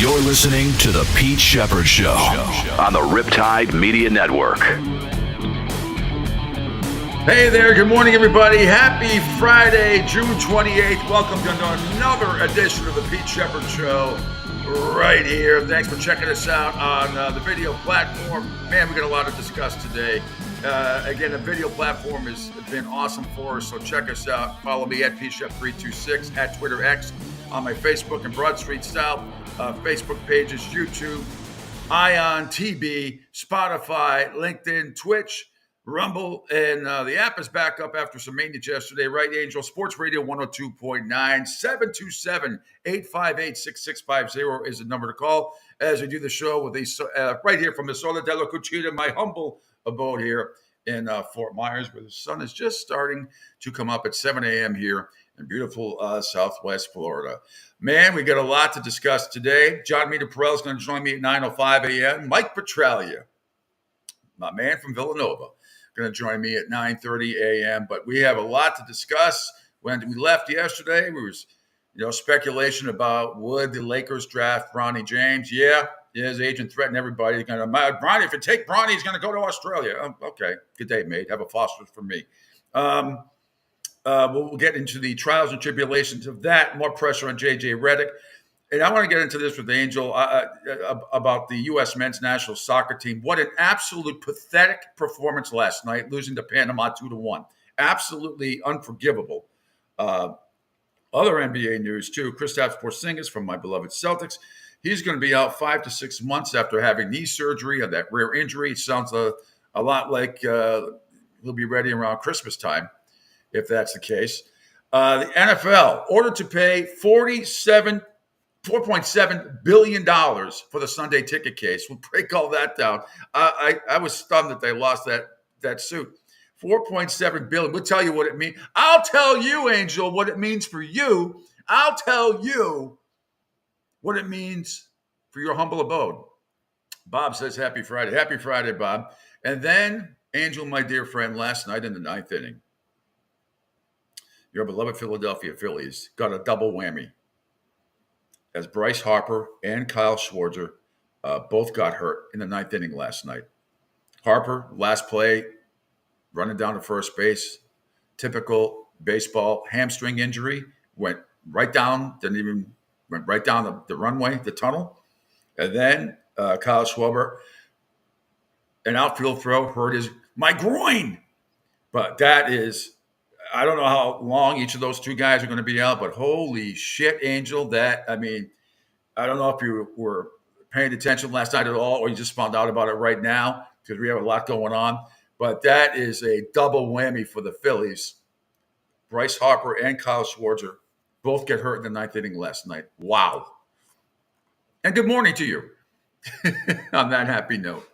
You're listening to The Pete Sheppard Show on the Riptide Media Network. Hey there, good morning, everybody. Happy Friday, June 28th. Welcome to another edition of The Pete Sheppard Show right here. Thanks for checking us out on the video platform. Man, we got a lot to discuss today. Again, the video platform has been awesome for us, so check us out. Follow me at PShep326, at Twitter X, on my Facebook and Broad Street South Facebook pages, YouTube, Ion TV, Spotify, LinkedIn, Twitch, Rumble, and the app is back up after some maintenance yesterday. Right, Angel? Sports Radio 102.9, 727-858-6650 is the number to call as we do the show with these right here from Isola della Cucina, my humble abode here in Fort Myers, where the sun is just starting to come up at 7 a.m. here in beautiful Southwest Florida. Man, we got a lot to discuss today. John Mita Perrell is going to join me at 9:05 a.m. Mike Petralia, my man from Villanova, going to join me at 9:30 a.m. But we have a lot to discuss. When we left yesterday, there was speculation about would the Lakers draft Bronny James. Yeah, his agent threatened everybody. He's going to, Bronny, if you take Bronny, he's going to go to Australia. Oh, okay, good day, mate. Have a phosphorus for me. We'll get into the trials and tribulations of that. More pressure on J.J. Redick. And I want to get into this with Angel about the U.S. men's national soccer team. What an absolute pathetic performance last night, losing to Panama 2-1. Absolutely unforgivable. Other NBA news, too. Kristaps Porzingis from my beloved Celtics. He's going to be out 5 to 6 months after having knee surgery on that rare injury. Sounds a lot like he'll be ready around Christmas time, if that's the case. The NFL ordered to pay $4.7 billion for the Sunday ticket case. We'll break all that down. I was stunned that they lost that suit. $4.7 billion. We'll tell you what it means. I'll tell you, Angel, what it means for you. I'll tell you what it means for your humble abode. Bob says, happy Friday. Happy Friday, Bob. And then, Angel, my dear friend, last night in the ninth inning, your beloved Philadelphia Phillies got a double whammy as Bryce Harper and Kyle Schwarber both got hurt in the ninth inning last night. Harper, last play, running down to first base, typical baseball hamstring injury, went right down the runway, the tunnel. And then Kyle Schwarber, an outfield throw, hurt my groin. But that is, I don't know how long each of those two guys are going to be out, but holy shit, Angel, I don't know if you were paying attention last night at all, or you just found out about it right now, because we have a lot going on. But that is a double whammy for the Phillies. Bryce Harper and Kyle Schwarber both get hurt in the ninth inning last night. Wow. And good morning to you on that happy note.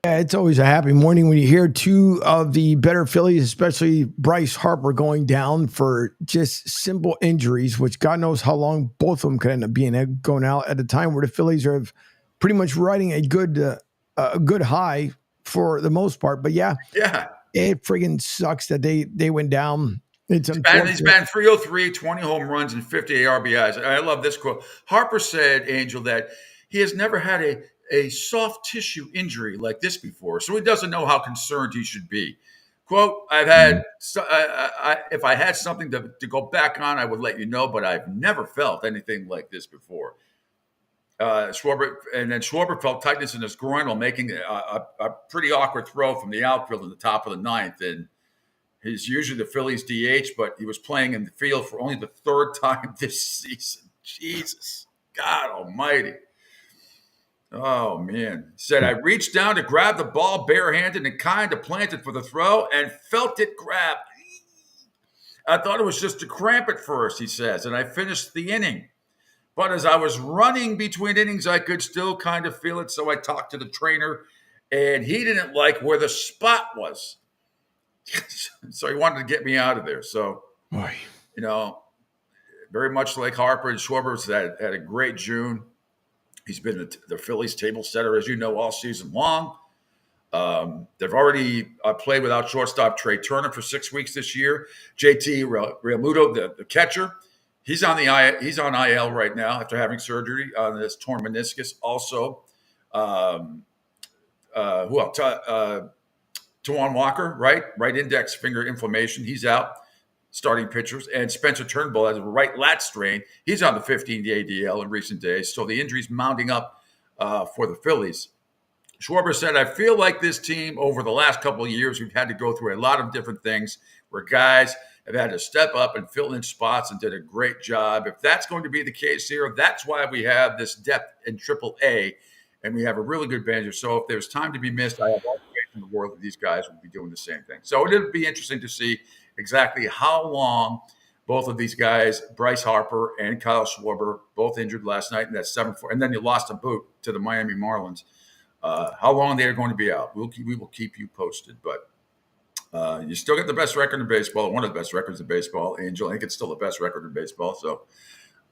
Yeah, it's always a happy morning when you hear two of the better Phillies, especially Bryce Harper, going down for just simple injuries, which God knows how long both of them could end up being going out at a time where the Phillies are pretty much riding a good high for the most part. But yeah, it friggin' sucks that they went down. He's batting 303, 20 home runs, and 58 RBIs. I love this quote. Harper said, Angel, that he has never had a soft tissue injury like this before, so he doesn't know how concerned he should be. Quote, if I had something to go back on, I would let you know, but I've never felt anything like this before. Schwarber felt tightness in his groin while making a pretty awkward throw from the outfield in the top of the ninth, and he's usually the Phillies DH, but he was playing in the field for only the third time this season. Jesus, God almighty. Oh, man. Said, I reached down to grab the ball barehanded and kind of planted for the throw and felt it grab. I thought it was just a cramp at first, he says, and I finished the inning. But as I was running between innings, I could still kind of feel it, so I talked to the trainer, and he didn't like where the spot was. So he wanted to get me out of there. So, very much like Harper and Schwarber had a great June. He's been the Phillies table setter, as you know, all season long. They've already played without shortstop Trey Turner for 6 weeks this year. JT Realmuto, the catcher, He's on he's on IL right now after having surgery on this torn meniscus. Also, um, who else? Tawan Walker, right index finger inflammation. He's out. Starting pitchers, and Spencer Turnbull has a right lat strain. He's on the 15-day DL in recent days. So the injuries mounting up for the Phillies. Schwarber said, I feel like this team over the last couple of years, we've had to go through a lot of different things where guys have had to step up and fill in spots and did a great job. If that's going to be the case here, that's why we have this depth in Triple A, and we have a really good bench. So if there's time to be missed, I have all the faith in the world that these guys will be doing the same thing. So it'll be interesting to see exactly how long both of these guys, Bryce Harper and Kyle Schwarber, both injured last night in that 7-4, and then you lost a boot to the Miami Marlins. How long they are going to be out, we will keep you posted. But you still get the best record in baseball, one of the best records in baseball, Angel. I think it's still the best record in baseball. So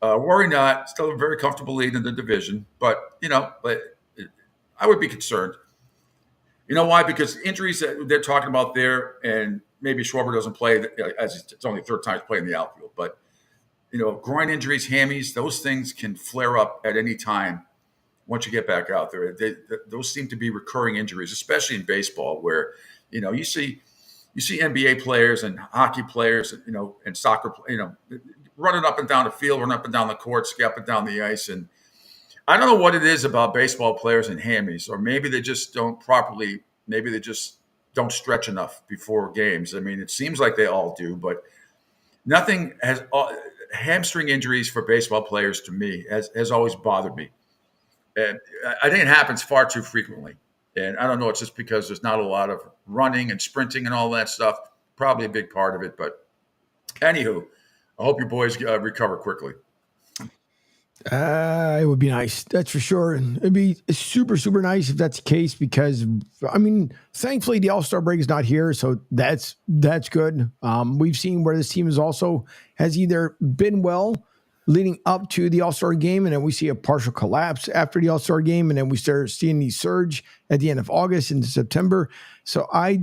worry not. Still a very comfortable lead in the division. But, I would be concerned. You know why? Because injuries that they're talking about there, and maybe Schwarber doesn't play, as it's only third time he's playing in the outfield. But, groin injuries, hammies, those things can flare up at any time. Once you get back out there, those seem to be recurring injuries, especially in baseball, where you see NBA players and hockey players, and soccer, running up and down the field, running up and down the court, ski up and down the ice, and I don't know what it is about baseball players and hammies, or maybe they just don't properly, maybe they just don't stretch enough before games. I mean, it seems like they all do, but nothing has hamstring injuries for baseball players to me has always bothered me. And I think it happens far too frequently. And I don't know, it's just because there's not a lot of running and sprinting and all that stuff. Probably a big part of it. But anywho, I hope your boys recover quickly. It would be nice. That's for sure. And it'd be super, super nice if that's the case, because thankfully the All-Star break is not here. So that's good. We've seen where this team has either been well leading up to the All-Star game, and then we see a partial collapse after the All-Star game, and then we start seeing the surge at the end of August into September. So I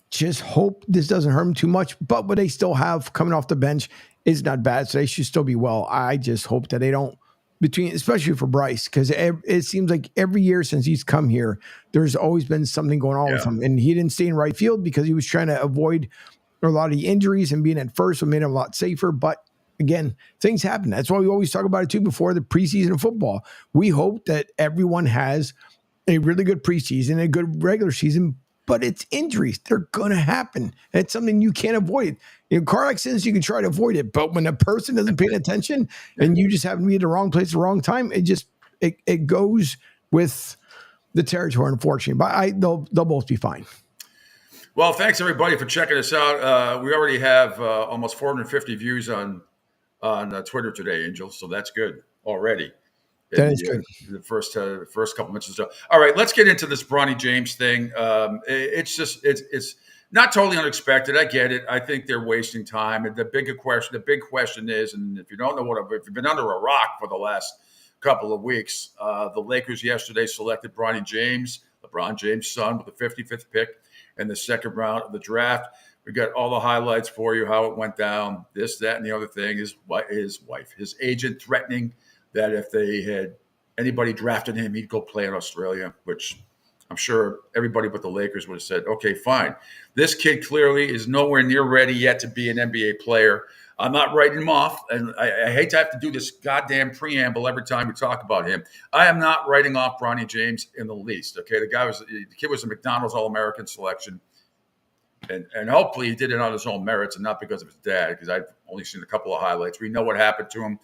just hope this doesn't hurt them too much, but what they still have coming off the bench is not bad, so they should still be well. I just hope that they don't, especially for Bryce, because it seems like every year since he's come here, there's always been something going on with him, and he didn't stay in right field because he was trying to avoid a lot of the injuries, and being at first would made him a lot safer, but again, things happen. That's why we always talk about it too before the preseason of football. We hope that everyone has a really good preseason, a good regular season, but it's injuries. They're going to happen. It's something you can't avoid. In car accidents, you can try to avoid it, but when a person doesn't pay attention and you just happen to be at the wrong place at the wrong time, it goes with the territory, unfortunately. But they'll both be fine. Well, thanks everybody for checking us out. We already have almost 450 views on Twitter today, Angel. So that's good already. That is good. The first couple minutes or so. All right, let's get into this Bronny James thing. It's not totally unexpected. I get it. I think they're wasting time. And the big question is, and if you don't know if you've been under a rock for the last couple of weeks, the Lakers yesterday selected Bronny James, LeBron James' son, with the 55th pick in the second round of the draft. We got all the highlights for you, how it went down, this, that, and the other thing. His agent threatening that if they had anybody drafted him, he'd go play in Australia, which I'm sure everybody but the Lakers would have said, okay, fine. This kid clearly is nowhere near ready yet to be an NBA player. I'm not writing him off, and I hate to have to do this goddamn preamble every time we talk about him. I am not writing off Bronny James in the least, okay? The kid was a McDonald's All-American selection. And hopefully he did it on his own merits and not because of his dad, because I've only seen a couple of highlights. We know what happened to him,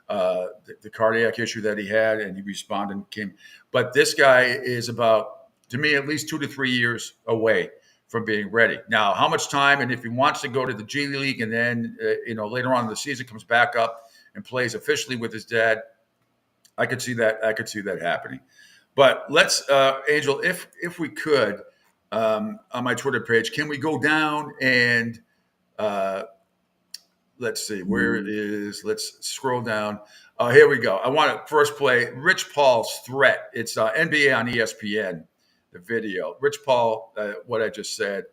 the cardiac issue that he had, and he responded and came. But this guy is about, to me, at least 2 to 3 years away from being ready. Now, how much time, and if he wants to go to the G League and then, later on in the season comes back up and plays officially with his dad, I could see that happening. But let's, Angel, if we could, on my Twitter page, can we go down and let's see, where it is. Let's scroll down. Here we go. I want to first play Rich Paul's threat. It's NBA on ESPN, the video. Rich Paul, what I just said,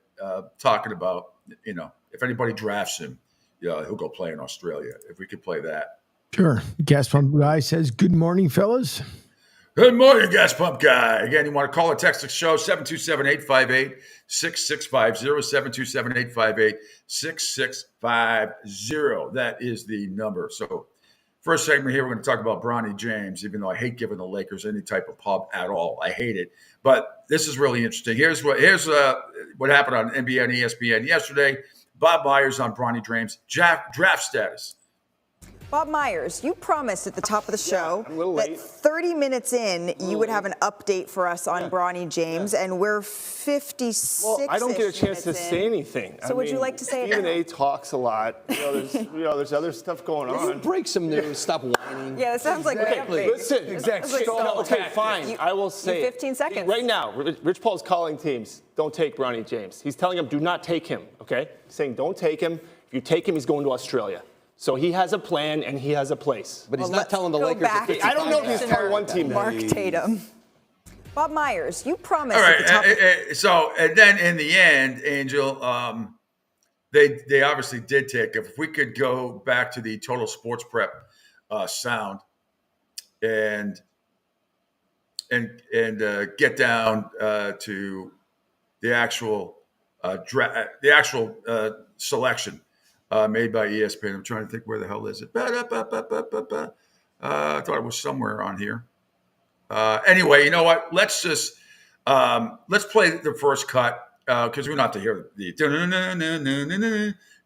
talking about, if anybody drafts him, he'll go play in Australia. If we could play that. Sure. Gas Pump Guy says, good morning, fellas. Good morning, Gas Pump Guy. Again, you want to call or text the show, 727-858-6650, 727-858-6650. That is the number. So first segment here, we're going to talk about Bronny James, even though I hate giving the Lakers any type of pub at all. I hate it. But this is really interesting. Here's what happened on NBA and ESPN yesterday. Bob Myers on Bronny James draft status. Bob Myers, you promised at the top of the show that 30 minutes in, you would have an update for us on Bronny James, and we're 56. Well, I don't get a chance to say anything. So would you like to say it? Stephen A. talks a lot. There's other stuff going on. Break some news. Stop whining. Yeah, it sounds like Listen, exactly. Okay, fine. I will say 15 seconds. Right now, Rich Paul's calling teams, don't take Bronny James. He's telling them, do not take him, okay? He's saying, don't take him. If you take him, he's going to Australia. So he has a plan and he has a place. But he's not telling the Lakers. I don't know if he's telling one team that. Mark Tatum. Bob Myers, you promised. All right. So, and then in the end, Angel, they obviously did take. If we could go back to the Total Sports Prep sound and get down to the actual selection. Made by ESPN. I'm trying to think where the hell is it. I thought it was somewhere on here. Anyway, you know what? Let's just let's play the first cut because we don't have to hear the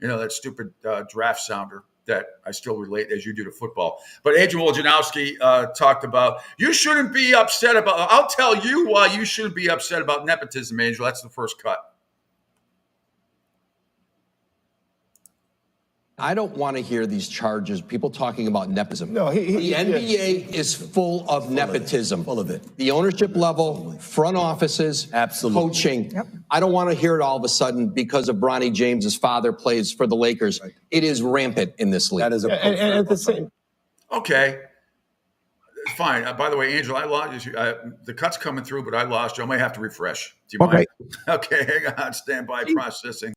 that stupid draft sounder that I still relate as you do to football. But Adrian Wojnarowski talked about you shouldn't be upset about. I'll tell you why you shouldn't be upset about nepotism, Angel. That's the first cut. I don't want to hear these charges, people talking about nepotism. No, the NBA is full of nepotism. Full of it. The ownership level, front offices, coaching. Yep. I don't want to hear it all of a sudden because of Bronny James's father plays for the Lakers. Right. It is rampant in this league. That is and at the same. Okay. Fine. By the way, Angel, I lost you. The cut's coming through, but I lost you. I might have to refresh. Do you mind? Okay. Hang on. Stand by processing.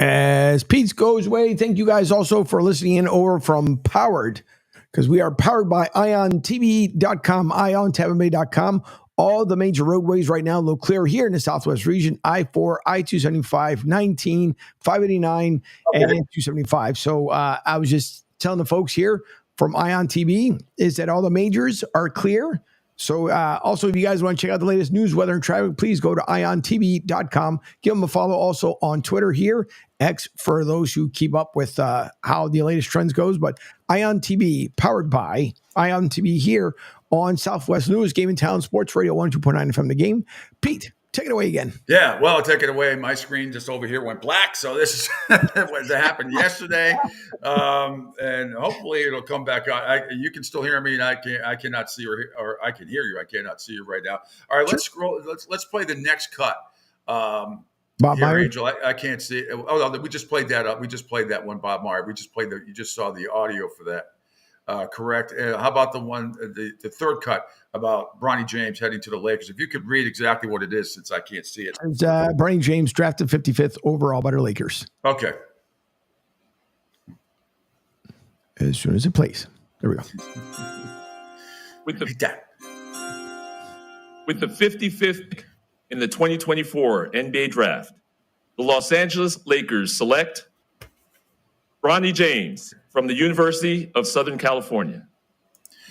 As Pete goes away, thank you guys also for listening in over from Powered, because we are powered by IonTV.com, IonTabaBay.com. All the major roadways right now look clear here in the Southwest region, I-4, I-275, 19, 589, and 275. So I was just telling the folks here from Ion TV is that all the majors are clear. So also, if you guys want to check out the latest news, weather, and traffic, please go to IonTV.com. Give them a follow also on Twitter here, X, for those who keep up with how the latest trends goes. But Ion TV, powered by Ion TV here on Southwest News, Game in Town, Sports Radio 102.9 FM The Game. Pete, take it away again. Yeah, well, take it away. My screen just over here went black. So this is what happened yesterday. And hopefully it'll come back on. You can still hear me, and I cannot see or I can hear you. I cannot see you right now. All right, let's scroll. Let's play the next cut. Bob Meyer. Angel, I can't see. Oh, no, we just played that up. We just played that one, Bob Meyer. We just played you just saw the audio for that. Correct. How about the one, the third cut about Bronny James heading to the Lakers? If you could read exactly what it is, since I can't see it. It's, Bronny James drafted 55th overall by the Lakers. Okay. As soon as it plays. There we go. With the 55th pick in the 2024 NBA Draft, the Los Angeles Lakers select Bronny James from the University of Southern California.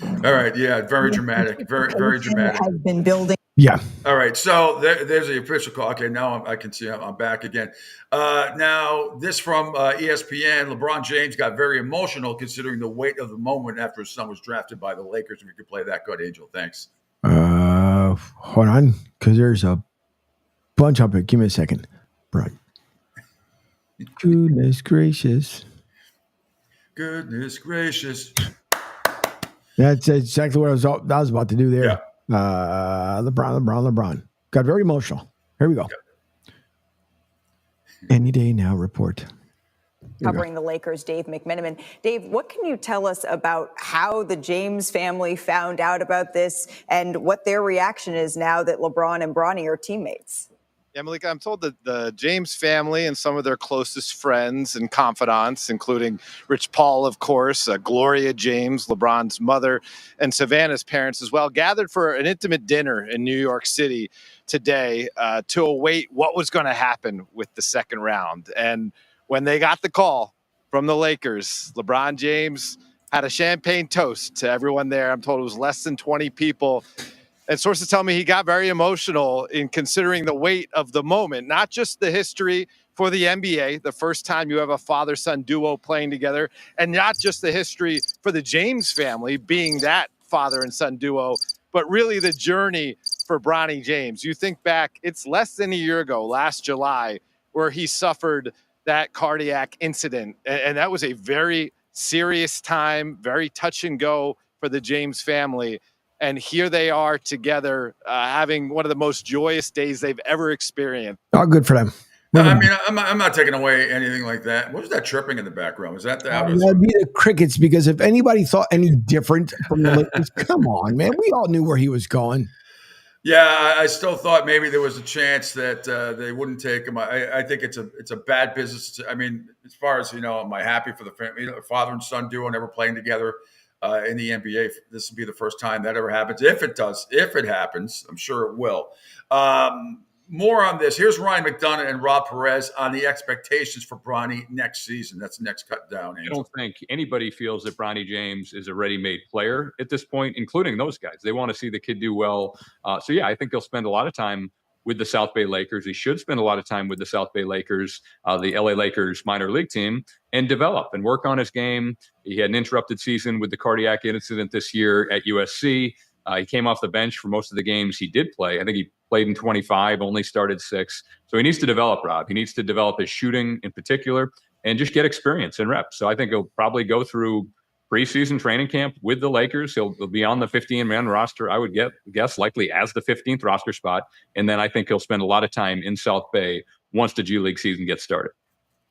All right. Yeah. Very dramatic. Very, very dramatic. Has been building. Yeah. All right. So there's the official call. Okay. Now I can see I'm back again. Now this from ESPN. LeBron James got very emotional considering the weight of the moment after his son was drafted by the Lakers. If you could play that, good, Angel. Thanks. Hold on. Because there's a bunch up here. Give me a second. Right. Goodness gracious. Goodness gracious. That's exactly what I was about to do there. Yeah. LeBron. Got very emotional. Here we go. Yeah. Any day now report. Covering the Lakers, Dave McMenamin. Dave, what can you tell us about how the James family found out about this and what their reaction is now that LeBron and Bronny are teammates? Yeah, Malika, I'm told that the James family and some of their closest friends and confidants, including Rich Paul, of course, Gloria James, LeBron's mother, and Savannah's parents as well, gathered for an intimate dinner in New York City today to await what was going to happen with the second round. And when they got the call from the Lakers, LeBron James had a champagne toast to everyone there. I'm told it was less than 20 people. And sources tell me he got very emotional in considering the weight of the moment, not just the history for the NBA, the first time you have a father-son duo playing together, and not just the history for the James family being that father and son duo, but really the journey for Bronny James. You think back, it's less than a year ago, last July, where he suffered that cardiac incident. And that was a very serious time, very touch and go for the James family. And here they are together, having one of the most joyous days they've ever experienced. Oh, good for them. I mean, I'm not taking away anything like that. What was that chirping in the background? Was that the That'd be the crickets, because if anybody thought any different from the Lakers, come on, man. We all knew where he was going. Yeah, I still thought maybe there was a chance that they wouldn't take him. I think it's a bad business. I mean, as far as, am I happy for the family, father and son duo never playing together in the NBA? This will be the first time that ever happens. If it happens, I'm sure it will. More on this. Here's Ryan McDonough and Rob Perez on the expectations for Bronny next season. That's the next cut down. I don't think anybody feels that Bronny James is a ready-made player at this point, including those guys. They want to see the kid do well. So, yeah, I think he'll spend a lot of time with the South Bay Lakers. He should spend a lot of time with the South Bay Lakers, the LA Lakers minor league team, and develop and work on his game. He had an interrupted season with the cardiac incident this year at USC. He came off the bench for most of the games he did play. I think he played in 25, only started 6. So he needs to develop, Rob. He needs to develop his shooting in particular and just get experience and reps. So I think he'll probably go through preseason training camp with the Lakers. He'll be on the 15-man roster, I would guess, likely as the 15th roster spot. And then I think he'll spend a lot of time in South Bay once the G League season gets started.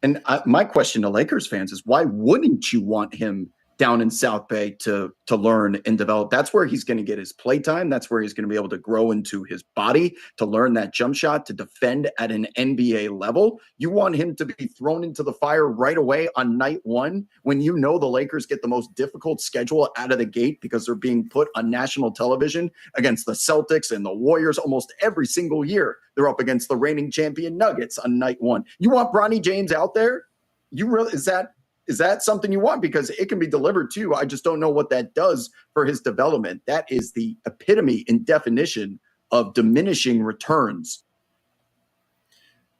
And my question to Lakers fans is, why wouldn't you want him down in South Bay to learn and develop? That's where he's going to get his play time. That's where he's going to be able to grow into his body, to learn that jump shot, to defend at an NBA level. You want him to be thrown into the fire right away on night one, when you know the Lakers get the most difficult schedule out of the gate because they're being put on national television against the Celtics and the Warriors almost every single year. They're up against the reigning champion Nuggets on night one. You want Bronny James out there? Is that something you want? Because it can be delivered to you. I just don't know what that does for his development. That is the epitome and definition of diminishing returns.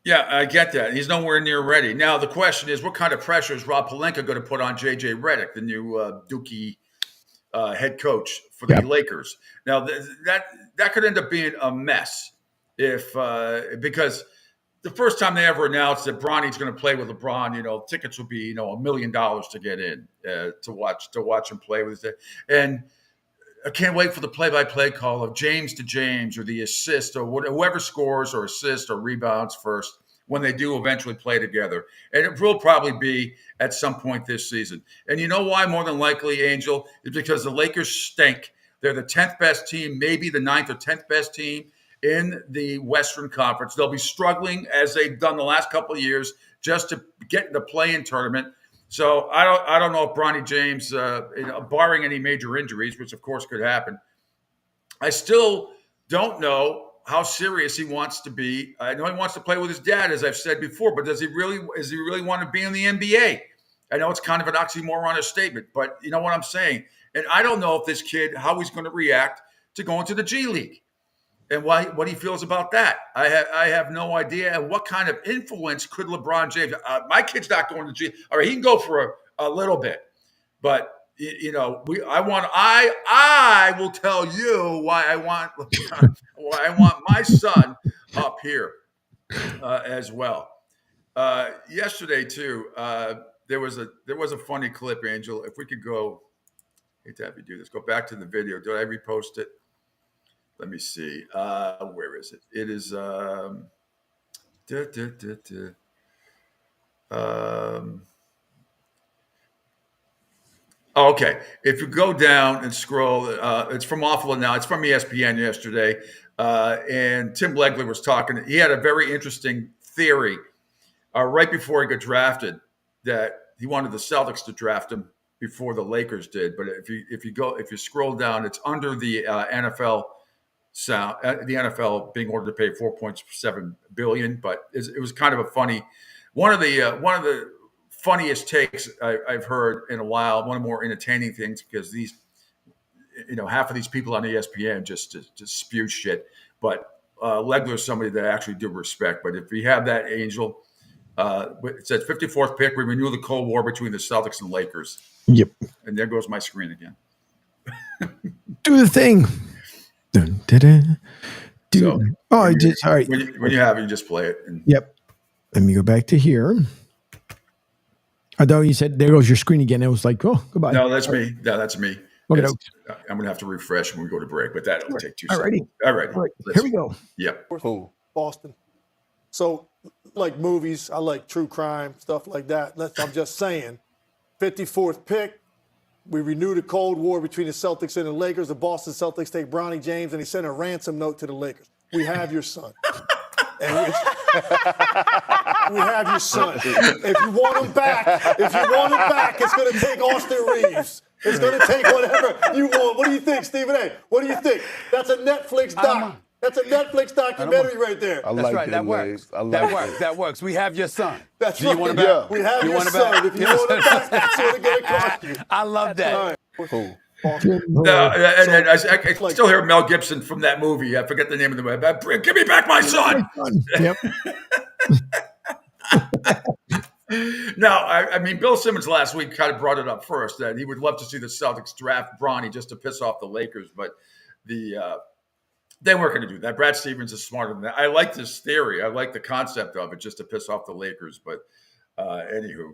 Yeah, I get that. He's nowhere near ready. Now, the question is, what kind of pressure is Rob Pelinka going to put on J.J. Redick, the new Dookie head coach for the Lakers? Now, that could end up being a mess because the first time they ever announced that Bronny's going to play with LeBron, tickets would be, $1 million to get in to watch him play with it. And I can't wait for the play-by-play call of James to James, or the assist, or whoever scores or assists or rebounds first when they do eventually play together. And it will probably be at some point this season. And you know why? More than likely, Angel, is because the Lakers stink. They're the 10th best team, maybe the 9th or 10th best team in the Western Conference. They'll be struggling, as they've done the last couple of years, just to get in the play-in tournament. So I don't know if Bronny James, barring any major injuries, which of course could happen, I still don't know how serious he wants to be. I know he wants to play with his dad, as I've said before, but does he really want to be in the NBA? I know it's kind of an oxymoron statement, but you know what I'm saying. And I don't know if this kid, how he's going to react to going to the G League. And what he feels about that. I have no idea. And what kind of influence could LeBron James? My kid's not going to G. All right, he can go for a little bit, but I will tell you why I want my son up here as well. Yesterday too, there was a funny clip, Angel. If we could go, I hate to have you do this. Go back to the video. Did I repost it? Let me see. Where is it? It is. Oh, okay. If you go down and scroll, it's from Awful Now. It's from ESPN yesterday. And Tim Legler was talking. He had a very interesting theory right before he got drafted that he wanted the Celtics to draft him before the Lakers did. But if you scroll down, it's under the NFL sound, the NFL being ordered to pay $4.7 billion. But it was kind of a funny one of the funniest takes I've heard in a while. One of the more entertaining things, because these, half of these people on ESPN just spew shit. But Legler is somebody that I actually do respect. But if we have that, Angel, it says 54th pick, we renew the Cold War between the Celtics and Lakers. Yep. And there goes my screen again. Do the thing. Dun, dun, dun. So, all right. When you have it, you just play it. Yep. Let me go back to here. I thought you said, there goes your screen again. It was like, oh, goodbye. No, that's me. No, that's me. Okay, I'm going to have to refresh when we go to break, but that'll take 2 seconds. All right. Here we go. Yep. Cool. Boston. So, like movies, I like true crime, stuff like that. I'm just saying, 54th pick, we renew the Cold War between the Celtics and the Lakers. The Boston Celtics take Bronny James, and he sent a ransom note to the Lakers. We have your son. We have your son. If you want him back, it's going to take Austin Reeves. It's going to take whatever you want. What do you think, Stephen A? What do you think? That's a Netflix doc. That's a Netflix documentary right there. That's right. That works. That works. We have your son. That's right. You want him back? We have your son. If you want him back, that's what it's going to cost you. I love that. All right. Cool. No, and I still hear Mel Gibson from that movie. I forget the name of the movie. Give me back my son. Yep. No, I mean, Bill Simmons last week kind of brought it up first that he would love to see the Celtics draft Bronny just to piss off the Lakers, but they weren't going to do that. Brad Stevens is smarter than that. I like this theory. I like the concept of it just to piss off the Lakers, but anywho.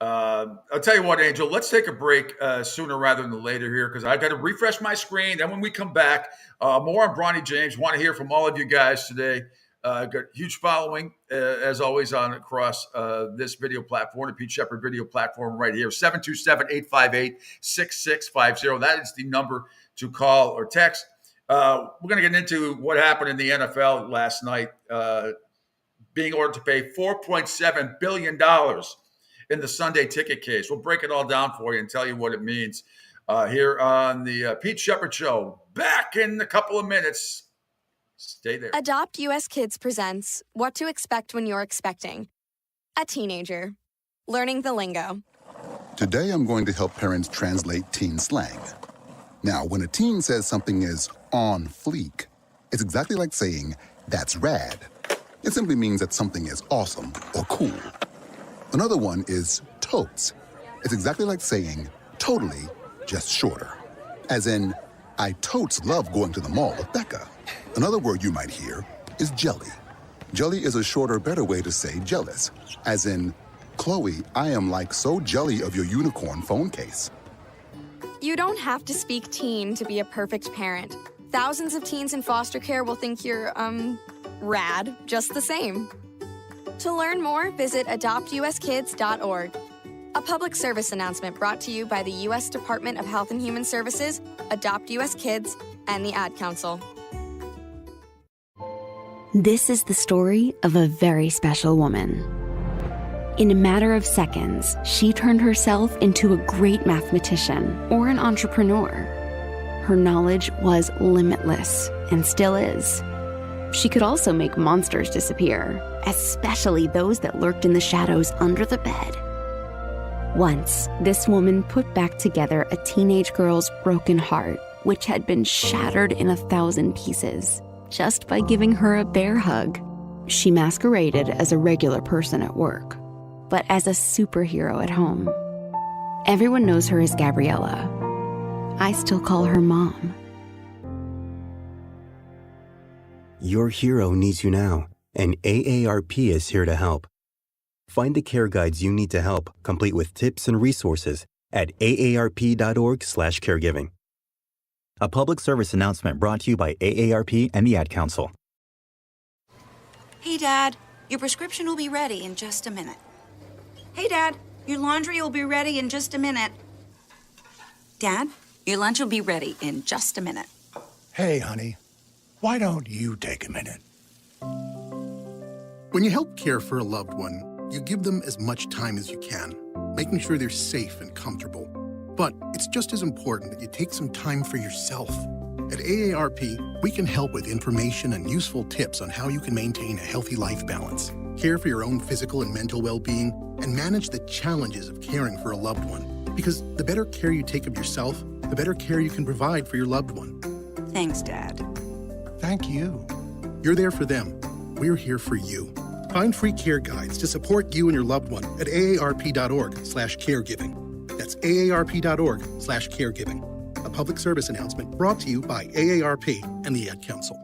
I'll tell you what, Angel, let's take a break sooner rather than later here, because I got to refresh my screen. Then when we come back, more on Bronny James. Want to hear from all of you guys today. Got a huge following, as always, across this video platform, the Pete Sheppard video platform right here, 727-858-6650. That is the number to call or text. We're going to get into what happened in the NFL last night, being ordered to pay $4.7 billion in the Sunday ticket case. We'll break it all down for you and tell you what it means here on the Pete Sheppard Show. Back in a couple of minutes. Stay there. Adopt US Kids presents What to Expect When You're Expecting a Teenager. Learning the lingo. Today I'm going to help parents translate teen slang. Now, when a teen says something is on fleek, it's exactly like saying, that's rad. It simply means that something is awesome or cool. Another one is totes. It's exactly like saying totally, just shorter. As in, I totes love going to the mall with Becca. Another word you might hear is jelly. Jelly is a shorter, better way to say jealous. As in, Chloe, I am like so jelly of your unicorn phone case. You don't have to speak teen to be a perfect parent. Thousands of teens in foster care will think you're, rad just the same. To learn more, visit adoptuskids.org. A public service announcement brought to you by the U.S. Department of Health and Human Services, Adopt U.S. Kids, and the Ad Council. This is the story of a very special woman. In a matter of seconds, she turned herself into a great mathematician or an entrepreneur. Her knowledge was limitless and still is. She could also make monsters disappear, especially those that lurked in the shadows under the bed. Once, this woman put back together a teenage girl's broken heart, which had been shattered in 1,000 pieces, just by giving her a bear hug. She masqueraded as a regular person at work, but as a superhero at home. Everyone knows her as Gabriella. I still call her Mom. Your hero needs you now, and AARP is here to help. Find the care guides you need to help, complete with tips and resources at aarp.org/caregiving. A public service announcement brought to you by AARP and the Ad Council. Hey, Dad, your prescription will be ready in just a minute. Hey, Dad, your laundry will be ready in just a minute. Dad, your lunch will be ready in just a minute. Hey, honey, why don't you take a minute? When you help care for a loved one, you give them as much time as you can, making sure they're safe and comfortable. But it's just as important that you take some time for yourself. At AARP, we can help with information and useful tips on how you can maintain a healthy life balance, care for your own physical and mental well-being, and manage the challenges of caring for a loved one. Because the better care you take of yourself, the better care you can provide for your loved one. Thanks, Dad. Thank you. You're there for them. We're here for you. Find free care guides to support you and your loved one at aarp.org/caregiving. That's aarp.org/caregiving. A public service announcement brought to you by AARP and the Ad Council.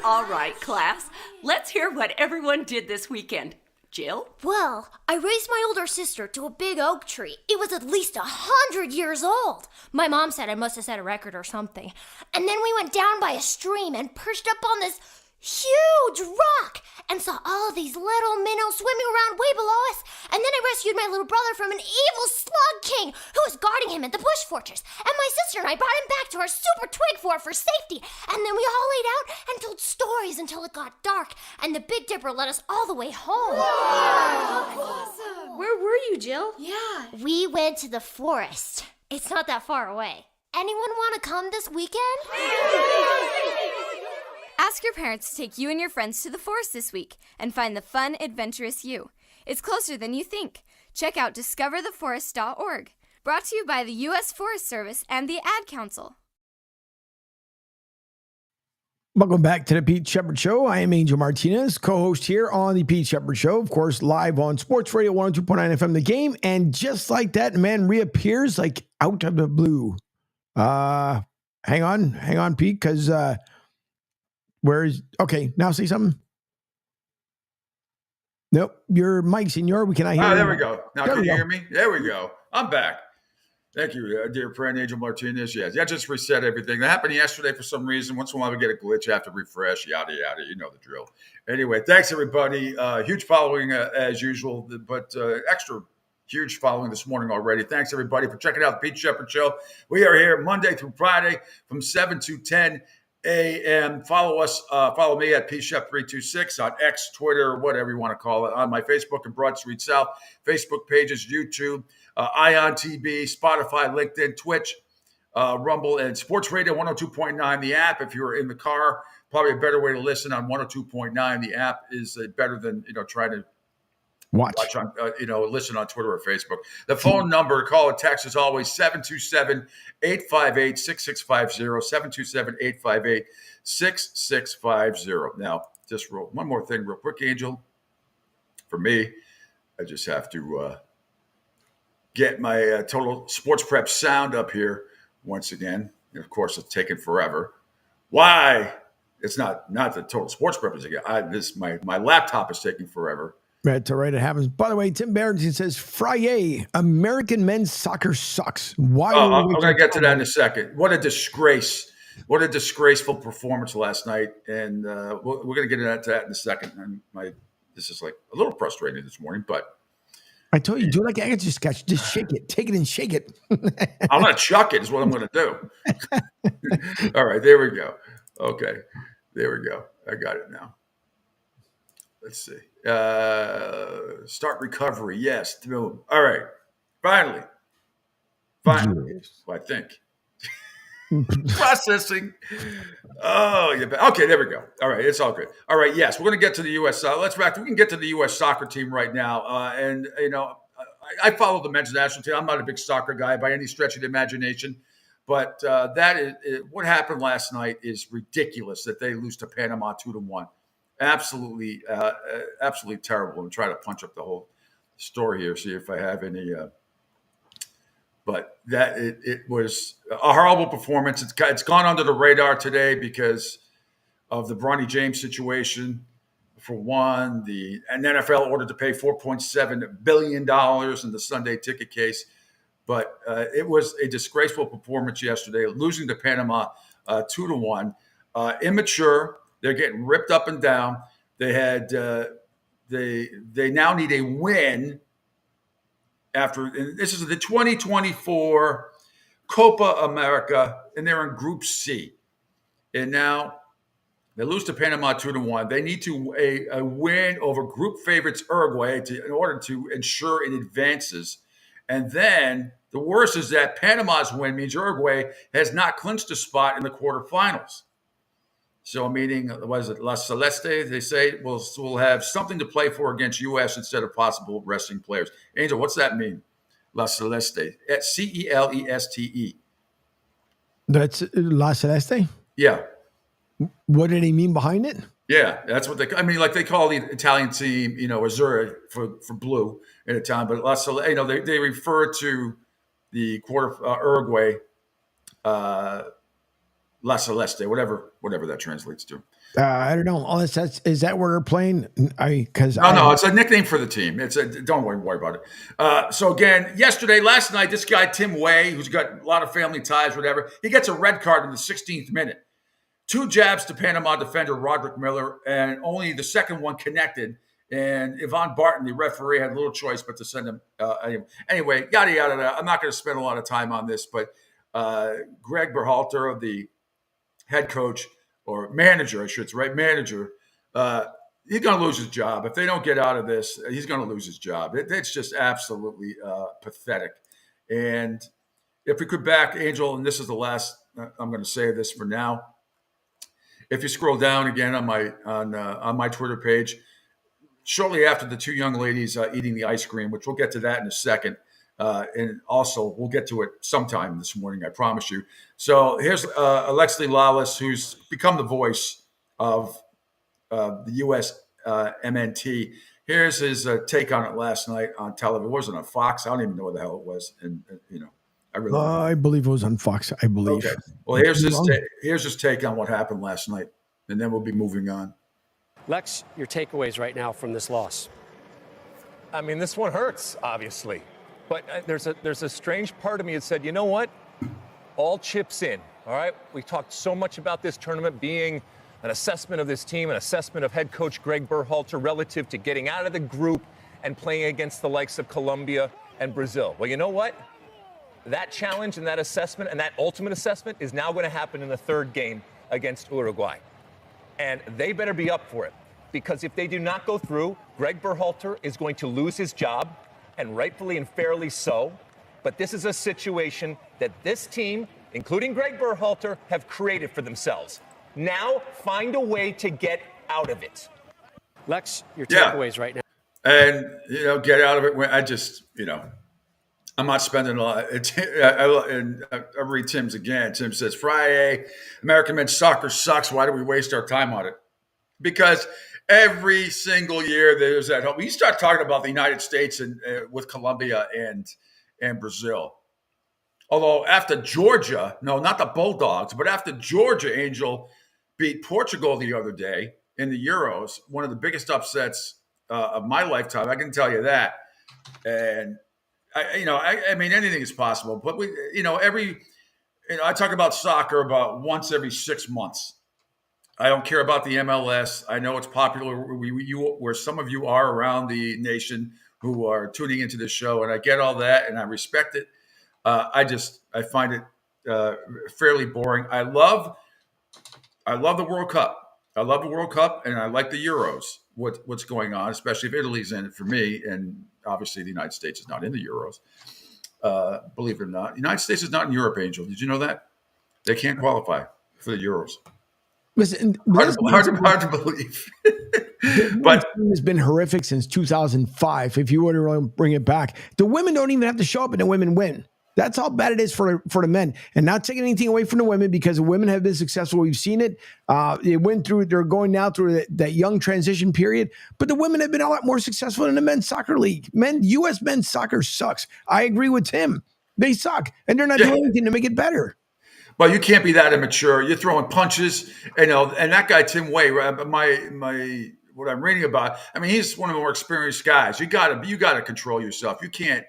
All right, class. Let's hear what everyone did this weekend. Jill? Well, I raised my older sister to a big oak tree. It was at least 100 years old. My mom said I must have set a record or something. And then we went down by a stream and perched up on this huge rock and saw all of these little minnows swimming around way below us. And then I rescued my little brother from an evil slug king who was guarding him at the bush fortress. And my sister and I brought him back to our super twig fort for safety. And then we all laid out and told stories until it got dark. And the Big Dipper led us all the way home. Wow. Awesome. Where were you, Jill? Yeah. We went to the forest. It's not that far away. Anyone want to come this weekend? Ask your parents to take you and your friends to the forest this week and find the fun, adventurous you. It's closer than you think. Check out discovertheforest.org. Brought to you by the U.S. Forest Service and the Ad Council. Welcome back to the Pete Sheppard Show. I am Angel Martinez, co-host here on the Pete Sheppard Show, of course, live on Sports Radio 102.9 FM, The Game. And just like that, man reappears like out of the blue. Hang on, Pete, because okay, now say something. Nope, your mic's in your, we cannot hear you. There we go. Now can you hear me? There we go. I'm back. Thank you, dear friend Angel Martinez. Yes, I just reset everything. That happened yesterday for some reason. Once in a while we get a glitch, I have to refresh, yada, yada. You know the drill. Anyway, thanks, everybody. Huge following as usual, but extra huge following this morning already. Thanks, everybody, for checking out the Pete Sheppard Show. We are here Monday through Friday from 7 to 10 a.m. Follow us. Follow me at pshep326 on X, Twitter, whatever you want to call it, on my Facebook and Broad Street South Facebook pages, YouTube, Ion TV, Spotify, LinkedIn, Twitch, Rumble, and Sports Radio 102.9. The app, if you're in the car, probably a better way to listen on 102.9. The app is better than trying to watch on listen on Twitter or Facebook. The phone number, call or text as always, 727-858-6650, 727-858-6650. Now, just one more thing real quick, Angel. For me, I just have to get my Total Sports Prep sound up here once again. And of course, it's taken forever. Why? It's not the Total Sports Prep is again. My laptop is taking forever. Right, all right, it happens. By the way, Tim Barrington says, Friday, American men's soccer sucks. Why? I'm going to get to that in a second. What a disgrace. What a disgraceful performance last night. And we're going to get into that in a second. And this is like a little frustrating this morning, but. I told you, do like I just shake it. Take it and shake it. I'm going to chuck it is what I'm going to do. All right, there we go. Okay, there we go. I got it now. Let's see. Start recovery. Yes. Boom. All right. Finally. Yes. Well, I think. Processing. Oh, yeah. Okay, there we go. All right. It's all good. All right. Yes. We're going to get to the U.S. We can get to the U.S. soccer team right now. And I follow the men's national team. I'm not a big soccer guy by any stretch of the imagination. But that is what happened last night is ridiculous that they lose to Panama 2-1. Absolutely terrible. I'm trying to punch up the whole story here, see if I have any. But that it was a horrible performance. It's gone under the radar today because of the Bronny James situation. For one, the NFL ordered to pay $4.7 billion in the Sunday ticket case. But it was a disgraceful performance yesterday, losing to Panama 2-1. Immature. They're getting ripped up and down. They had they now need a win after. And this is the 2024 Copa America, and they're in Group C. And now they lose to Panama 2-1. They need to a win over group favorites Uruguay in order to ensure it advances. And then the worst is that Panama's win means Uruguay has not clinched a spot in the quarterfinals. So meaning, what is it, La Celeste, they say, will have something to play for against U.S. instead of possible resting players. Angel, what's that mean? La Celeste. Celeste. That's La Celeste? Yeah. What did he mean behind it? Yeah, that's what they call the Italian team, Azzurri for blue in Italian, but La Celeste, they refer to the Uruguay, La Celeste, whatever that translates to. I don't know. Is that where they're playing? No, it's a nickname for the team. Don't worry about it. So again, last night, this guy Tim Way, who's got a lot of family ties, whatever, he gets a red card in the 16th minute. 2 jabs to Panama defender Roderick Miller, and only the second one connected. And Yvonne Barton, the referee, had little choice but to send him. Anyway, yada, yada, yada. I'm not going to spend a lot of time on this, but Greg Berhalter, the head coach or manager, I should say, right? Manager, he's going to lose his job. If they don't get out of this, he's going to lose his job. It's just absolutely pathetic. And if we could back Angel, and this is the last, I'm going to say this for now. If you scroll down again on my Twitter page, shortly after the 2 young ladies eating the ice cream, which we'll get to that in a second, and also we'll get to it sometime this morning, I promise you. So here's Alexi Lalas, who's become the voice of the U.S. MNT. Here's his take on it last night on television. It wasn't on Fox. I don't even know what the hell it was, and I believe it was on Fox. I believe. Okay. Well, here's his take on what happened last night, and then we'll be moving on. Lex, your takeaways right now from this loss. I mean, this one hurts, obviously, but there's a strange part of me that said, you know what? All chips in. All right. We talked so much about this tournament being an assessment of this team, an assessment of head coach Greg Berhalter relative to getting out of the group and playing against the likes of Colombia and Brazil. Well, you know what? That challenge and that assessment and that ultimate assessment is now going to happen in the 3rd game against Uruguay. And they better be up for it, because if they do not go through, Greg Berhalter is going to lose his job, and rightfully and fairly so. But this is a situation that this team, including Greg Berhalter, have created for themselves. Now find a way to get out of it. Lex, your takeaways right now. And, get out of it. I'm not spending a lot. I read Tim's again. Tim says, Friday, American men's soccer sucks. Why do we waste our time on it? Because every single year there's that hope. You start talking about the United States and with Colombia and Brazil. Although after Georgia, no, not the Bulldogs, but after Georgia, Angel beat Portugal the other day in the Euros, one of the biggest upsets of my lifetime. I can tell you that. And I mean, anything is possible, but I talk about soccer about once every 6 months. I don't care about the MLS. I know it's popular where some of you are around the nation who are tuning into this show, and I get all that, and I respect it. I find it fairly boring. I love the World Cup. I love the World Cup, and I like the Euros. What's going on, especially if Italy's in it for me, and obviously the United States is not in the Euros. Believe it or not, the United States is not in Europe, Angel. Did you know that? They can't qualify for the Euros. Listen, hard to believe. But it's been horrific since 2005. If you were to really bring it back, the women don't even have to show up, and the women win. That's how bad it is for the men, and not taking anything away from the women, because the women have been successful. We've seen it. They're going now through that young transition period, but the women have been a lot more successful in the men's soccer league. U.S. men's soccer sucks. I agree with Tim. They suck, and they're not doing anything to make it better. But you can't be that immature. You're throwing punches, and that guy, Tim Way, what I'm reading about, I mean, he's one of the more experienced guys. You gotta control yourself. You can't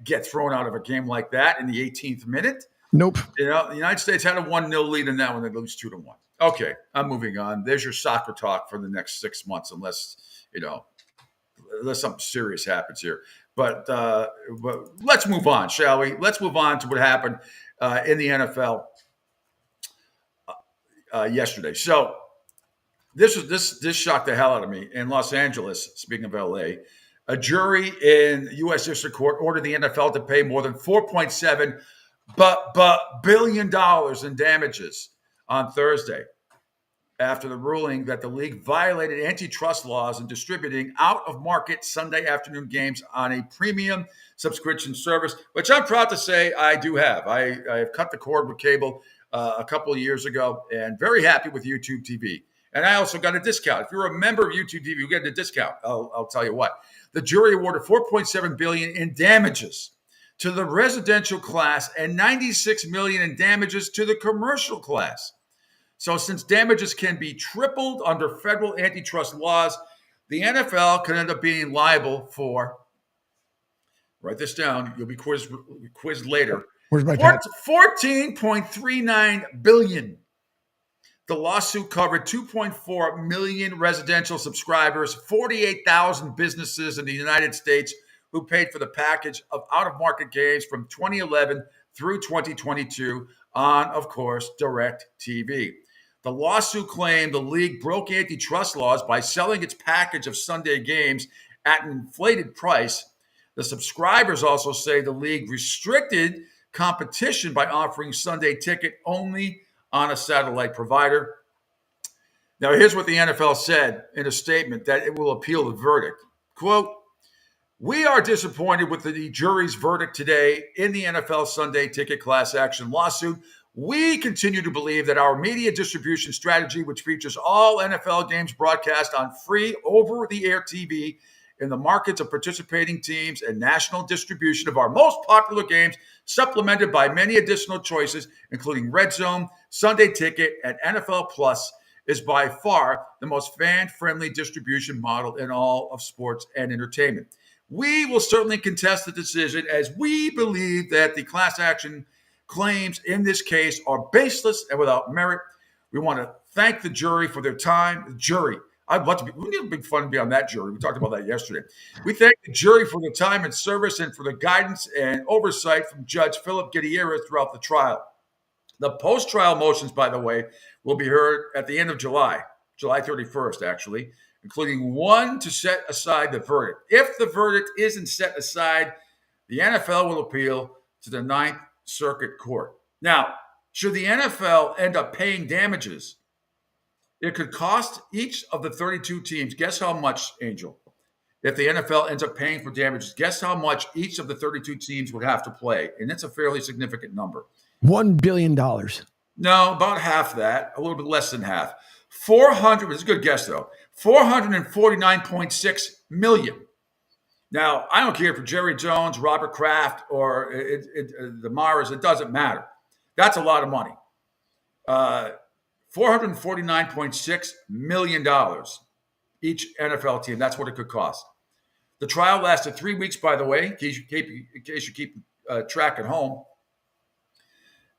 get thrown out of a game like that in the 18th minute. Nope. You know, the United States had a 1-0 lead in that one. They lose 2-1. Okay, I'm moving on. There's your soccer talk for the next 6 months, unless something serious happens here. But let's move on, shall we? Let's move on to what happened in the NFL yesterday. So this shocked the hell out of me. In Los Angeles, speaking of LA, a jury in U.S. District Court ordered the NFL to pay more than $4.7 billion in damages on Thursday after the ruling that the league violated antitrust laws in distributing out-of-market Sunday afternoon games on a premium subscription service, which I'm proud to say I do have. I have cut the cord with cable a couple of years ago and very happy with YouTube TV. And I also got a discount. If you're a member of YouTube TV, you get a discount. I'll tell you what. The jury awarded $4.7 billion in damages to the residential class and $96 million in damages to the commercial class. So since damages can be tripled under federal antitrust laws, the NFL could end up being liable for, write this down, you'll be quizzed later, Where's my pen? $14.39 billion. The lawsuit covered 2.4 million residential subscribers, 48,000 businesses in the United States who paid for the package of out-of-market games from 2011 through 2022 on, of course, DirecTV. The lawsuit claimed the league broke antitrust laws by selling its package of Sunday games at an inflated price. The subscribers also say the league restricted competition by offering Sunday ticket only on a satellite provider. Now, here's what the NFL said in a statement that it will appeal the verdict. Quote, "We are disappointed with the jury's verdict today in the NFL Sunday ticket class action lawsuit. We continue to believe that our media distribution strategy, which features all NFL games broadcast on free over-the-air TV in the markets of participating teams and national distribution of our most popular games, supplemented by many additional choices, including Red Zone, Sunday Ticket, and NFL Plus, is by far the most fan-friendly distribution model in all of sports and entertainment. We will certainly contest the decision as we believe that the class action claims in this case are baseless and without merit. We want to thank the jury for their time." The jury. I'd love to be, wouldn't it be big fun to be on that jury? We talked about that yesterday. "We thank the jury for their time and service and for the guidance and oversight from Judge Philip Gutierrez throughout the trial. The post-trial motions, by the way, will be heard at the end of July 31st, actually, including one to set aside the verdict. If the verdict isn't set aside, the NFL will appeal to the Ninth Circuit Court." Now, should the NFL end up paying damages, it could cost each of the 32 teams, guess how much, Angel? If the NFL ends up paying for damages, guess how much each of the 32 teams would have to play? And it's a fairly significant number. $1 billion. No, about half that, a little bit less than half. 400, it's a good guess though, 449.6 million. Now, I don't care for Jerry Jones, Robert Kraft, or the Maras, it doesn't matter. That's a lot of money. $449.6 million each NFL team. That's what it could cost. The trial lasted 3 weeks, by the way, in case you keep track at home.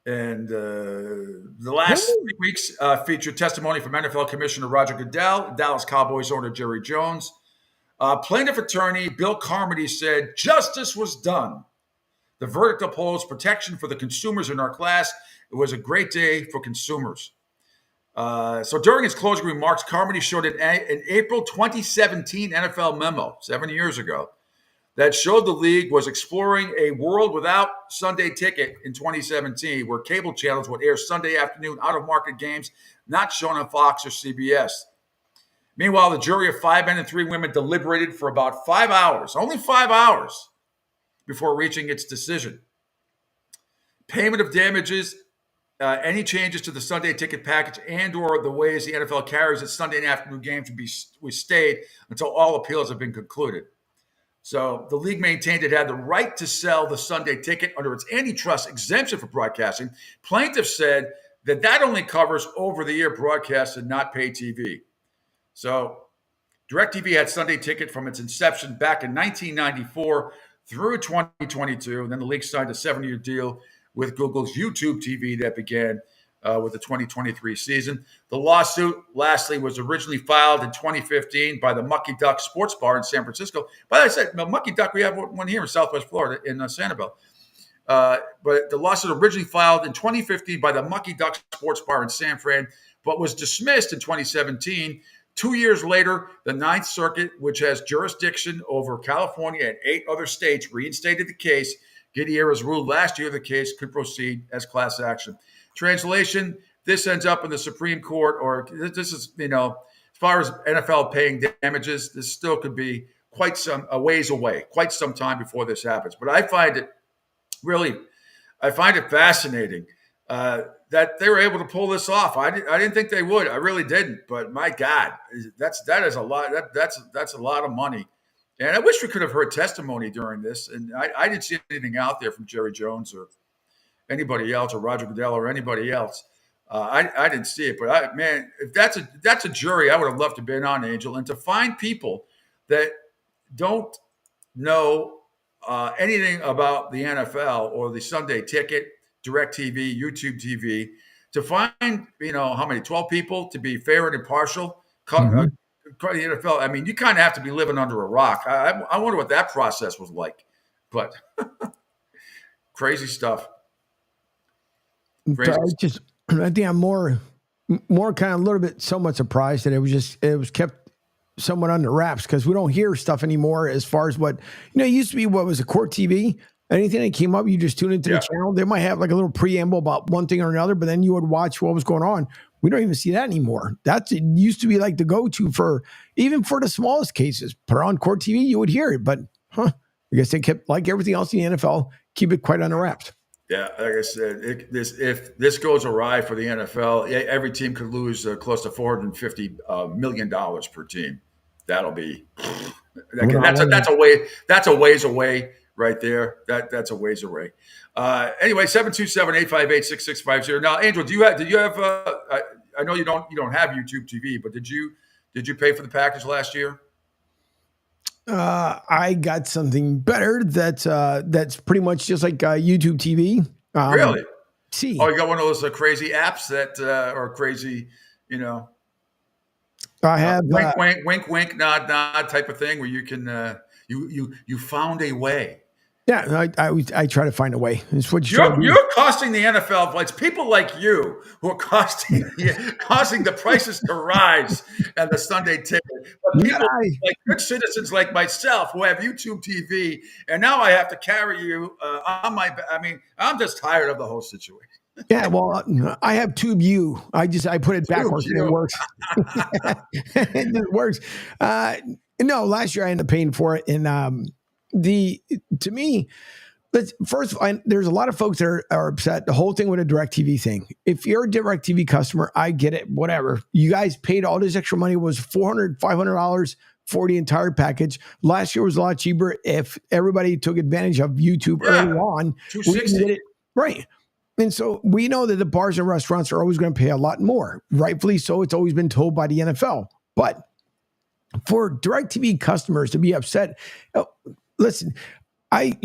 And the last 3 weeks featured testimony from NFL Commissioner Roger Goodell, Dallas Cowboys owner Jerry Jones. Plaintiff attorney Bill Carmody said justice was done. The verdict upholds protection for the consumers in our class. It was a great day for consumers. So during his closing remarks, Carmody showed an April 2017 NFL memo, 7 years ago, that showed the league was exploring a world without Sunday Ticket in 2017, where cable channels would air Sunday afternoon out-of-market games not shown on Fox or CBS. Meanwhile, the jury of 5 men and 3 women deliberated for about 5 hours, only 5 hours, before reaching its decision. Payment of damages, any changes to the Sunday Ticket package and or the ways the NFL carries its Sunday afternoon games will stayed until all appeals have been concluded. So the league maintained it had the right to sell the Sunday Ticket under its antitrust exemption for broadcasting. Plaintiffs said that only covers over-the-air broadcasts and not pay TV. So DirecTV had Sunday Ticket from its inception back in 1994 through 2022, and then the league signed a 7-year deal with Google's YouTube TV that began with the 2023 season. The lawsuit, lastly, was originally filed in 2015 by the Mucky Duck Sports Bar in San Francisco. But I said, Mucky Duck, we have one here in Southwest Florida in Sanibel. But the lawsuit originally filed in 2015 by the Mucky Duck Sports Bar in San Fran, but was dismissed in 2017. 2 years later, the Ninth Circuit, which has jurisdiction over California and 8 other states, reinstated the case. Gutierrez ruled last year the case could proceed as class action. Translation, this ends up in the Supreme Court, or this is, as far as NFL paying damages, this still could be quite a ways away, quite some time before this happens. But I find it fascinating that they were able to pull this off. I didn't think they would. I really didn't. But my God, that is a lot. That's a lot of money. And I wish we could have heard testimony during this. And I didn't see anything out there from Jerry Jones or anybody else, or Roger Goodell or anybody else. I didn't see it. But if that's a jury, I would have loved to have been on, Angel, and to find people that don't know anything about the NFL or the Sunday Ticket, DirecTV, YouTube TV, to find, how many, 12 people to be fair and impartial, the NFL. I mean, you kind of have to be living under a rock. I wonder what that process was like, but crazy stuff. I think I'm more kind of a little bit somewhat surprised that it was kept somewhat under wraps, because we don't hear stuff anymore as far as what, it used to be, what was it, Court TV? Anything that came up, you just tune into the channel. They might have like a little preamble about one thing or another, but then you would watch what was going on. We don't even see that anymore. It used to be like the go-to even for the smallest cases. Put on Court TV, you would hear it, but I guess they kept, like everything else in the NFL, keep it quite under wraps. Yeah, like I said, if this goes awry for the NFL, every team could lose close to $450 million per team. That'll be that's a ways away right there. That's a ways away. Anyway, 727-858-6650. Now, Angel, did you have? I know you don't have YouTube TV, but did you pay for the package last year? I got something better that's pretty much just like YouTube TV. Really? See. Oh, you got one of those crazy apps that are crazy, I have wink, wink, nod, nod type of thing where you can you found a way. Yeah, I try to find a way. It's what you're costing the NFL. It's people like you who are causing the prices to rise and the Sunday Ticket. But people like good citizens like myself who have YouTube TV, and now I have to carry you on my. I mean, I'm just tired of the whole situation. Yeah, well, I have Tube U. I put it backwards and it works. It works. No, last year I ended up paying for it, and to me, first, there's a lot of folks that are upset. The whole thing with a DirecTV thing. If you're a DirecTV customer, I get it. Whatever. You guys paid all this extra money. It was $400, $500 for the entire package. Last year was a lot cheaper if everybody took advantage of YouTube early on. $260. Right. And so we know that the bars and restaurants are always going to pay a lot more. Rightfully so. It's always been told by the NFL. But for DirecTV customers to be upset, listen, I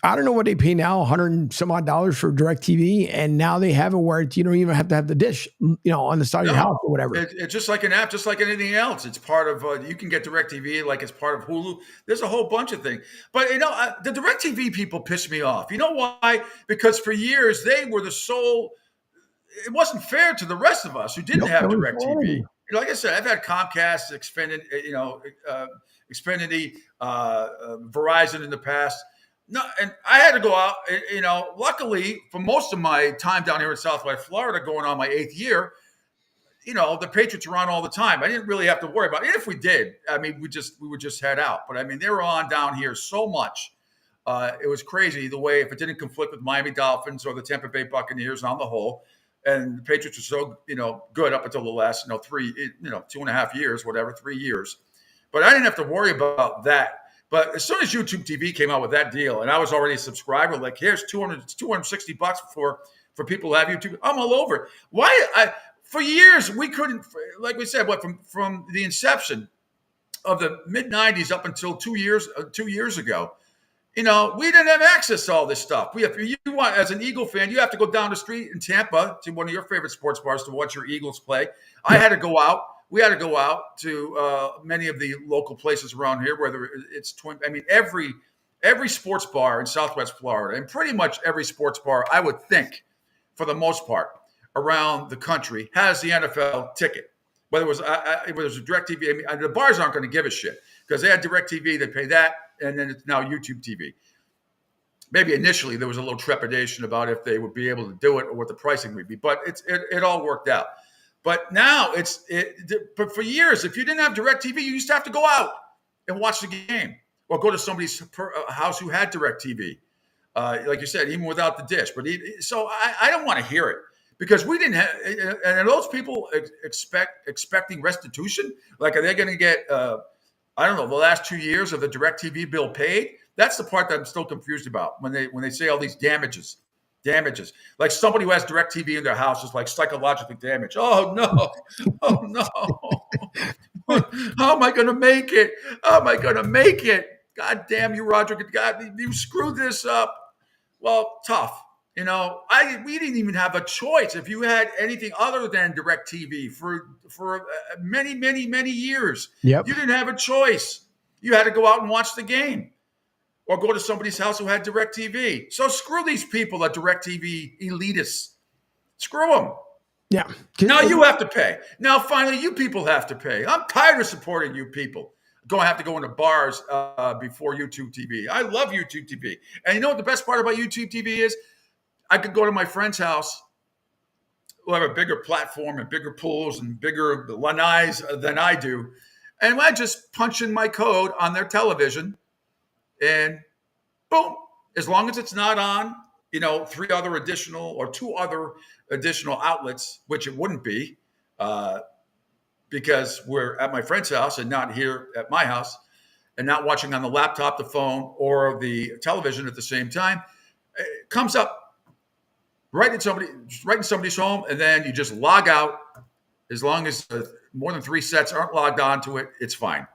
don't know what they pay now, $100 and some odd for DirecTV, and now they have it where you don't even have to have the dish, on the side of your house or whatever. It's just like an app, just like anything else. It's part of. You can get DirecTV like it's part of Hulu. There's a whole bunch of things, but the DirecTV people piss me off. You know why? Because for years they were the sole. It wasn't fair to the rest of us who didn't have DirecTV. Like I said, I've had Comcast, Xfinity, Verizon in the past. No, and I had to go out. Luckily, for most of my time down here in Southwest Florida, going on my 8th year, the Patriots were on all the time. I didn't really have to worry about it. If we did, I mean, we would just head out. But I mean, they were on down here so much. It was crazy the way, if it didn't conflict with Miami Dolphins or the Tampa Bay Buccaneers on the whole. And the Patriots were so, good up until the last, 2.5 years, whatever, 3 years. But I didn't have to worry about that. But as soon as YouTube TV came out with that deal, and I was already a subscriber, like, here's $260 for people who have YouTube, I'm all over it. Why? For years, we couldn't, like we said, from the inception of the mid-'90s up until 2 years ago, we didn't have access to all this stuff. As an Eagle fan, you have to go down the street in Tampa to one of your favorite sports bars to watch your Eagles play. I had to go out. We had to go out to many of the local places around here, whether it's every sports bar in Southwest Florida, and pretty much every sports bar, I would think, for the most part, around the country, has the NFL ticket. Whether it was a DirecTV, the bars aren't going to give a shit because they had DirecTV, they pay that, and then it's now YouTube TV. Maybe initially there was a little trepidation about if they would be able to do it or what the pricing would be, but it all worked out. But now but for years, if you didn't have DirecTV, you used to have to go out and watch the game or go to somebody's house who had DirecTV. Like you said, even without the dish. So I don't want to hear it because we didn't have, and are those people expecting restitution? Like, are they going to get, I don't know, the last 2 years of the DirecTV bill paid? That's the part that I'm still confused about when they say all these damages. Like somebody who has DirecTV in their house is like psychologically damaged. Oh no. How am I going to make it? God damn you, Roger. God, you screwed this up. Well, tough. We didn't even have a choice. If you had anything other than DirecTV for many, many, many years, you didn't have a choice. You had to go out and watch the game or go to somebody's house who had DirecTV. So screw these people at DirecTV elitists. Screw them. Yeah. Now you have to pay. Now finally you people have to pay. I'm tired of supporting you people. Have to go into bars before YouTube TV. I love YouTube TV. And you know what the best part about YouTube TV is? I could go to my friend's house who have a bigger platform and bigger pools and bigger lanais than I do. And I just punch in my code on their television and boom, as long as it's not on, 2 other additional outlets, which it wouldn't be, because we're at my friend's house and not here at my house and not watching on the laptop, the phone, or the television at the same time, it comes up right in somebody's home, and then you just log out. As long as more than 3 sets aren't logged onto it, it's fine.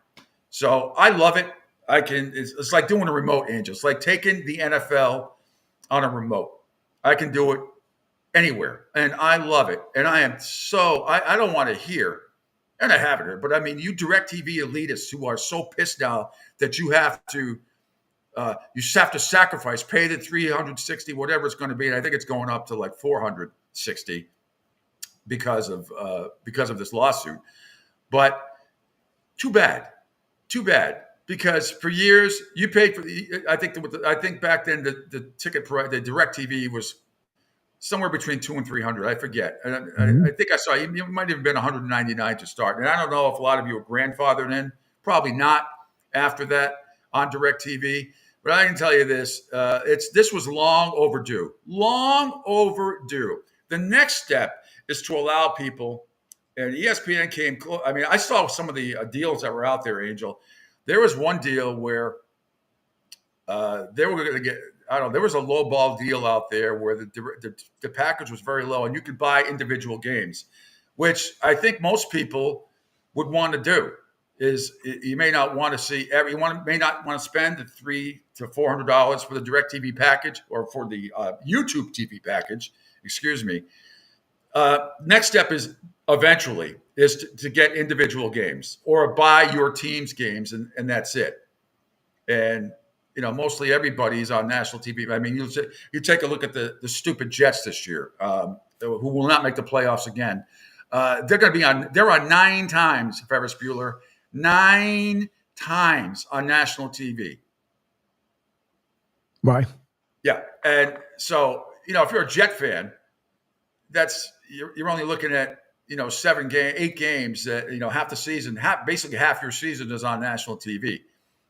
So I love it. It's like doing a remote, Angel. It's like taking the NFL on a remote. I can do it anywhere, and I love it. And I don't want to hear, and I haven't heard, but I mean, you DirecTV elitists who are so pissed now that you have to sacrifice, pay the $360, whatever it's going to be. And I think it's going up to like $460 because of this lawsuit. But too bad. Because for years you paid for I think back then the ticket price, the DirecTV was somewhere between $200 and $300. I forget. And I think I saw it might have been $199 to start. And I don't know if a lot of you were grandfathered in. Probably not after that on DirecTV. But I can tell you this: this was long overdue. Long overdue. The next step is to allow people. And ESPN came close. I mean, I saw some of the deals that were out there, Angel. There was one deal where they were going to get. I don't know. There was a low ball deal out there where the package was very low, and you could buy individual games, which I think most people would want to do. Is you may not want to see may not want to spend the $300 to $400 for the DirecTV package or for the YouTube TV package. Excuse me. Next step is eventually to get individual games or buy your team's games, and that's it. And mostly everybody's on national TV. I mean, you take a look at the stupid Jets this year, who will not make the playoffs again. They're on 9 times, Ferris Bueller, 9 times on national TV. Why? Yeah. And so, if you're a Jet fan, you're only looking at, 8 games that, half the season, basically half your season is on national TV.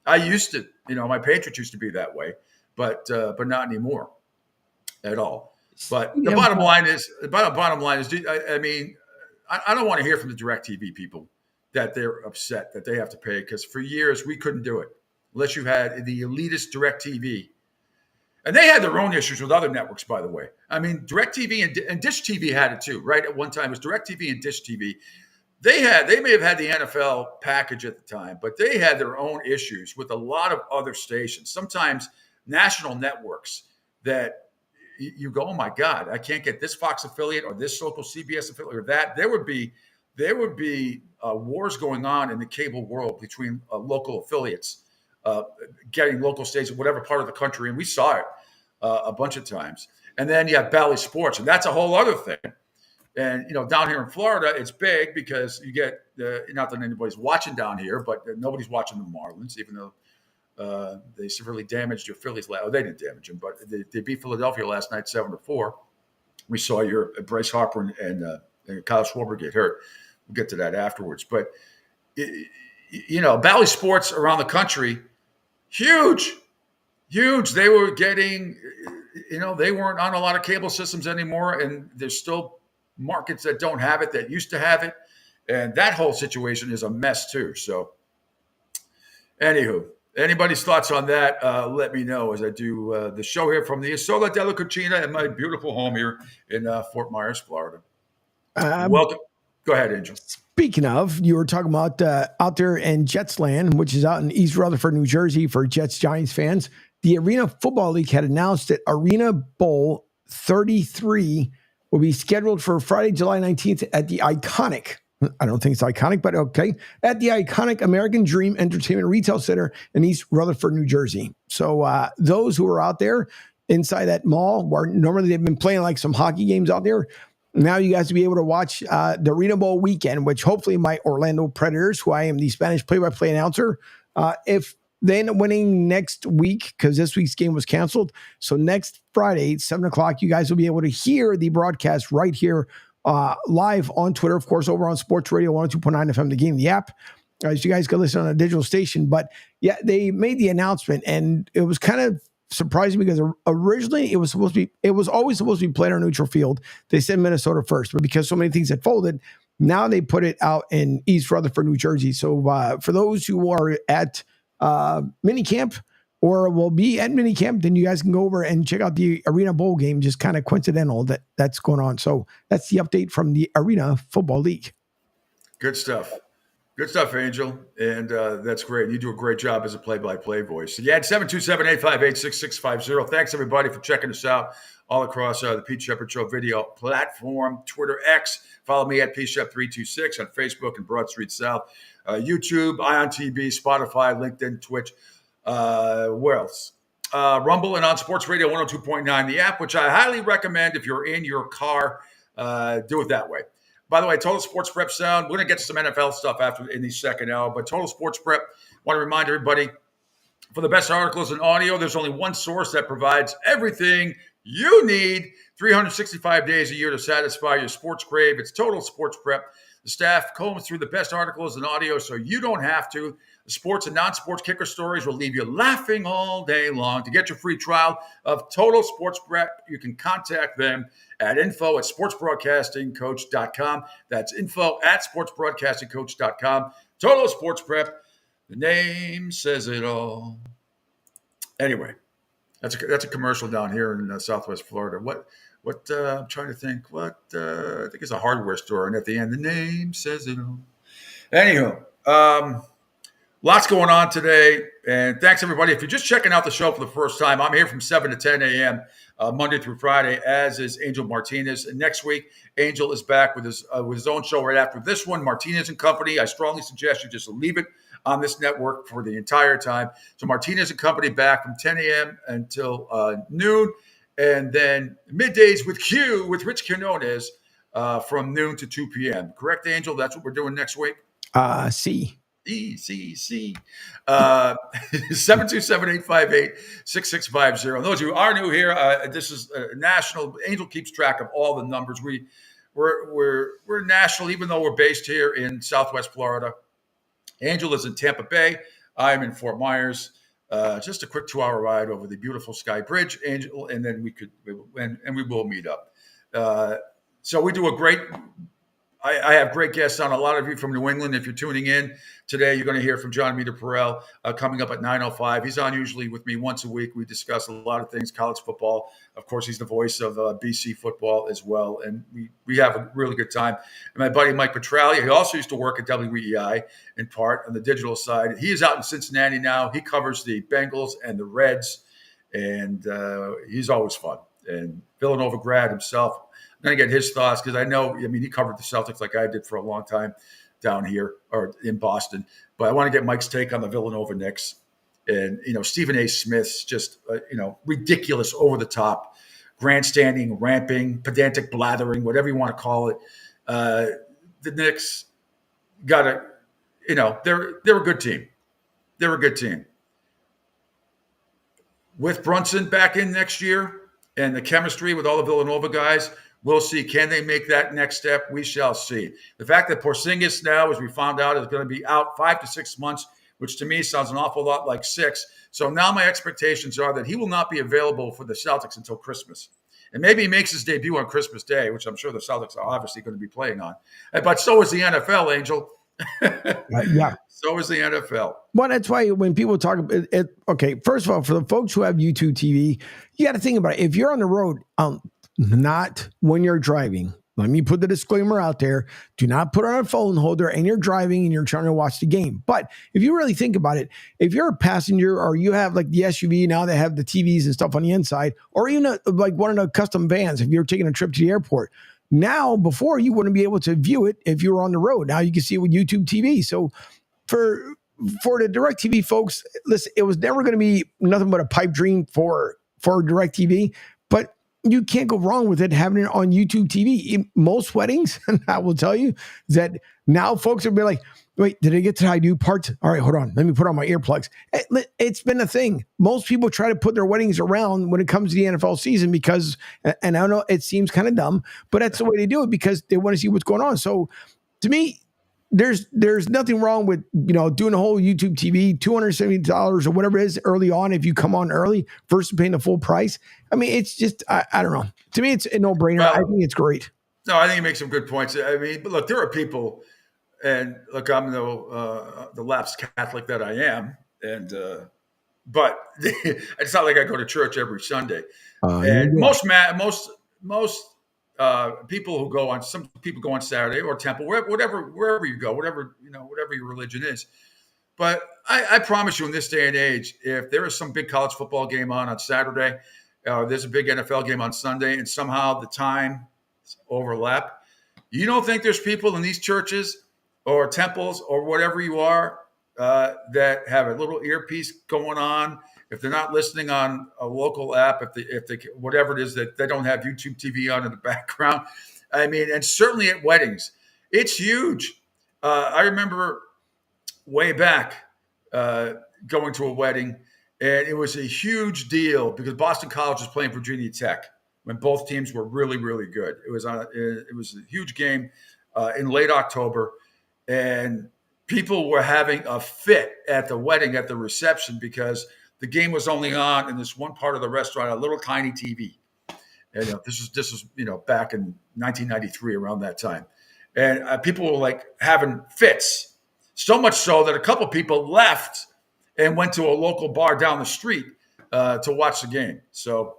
I used to, my Patriots used to be that way, but not anymore at all. But the bottom line is, I mean, I don't want to hear from the DirecTV people that they're upset that they have to pay, because for years we couldn't do it unless you had the elitist DirecTV. And they had their own issues with other networks, by the way. I mean, DirecTV and Dish TV had it too, right? At one time, it was DirecTV and Dish TV. They may have had the NFL package at the time, but they had their own issues with a lot of other stations, sometimes national networks that you go, oh my God, I can't get this Fox affiliate or this local CBS affiliate or that. There would be wars going on in the cable world between local affiliates, getting local stations, whatever part of the country, and we saw it a bunch of times. And then you have Bally Sports, and that's a whole other thing. And down here in Florida, it's big because you get not that anybody's watching down here, but nobody's watching the Marlins, even though they severely damaged your Phillies. They didn't damage them, but they beat Philadelphia last night 7-4. We saw your Bryce Harper and Kyle Schwarber get hurt. We'll get to that afterwards. But Bally Sports around the country, huge. They were getting, they weren't on a lot of cable systems anymore, and there's still markets that don't have it that used to have it, and that whole situation is a mess too. So, anywho. Anybody's thoughts on that, let me know as I do the show here from the Isola della Cucina at my beautiful home here in Fort Myers, Florida. Welcome. Go ahead, Angel. Speaking of, you were talking about out there in Jets land, which is out in East Rutherford, New Jersey for Jets Giants fans. The Arena Football League had announced that Arena Bowl 33 will be scheduled for Friday, July 19th at the iconic, I don't think it's iconic, but okay, at the iconic American Dream Entertainment Retail Center in East Rutherford, New Jersey. So those who are out there inside that mall, where normally they've been playing like some hockey games out there, now you guys will be able to watch the Arena Bowl weekend, which hopefully my Orlando Predators, who I am the Spanish play-by-play announcer, if they end up winning next week, because this week's game was canceled. So next Friday, 7 o'clock, you guys will be able to hear the broadcast right here live on Twitter, of course, over on Sports Radio 102.9 FM, the game, the app. So you guys can listen on a digital station. But yeah, they made the announcement, and it was kind of surprising because originally it was always supposed to be played on neutral field. They said Minnesota first, but because so many things had folded, now they put it out in East Rutherford, New Jersey. So for those who are at minicamp or will be at minicamp, then you guys can go over and check out the Arena Bowl game. Just kind of coincidental that's going on. So that's the update from the Arena Football League. Good stuff. Good stuff, Angel. And that's great. You do a great job as a play-by-play voice. So, yeah, 727-858-6650. Thanks, everybody, for checking us out all across the Pete Sheppard Show video platform, Twitter X. Follow me at PShep326 on Facebook and Broad Street South. YouTube, Ion TV, Spotify, LinkedIn, Twitch. Where else? Rumble and on Sports Radio 102.9, the app, which I highly recommend if you're in your car. Do it that way. By the way, Total Sports Prep sound. We're going to get to some NFL stuff in the second hour, but Total Sports Prep, want to remind everybody, for the best articles and audio, there's only one source that provides everything you need 365 days a year to satisfy your sports crave. It's Total Sports Prep. The staff combs through the best articles and audio so you don't have to. The sports and non-sports kicker stories will leave you laughing all day long. To get your free trial of Total Sports Prep, you can contact them at info@sportsbroadcastingcoach.com. That's info@sportsbroadcastingcoach.com. Total Sports Prep. The name says it all. Anyway, that's a commercial down here in Southwest Florida. What I'm trying to think. I think it's a hardware store, and at the end, the name says it all. Anywho, lots going on today, and thanks everybody. If you're just checking out the show for the first time, I'm here from 7 to 10 a.m. Monday through Friday, as is Angel Martinez. And next week, Angel is back with his own show right after this one, Martinez Company. I strongly suggest you just leave it on this network for the entire time. So Martinez Company back from 10 a.m. until noon. And then middays with Rich Quinones from noon to 2 p.m. Correct, Angel? That's what we're doing next week? C. 727-858-6650. Those of you who are new here, this is national. Angel keeps track of all the numbers. We're national, even though we're based here in Southwest Florida. Angel is in Tampa Bay. I'm in Fort Myers. Just a quick 2-hour ride over the beautiful Sky Bridge, Angel, and then we will meet up. So we do a great. I have great guests on. A lot of you from New England, if you're tuning in today, you're going to hear from John Meter-Perel coming up at 9:05. He's on usually with me once a week. We discuss a lot of things, college football. Of course, he's the voice of BC football as well, and we have a really good time. And my buddy Mike Petralia, he also used to work at WEI in part on the digital side. He is out in Cincinnati now. He covers the Bengals and the Reds, and he's always fun. And Villanova grad himself, I'm going to get his thoughts because I know, he covered the Celtics like I did for a long time down here or in Boston. But I want to get Mike's take on the Villanova Knicks. And, Stephen A. Smith's just, ridiculous, over the top, grandstanding, ramping, pedantic blathering, whatever you want to call it. The Knicks got to, they're a good team. They're a good team. With Brunson back in next year and the chemistry with all the Villanova guys, we'll see. Can they make that next step? We shall see. The fact that Porzingis now, as we found out, is going to be out 5 to 6 months, which to me sounds an awful lot like 6. So now my expectations are that he will not be available for the Celtics until Christmas. And maybe he makes his debut on Christmas Day, which I'm sure the Celtics are obviously going to be playing on. But so is the NFL, Angel. Yeah. So is the NFL. Well, that's why when people talk about it, okay, first of all, for the folks who have YouTube TV, you got to think about it. If you're on the road, not when you're driving. Let me put the disclaimer out there. Do not put on a phone holder and you're driving and you're trying to watch the game. But if you really think about it, if you're a passenger or you have like the SUV now that have the TVs and stuff on the inside, or even like one of the custom vans, if you're taking a trip to the airport, now before you wouldn't be able to view it if you were on the road. Now you can see it with YouTube TV. So for the DirecTV folks, listen, it was never going to be nothing but a pipe dream for DirecTV, but you can't go wrong with it having it on YouTube TV. In most weddings, and I will tell you that now folks will be like, wait, did I get to the I do part? All right, hold on. Let me put on my earplugs. It's been a thing. Most people try to put their weddings around when it comes to the NFL season because, and I know it seems kind of dumb, but that's the way they do it because they want to see what's going on. So to me, there's nothing wrong with, doing a whole YouTube TV, $270 or whatever it is early on if you come on early versus paying the full price. I mean, it's just, I don't know. To me, it's a no-brainer. Well, I think it's great. No, I think you make some good points. But look, there are people, and look, I'm the lapsed Catholic that I am, and but it's not like I go to church every Sunday. And most people who go on, some people go on Saturday or temple, wherever you go, whatever your religion is. But I promise you, in this day and age, if there is some big college football game on Saturday, there's a big NFL game on Sunday, and somehow the time overlap, you don't think there's people in these churches or temples or whatever you are that have a little earpiece going on? If they're not listening on a local app, if they whatever it is, that they don't have YouTube TV on in the background. I mean, and certainly at weddings, it's huge. I remember way back going to a wedding, and it was a huge deal because Boston College was playing Virginia Tech when both teams were really, really good. It was a huge game in late October, and people were having a fit at the wedding, at the reception, because the game was only on in this one part of the restaurant, a little tiny TV. And this was back in 1993, around that time. And people were like having fits, so much so that a couple people left and went to a local bar down the street to watch the game. So,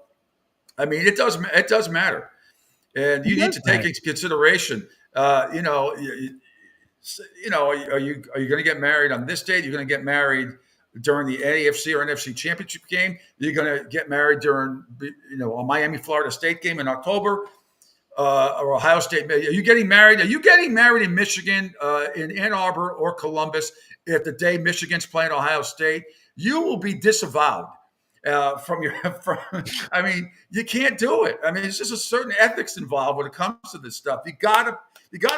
I mean, it does matter, and you need to take into consideration. Are you going to get married on this date? You're going to get married during the AFC or NFC championship game. You're going to get married during, a Miami, Florida State game in October, or Ohio State. Are you getting married? Are you getting married in Michigan, in Ann Arbor or Columbus? If the day Michigan's playing Ohio State, you will be disavowed from. I mean, you can't do it. I mean, it's just a certain ethics involved when it comes to this stuff. You gotta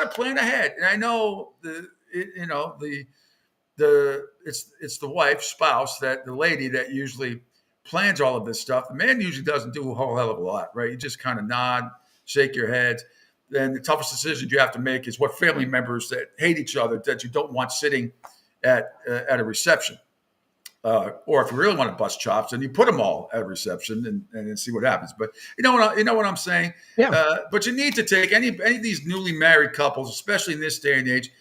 plan ahead. And I know it's the wife, spouse, that the lady that usually plans all of this stuff. The man usually doesn't do a whole hell of a lot, right? You just kind of nod, shake your head. Then the toughest decision you have to make is what family members that hate each other that you don't want sitting at a reception. Or if you really want to bust chops, then you put them all at a reception and then see what happens. But you know what I'm saying? Yeah. But you need to take any of these newly married couples, especially in this day and age,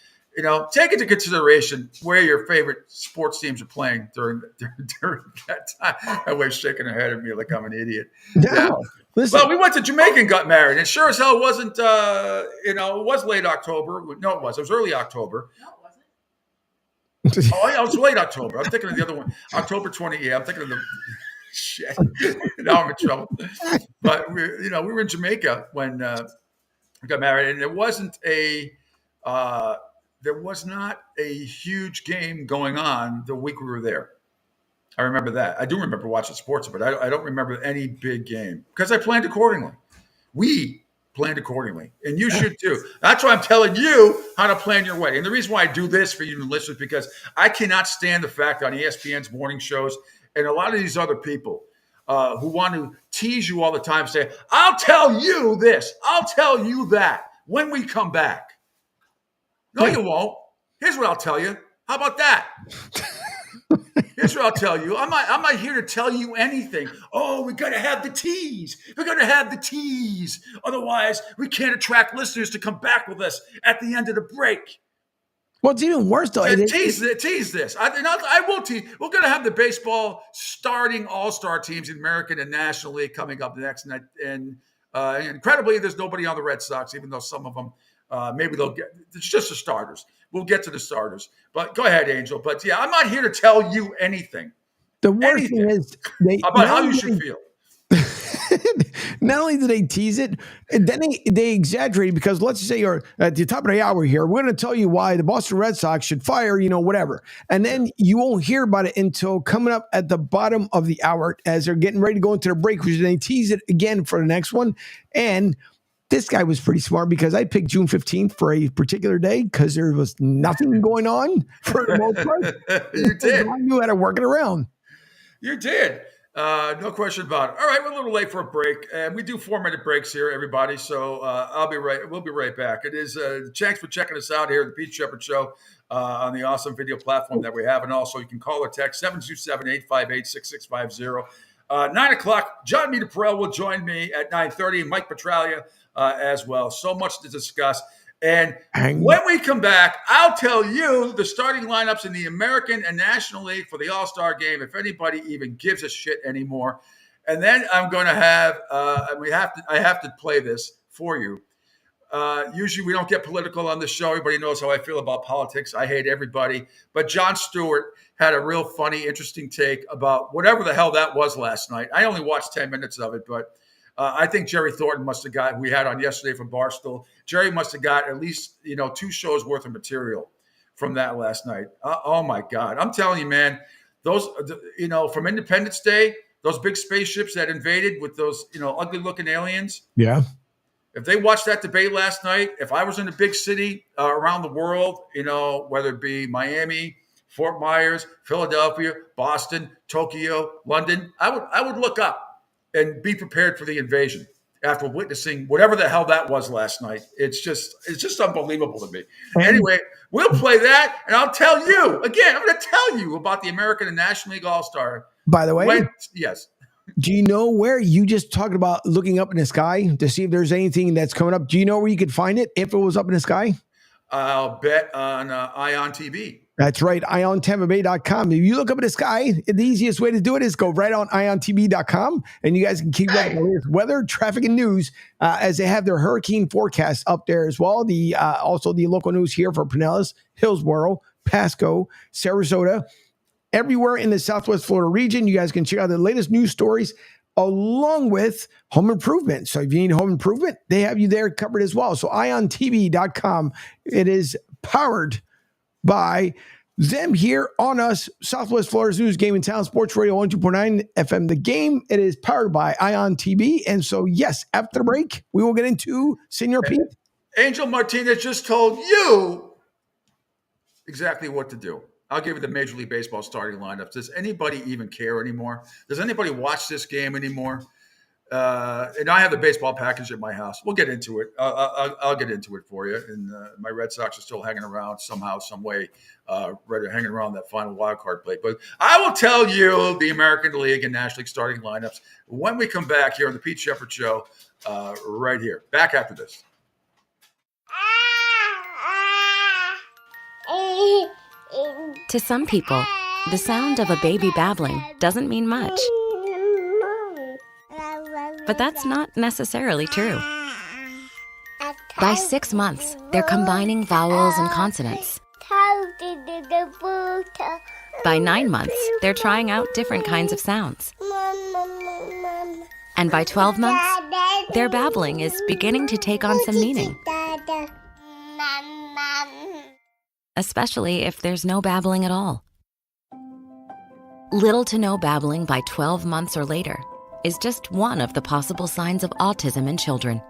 take into consideration where your favorite sports teams are playing during that time. My wife's shaking her head at me like I'm an idiot. Yeah. Listen. Well, we went to Jamaica and got married, and sure as hell wasn't. It was late October. No, it was. It was early October. Oh, yeah, it was late October. I'm thinking of the other one, October 20. Yeah, I'm thinking of the. Shit. Now I'm in trouble. But we were in Jamaica when we got married, and there was not a huge game going on the week we were there. I remember that. I do remember watching sports, but I don't remember any big game because I planned accordingly. We planned accordingly, and you should too. That's why I'm telling you how to plan your wedding. And the reason why I do this for you to listen is because I cannot stand the fact on ESPN's morning shows and a lot of these other people who want to tease you all the time, say, I'll tell you this, I'll tell you that when we come back. No, you won't. Here's what I'll tell you. How about that? Here's what I'll tell you. I'm not here to tell you anything. Oh, we got to have the tease. We got to have the tease. Otherwise, we can't attract listeners to come back with us at the end of the break. Well, it's even worse, though. Tease this. I will tease. We're going to have the baseball starting all-star teams in the American and National League coming up next. And incredibly, there's nobody on the Red Sox, even though some of them, maybe they'll get – it's just the starters. We'll get to the starters. But go ahead, Angel. But, yeah, I'm not here to tell you anything. The worst thing is about how you should feel. Not only do they tease it, and then they exaggerate it because let's say you're at the top of the hour here. We're going to tell you why the Boston Red Sox should fire, whatever. And then you won't hear about it until coming up at the bottom of the hour as they're getting ready to go into the break, which they tease it again for the next one. And this guy was pretty smart because I picked June 15th for a particular day because there was nothing going on for the most part. You did. I knew how to work it around. You did. No question about it. All right, we're a little late for a break, and we do 4-minute breaks here, everybody. So we'll be right back. It is thanks for checking us out here at the Pete Sheppard Show on the awesome video platform that we have, and also you can call or text 727-858-6650. 9 o'clock, John Meter Perel will join me at 9:30, Mike Petralia as well. So much to discuss. And when we come back, I'll tell you the starting lineups in the American and National League for the All-Star game, if anybody even gives a shit anymore. And then I'm going to have, I have to play this for you. Usually we don't get political on the show. Everybody knows how I feel about politics. I hate everybody. But Jon Stewart had a real funny, interesting take about whatever the hell that was last night. I only watched 10 minutes of it, but I think Jerry Thornton must have got, we had on yesterday from Barstool, Jerry must have got at least, 2 shows worth of material from that last night. Oh my God. I'm telling you, man, those, from Independence Day, those big spaceships that invaded with those, ugly looking aliens. Yeah. If they watched that debate last night, if I was in a big city around the world, whether it be Miami, Fort Myers, Philadelphia, Boston, Tokyo, London, I would look up and be prepared for the invasion after witnessing whatever the hell that was last night. It's just unbelievable to me. Anyway, we'll play that, and I'll tell you again. I'm going to tell you about the American and National League All-Star. By the way, yes. Do you know where you just talked about looking up in the sky to see if there's anything that's coming up? Do you know where you could find it if it was up in the sky? I'll bet on Ion TV. That's right, IonTampaBay.com. If you look up in the sky, the easiest way to do it is go right on IonTV.com, and you guys can keep up with the latest weather, traffic, and news as they have their hurricane forecast up there as well. Also the local news here for Pinellas, Hillsborough, Pasco, Sarasota, everywhere in the Southwest Florida region. You guys can check out the latest news stories along with home improvement. So if you need home improvement, they have you there covered as well. So IonTV.com, it is powered by them here on us, Southwest Florida's news, game in town, Sports Radio 102.9 FM. The Game, it is powered by Ion TV. And so, yes, after the break, we will get into Senor Pete. Angel Martinez just told you exactly what to do. I'll give you the Major League Baseball starting lineups. Does anybody even care anymore? Does anybody watch this game anymore? And I have the baseball package at my house. We'll get into it. I'll get into it for you. And my Red Sox are still hanging around somehow, some way, hanging around that final wild card play. But I will tell you the American League and National League starting lineups when we come back here on the Pete Sheppard Show, right here. Back after this. To some people, the sound of a baby babbling doesn't mean much. But that's not necessarily true. By 6 months, they're combining vowels and consonants. By 9 months, they're trying out different kinds of sounds. And by 12 months, their babbling is beginning to take on some meaning. Especially if there's no babbling at all. Little to no babbling by 12 months or later is just one of the possible signs of autism in children.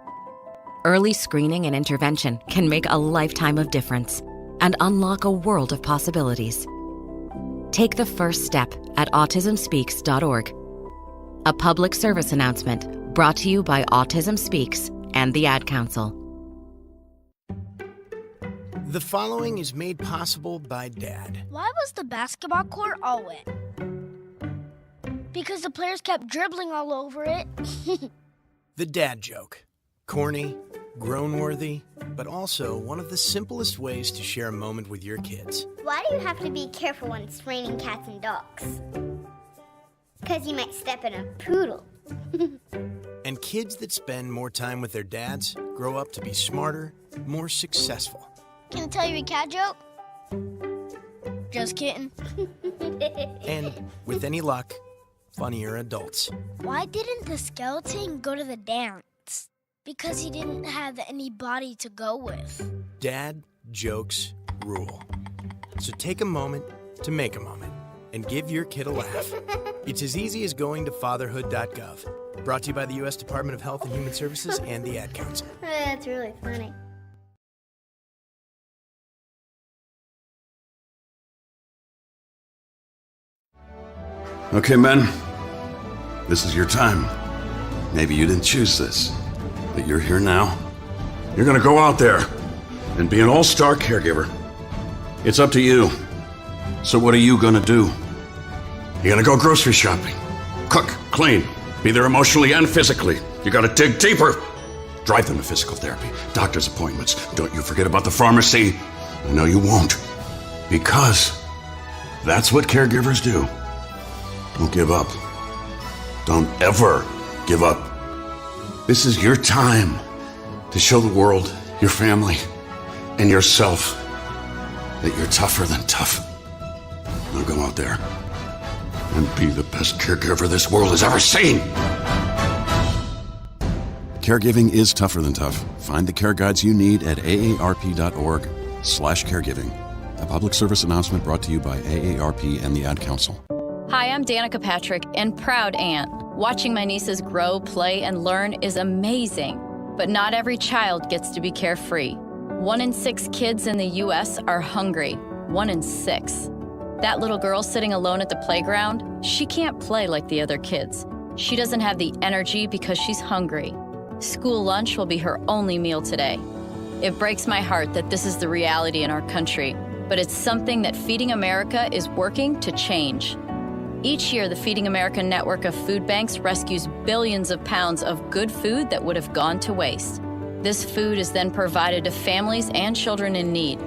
Early screening and intervention can make a lifetime of difference and unlock a world of possibilities. Take the first step at autismspeaks.org. A public service announcement brought to you by Autism Speaks and the Ad Council. The following is made possible by Dad. Why was the basketball court all wet? Because the players kept dribbling all over it. The dad joke. Corny, grown-worthy, but also one of the simplest ways to share a moment with your kids. Why do you have to be careful when it's raining cats and dogs? Because you might step in a poodle. And kids that spend more time with their dads grow up to be smarter, more successful. Can I tell you a cat joke? Just kidding. And with any luck, funnier adults. Why didn't the skeleton go to the dance? Because he didn't have any body to go with. Dad jokes rule. So take a moment to make a moment and give your kid a laugh. It's as easy as going to fatherhood.gov. Brought to you by the U.S. Department of Health and Human Services and the Ad Council. That's really funny. Okay, men, this is your time. Maybe you didn't choose this, but you're here now. You're gonna go out there and be an all-star caregiver. It's up to you. So what are you gonna do? You're gonna go grocery shopping, cook, clean, be there emotionally and physically. You gotta dig deeper. Drive them to physical therapy, doctor's appointments. Don't you forget about the pharmacy. I know you won't, because that's what caregivers do. Don't give up. Don't ever give up. This is your time to show the world, your family, and yourself that you're tougher than tough. Now go out there and be the best caregiver this world has ever seen. Caregiving is tougher than tough. Find the care guides you need at aarp.org/caregiving. A public service announcement brought to you by AARP and the Ad Council. Hi, I'm Danica Patrick and proud aunt. Watching my nieces grow, play, and learn is amazing. But not every child gets to be carefree. 1 in 6 kids in the U.S. are hungry. 1 in 6. That little girl sitting alone at the playground, she can't play like the other kids. She doesn't have the energy because she's hungry. School lunch will be her only meal today. It breaks my heart that this is the reality in our country, but it's something that Feeding America is working to change. Each year, the Feeding America network of food banks rescues billions of pounds of good food that would have gone to waste. This food is then provided to families and children in need.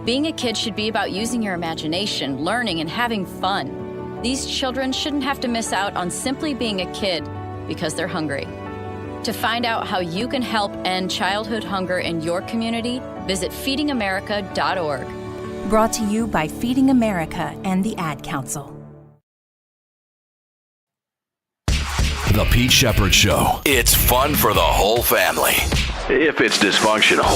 Being a kid should be about using your imagination, learning, and having fun. These children shouldn't have to miss out on simply being a kid because they're hungry. To find out how you can help end childhood hunger in your community, visit feedingamerica.org. Brought to you by Feeding America and the Ad Council. The Pete Sheppard Show. It's fun for the whole family, if it's dysfunctional.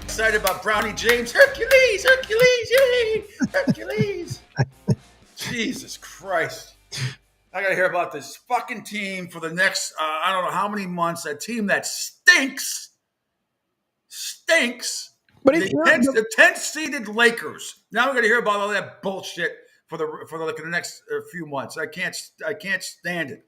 Excited about Brownie James. Hercules, yay! Hercules. Jesus Christ. I got to hear about this fucking team for the next, I don't know how many months. A team that stinks. But the 10th seeded Lakers. Now we're going to hear about all that bullshit for the next few months. I can't stand it.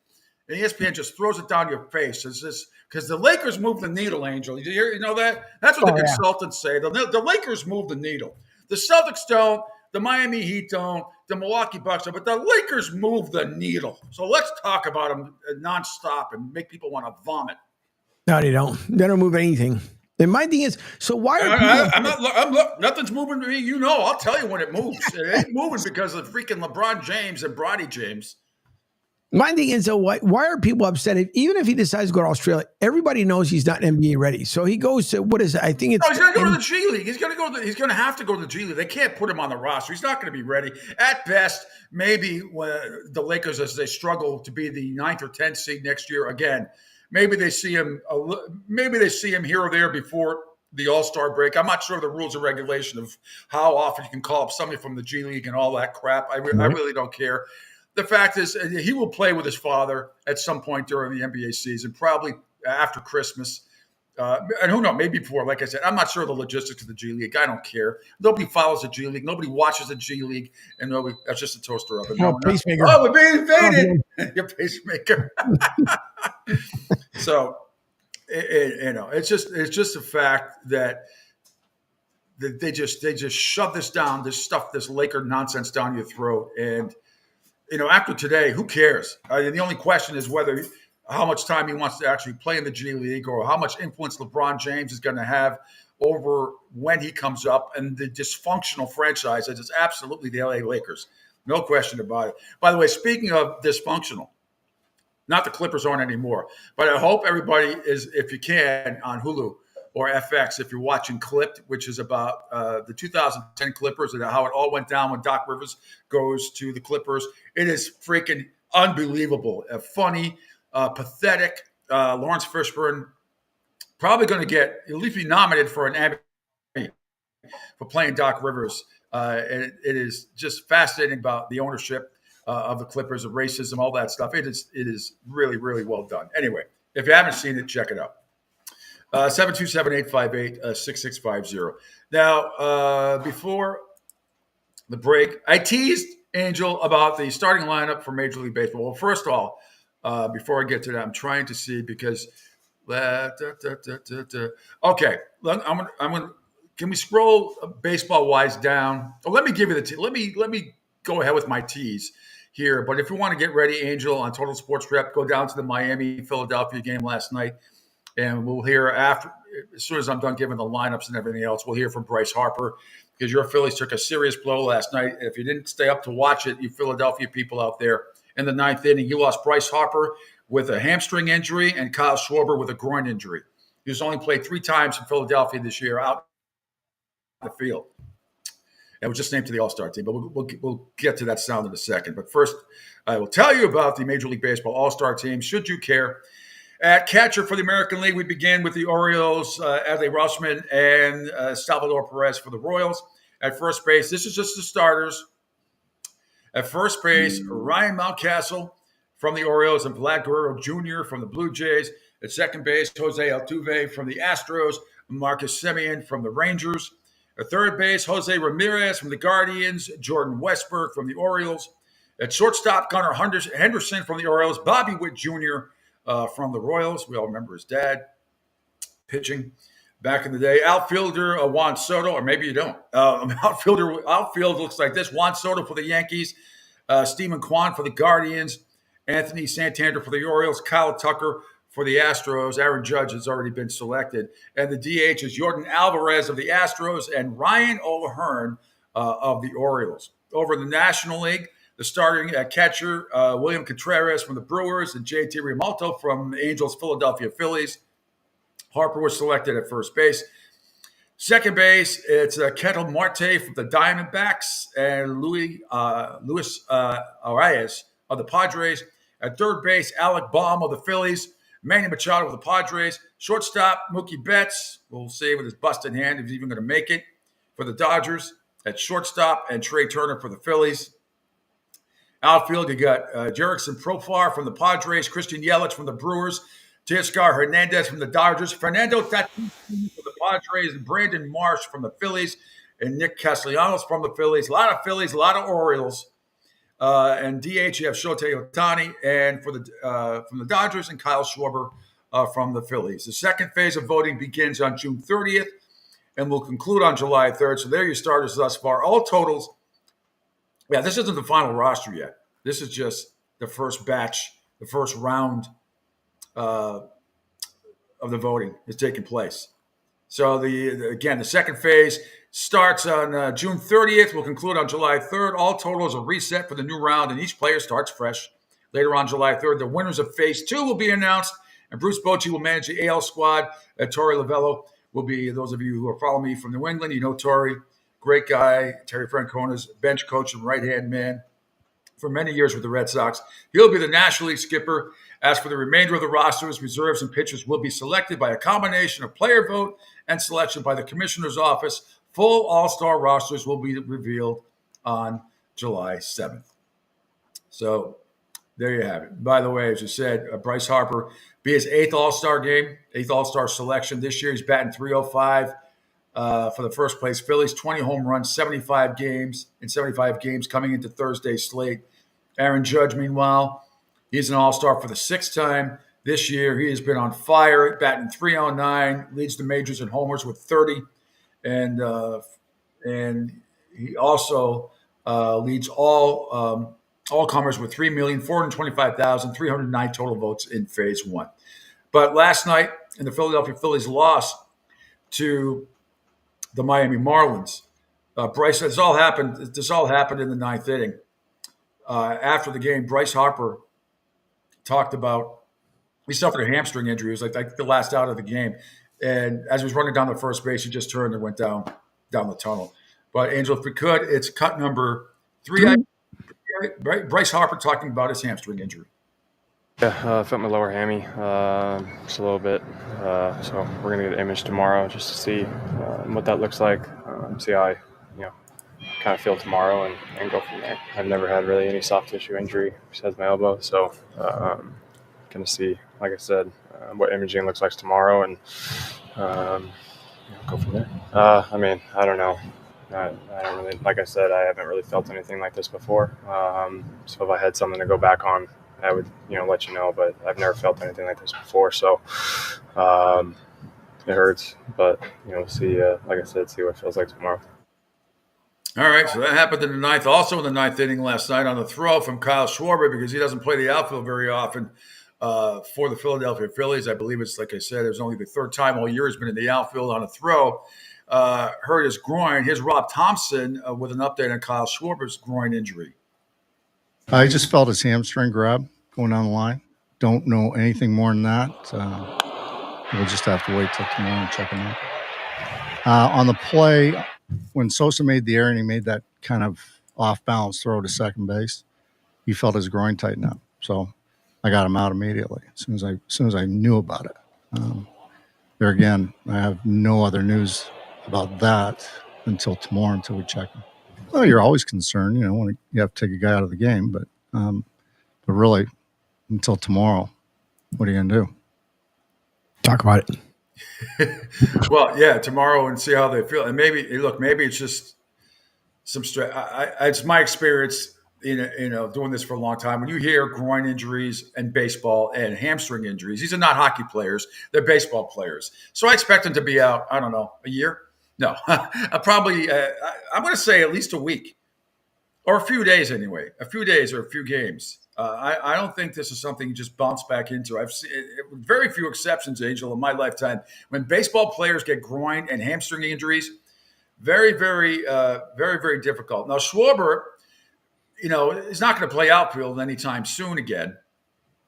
And ESPN just throws it down your face. It's just because the Lakers move the needle, Angel. You know that? That's what the consultants say. The Lakers move the needle. The Celtics don't. The Miami Heat don't. The Milwaukee Bucks don't. But the Lakers move the needle. So let's talk about them nonstop and make people want to vomit. No, they don't. They don't move anything. And my thing is, so why are people... nothing's moving to me. You know, I'll tell you when it moves. It ain't moving because of freaking LeBron James and Bronny James. My thing is, though, why are people upset? Even if he decides to go to Australia, everybody knows he's not NBA ready. So he goes to, what is it? I think it's. No, he's going to go to the G League. He's going to have to go to the G League. They can't put him on the roster. He's not going to be ready. At best, maybe when the Lakers, as they struggle to be the 9th or 10th seed next year again, maybe they see him here or there before the All-Star break. I'm not sure of the rules and regulation of how often you can call up somebody from the G League and all that crap. I really don't care. The fact is, he will play with his father at some point during the NBA season, probably after Christmas. And who knows, maybe before. Like I said, I'm not sure of the logistics of the G League. I don't care. Nobody follows the G League. Nobody watches the G League. And that's just a toaster oven. Pacemaker. Oh, we're being invaded. Your pacemaker. So, it's just a fact that they just shove this down, this Laker nonsense down your throat. And, after today, who cares? The only question is how much time he wants to actually play in the G League, or how much influence LeBron James is going to have over when he comes up, and the dysfunctional franchise that is absolutely the LA Lakers. No question about it. By the way, speaking of dysfunctional, not the Clippers aren't anymore, but I hope everybody is, if you can, on Hulu or FX, if you're watching Clipped, which is about the 2010 Clippers and how it all went down when Doc Rivers goes to the Clippers. It is freaking unbelievable. Funny, pathetic. Lawrence Fishburne probably going to get, at least be nominated for an Emmy for playing Doc Rivers. It is just fascinating about the ownership of the Clippers, of racism, all that stuff. It is really, really well done. Anyway, if you haven't seen it, check it out. 727-858-6650. Now, before the break, I teased Angel about the starting lineup for Major League Baseball. Well, first of all, before I get to that, I'm trying to see because okay, I'm gonna. Can we scroll baseball wise down? Oh, let me give you the let me go ahead with my tease here. But if you want to get ready, Angel, on Total Sports Rep, go down to the Miami-Philadelphia game last night. And we'll hear as soon as I'm done giving the lineups and everything else, we'll hear from Bryce Harper, because your Phillies took a serious blow last night. If you didn't stay up to watch it, you Philadelphia people out there, in the 9th inning, you lost Bryce Harper with a hamstring injury and Kyle Schwarber with a groin injury. He's only played 3 times in Philadelphia this year out in the field. And was just named to the All-Star team, but we'll get to that sound in a second. But first, I will tell you about the Major League Baseball All-Star team, should you care. At catcher for the American League, we begin with the Orioles, Adley Rutschman and Salvador Perez for the Royals. At first base, this is just the starters. At first base, Ryan Mountcastle from the Orioles and Vlad Guerrero Jr. from the Blue Jays. At second base, Jose Altuve from the Astros, Marcus Semien from the Rangers. At third base, Jose Ramirez from the Guardians, Jordan Westburg from the Orioles. At shortstop, Gunnar Henderson from the Orioles, Bobby Witt Jr. From the Royals. We all remember his dad pitching back in the day. Outfielder, Juan Soto, or maybe you don't. Outfield looks like this. Juan Soto for the Yankees, Stephen Kwan for the Guardians, Anthony Santander for the Orioles, Kyle Tucker for the Astros. Aaron Judge has already been selected. And the DH is Jordan Alvarez of the Astros and Ryan O'Hearn of the Orioles. Over in the National League, the starting catcher, William Contreras from the Brewers and JT Realmuto from the Angels, Philadelphia Phillies. Harper was selected at first base. Second base, it's Ketel Marte from the Diamondbacks and Luis Arias of the Padres. At third base, Alec Baum of the Phillies. Manny Machado of the Padres. Shortstop, Mookie Betts. We'll see with his busted hand if he's even going to make it for the Dodgers. At shortstop, and Trey Turner for the Phillies. Outfield, you got Jerickson Profar from the Padres, Christian Yelich from the Brewers, Teoscar Hernandez from the Dodgers, Fernando Tatis from the Padres, and Brandon Marsh from the Phillies, and Nick Castellanos from the Phillies. A lot of Phillies, a lot of Orioles. And DH, you have Shohei Ohtani, and from the Dodgers, and Kyle Schwarber from the Phillies. The second phase of voting begins on June 30th and will conclude on July 3rd. So there are your starters thus far. All totals. Yeah, this isn't the final roster yet. This is just the first batch, the first round of the voting is taking place. So the second phase starts on June 30th, will conclude on July 3rd. All totals are reset for the new round, and each player starts fresh Later on July 3rd, the winners of Phase 2 will be announced, and Bruce Bochy will manage the AL squad. Torey Lovello will be, those of you who are following me from New England, you know Torey, great guy. Terry Francona's bench coach and right-hand man for many years with the Red Sox. He'll be the National League skipper. As for the remainder of the rosters, reserves and pitchers will be selected by a combination of player vote and selection by the commissioner's office. Full all-star rosters will be revealed on July 7th. So there you have it. By the way, as you said, Bryce Harper be his 8th all-star game, 8th all-star selection. This year he's batting .305 for the first place Phillies, 20 home runs, 75 games coming into Thursday's slate. Aaron Judge, meanwhile, he's an all-star for the 6th time this year. He has been on fire, batting .309, leads the majors in homers with 30, and he also leads all comers with 3,425,309 total votes in Phase 1. But last night, in the Philadelphia Phillies loss to the Miami Marlins, Bryce, this all happened in the 9th inning. After the game, Bryce Harper talked about he suffered a hamstring injury. It was like the last out of the game. And as he was running down the first base, he just turned and went down the tunnel. But, Angel, if we could, it's cut number 3. Bryce Harper talking about his hamstring injury. Yeah, I felt my lower hammy just a little bit. So we're going to get an image tomorrow just to see what that looks like, see how I kind of feel tomorrow and go from there. I've never had really any soft tissue injury besides my elbow. So going to see, like I said, what imaging looks like tomorrow and go from there. I mean, I don't know. I don't really, like I said, I haven't really felt anything like this before. So if I had something to go back on, I would, let you know. But I've never felt anything like this before, so it hurts. But we'll see. Like I said, see what it feels like tomorrow. All right, so that happened in the 9th. Also in the 9th inning last night on the throw from Kyle Schwarber, because he doesn't play the outfield very often for the Philadelphia Phillies. I believe it's, like I said, it was only the 3rd time all year he's been in the outfield on a throw. Hurt his groin. Here's Rob Thompson with an update on Kyle Schwarber's groin injury. I just felt his hamstring grab going down the line. Don't know anything more than that. We'll just have to wait till tomorrow and check him out. On the play, when Sosa made the error and he made that kind of off-balance throw to second base, he felt his groin tighten up. So I got him out immediately as soon as I knew about it. There again, I have no other news about that until tomorrow, until we check him. Well, you're always concerned, when you have to take a guy out of the game, but really, until tomorrow, what are you going to do? Talk about it. Well, yeah, tomorrow and see how they feel. And maybe it's just some stress. It's my experience, doing this for a long time. When you hear groin injuries and baseball and hamstring injuries, these are not hockey players; they're baseball players. So I expect them to be out. I don't know, a year. No, probably. I'm going to say at least a week, or a few days anyway. A few days or a few games. I don't think this is something you just bounce back into. I've seen very few exceptions, Angel, in my lifetime. When baseball players get groin and hamstring injuries, very, very, very, very difficult. Now, Schwarber, is not going to play outfield anytime soon again.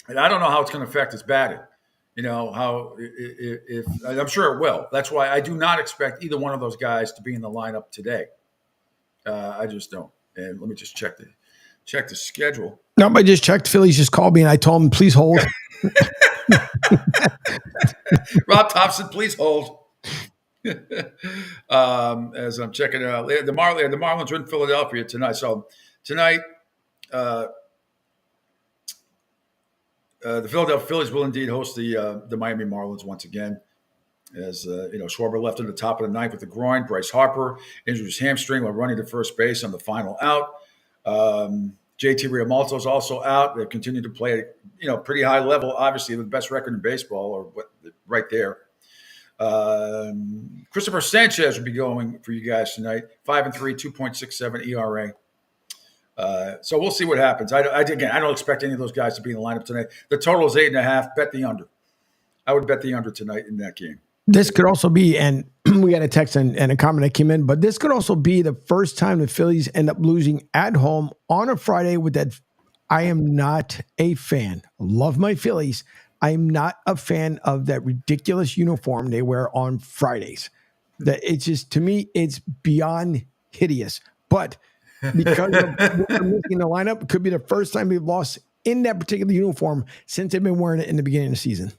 And I don't know how it's going to affect his batting. If I'm sure it will. That's why I do not expect either one of those guys to be in the lineup today. I just don't. And let me just check the schedule. No, I just checked. Phillies just called me and I told him, please hold. Rob Thompson, please hold. As I'm checking it out, the Marlins are in Philadelphia tonight. So tonight, the Philadelphia Phillies will indeed host the Miami Marlins once again. As Schwarber left in the top of the 9th with the groin. Bryce Harper injured his hamstring while running to first base on the final out. JT Realmuto is also out. They've continued to play at pretty high level. Obviously, the best record in baseball, or right there. Christopher Sanchez will be going for you guys tonight. 5-3, 2.67 ERA. So we'll see what happens. I don't expect any of those guys to be in the lineup tonight. The total is 8.5. Bet the under. I would bet the under tonight in that game. This could also be, and we got a text and a comment that came in, but this could also be the first time the Phillies end up losing at home on a Friday with that I am not a fan. Love my Phillies. I am not a fan of that ridiculous uniform they wear on Fridays. That it's just, to me, it's beyond hideous. But because of what they're missing in the lineup, it could be the first time they've lost in that particular uniform since they've been wearing it in the beginning of the season.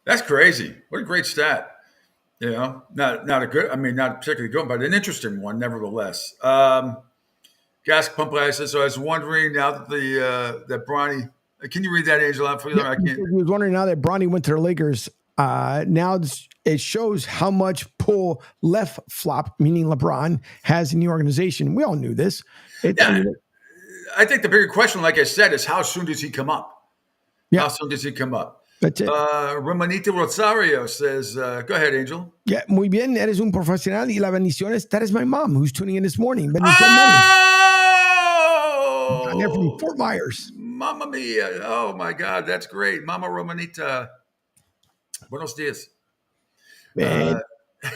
That's crazy. What a great stat. You know, not a good, I mean, not particularly good, but an interesting one, nevertheless. Gas Pump Guy says, so I was wondering now that that Bronny, can you read that, Angel, out for you? Yeah, I can't. he was wondering now that Bronny went to the Lakers. Now it shows how much pull left flop, meaning LeBron, has in the organization. We all knew this. I think the bigger question, like I said, is how soon does he come up? Yeah. How soon does he come up? That's it. Romanita Rosario says, go ahead, Angel. Yeah, muy bien. Eres un profesional y la bendiciones. That is my mom who's tuning in this morning. Oh! Down there from Fort Myers. Mamma mia. Oh, my God. That's great. Mama Romanita. Buenos dias. Yeah. I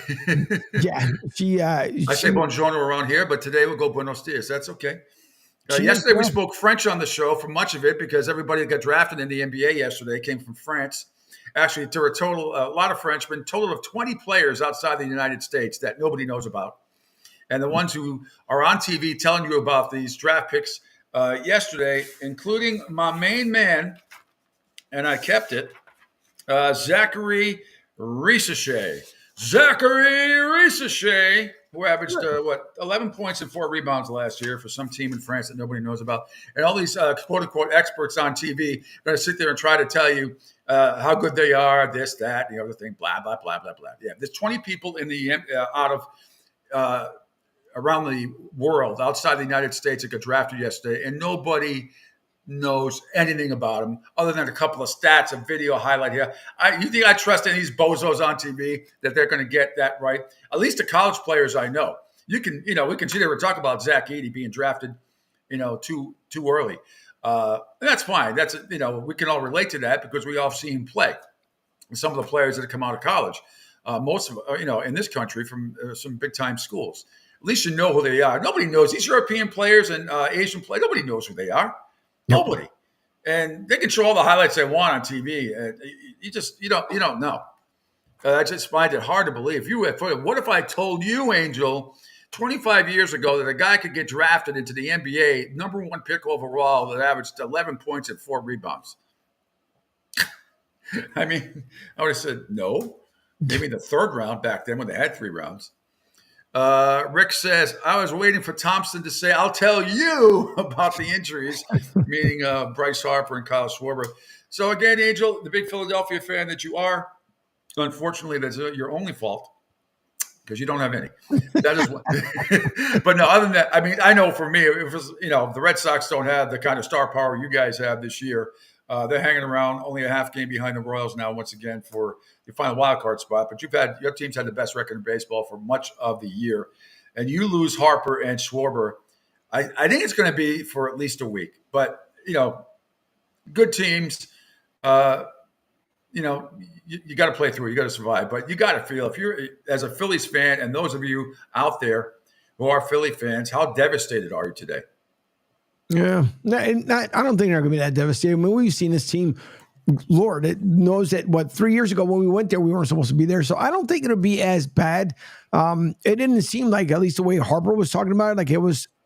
say buongiorno around here, but today we'll go buenos dias. That's okay. Yesterday we spoke French on the show for much of it because everybody that got drafted in the NBA yesterday came from France. Actually, to a lot of Frenchmen, total of 20 players outside the United States that nobody knows about. And the ones who are on TV telling you about these draft picks yesterday, including my main man, and I kept it, Zachary Risacher. Zachary Risacher, who averaged 11 points and 4 rebounds last year for some team in France that nobody knows about. And all these quote unquote experts on TV are going to sit there and try to tell you how good they are, this, that, the other thing, blah, blah, blah, blah, blah. Yeah, there's 20 people in the around the world outside the United States that got drafted yesterday, and nobody knows anything about them other than a couple of stats, a video highlight here. You think I trust any of these bozos on TV that they're going to get that right? At least the college players I know. We can sit there and talk about Zach Edey being drafted, too early. And that's fine. That's, we can all relate to that because we all have seen him play. Some of the players that have come out of college, most of, in this country from some big time schools. At least you know who they are. Nobody knows these European players and Asian players. Nobody knows who they are. Nobody. And they can show all the highlights they want on TV. You don't know. I just find it hard to believe. What if I told you, Angel, 25 years ago that a guy could get drafted into the NBA, number 1 pick overall, that averaged 11 points and 4 rebounds? I mean, I would have said no. Maybe in the 3rd round back then when they had 3 rounds. Rick says, I was waiting for Thompson to say, I'll tell you about the injuries, meaning Bryce Harper and Kyle Schwarber. So again, Angel, the big Philadelphia fan that you are, unfortunately, that's your only fault because you don't have any. That is what. But no, other than that, I mean, I know for me, if the Red Sox don't have the kind of star power you guys have this year, they're hanging around only a half game behind the Royals now, once again, for the final wild card spot. But your team's had the best record in baseball for much of the year. And you lose Harper and Schwarber. I think it's going to be for at least a week. But, good teams, you got to play through. You got to survive. But you got to feel, if you're as a Phillies fan, and those of you out there who are Philly fans, how devastated are you today? Yeah, I don't think they're going to be that devastated. I mean, we've seen this team, Lord, it knows that 3 years ago when we went there, we weren't supposed to be there. So I don't think it'll be as bad. It didn't seem like, at least the way Harper was talking about it, like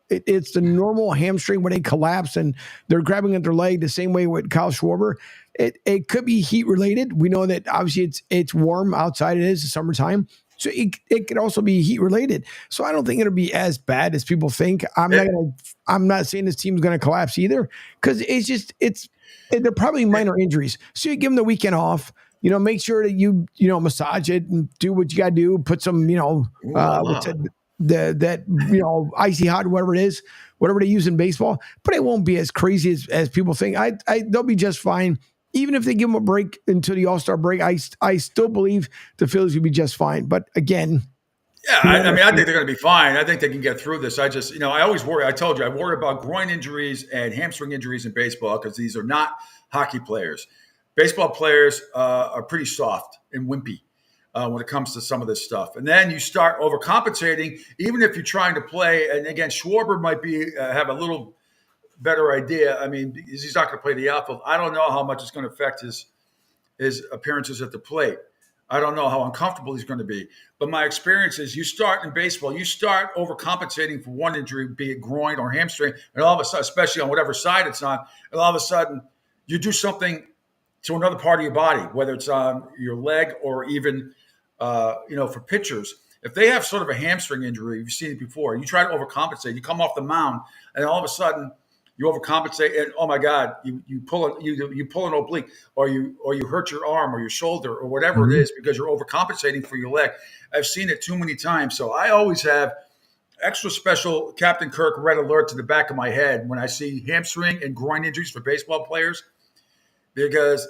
it's the normal hamstring when they collapse and they're grabbing at their leg the same way with Kyle Schwarber. It could be heat related. We know that obviously it's warm outside. It is the summertime. So it could also be heat related. So I don't think it'll be as bad as people think. I'm not saying this team's going to collapse either, because they're probably minor injuries. So you give them the weekend off. Make sure that you massage it and do what you got to do. Put some icy hot, whatever it is, whatever they use in baseball. But it won't be as crazy as people think. They'll be just fine. Even if they give them a break until the All-Star break, I still believe the Phillies will be just fine. But again, yeah, I think they're going to be fine. I think they can get through this. I just, I always worry. I told you, I worry about groin injuries and hamstring injuries in baseball because these are not hockey players. Baseball players are pretty soft and wimpy when it comes to some of this stuff. And then you start overcompensating, even if you're trying to play. And again, Schwarber might have a little better idea. I mean, he's not going to play the outfield. I don't know how much it's going to affect his appearances at the plate. I don't know how uncomfortable he's going to be. But my experience is you start in baseball, you start overcompensating for one injury, be it groin or hamstring, and all of a sudden, especially on whatever side it's on, and all of a sudden you do something to another part of your body, whether it's on your leg or even, for pitchers. If they have sort of a hamstring injury, you've seen it before, you try to overcompensate, you come off the mound, and all of a sudden you overcompensate, and oh my God, you pull an oblique, or you hurt your arm or your shoulder or whatever it is because you're overcompensating for your leg. I've seen it too many times, so I always have extra special Captain Kirk red alert to the back of my head when I see hamstring and groin injuries for baseball players, because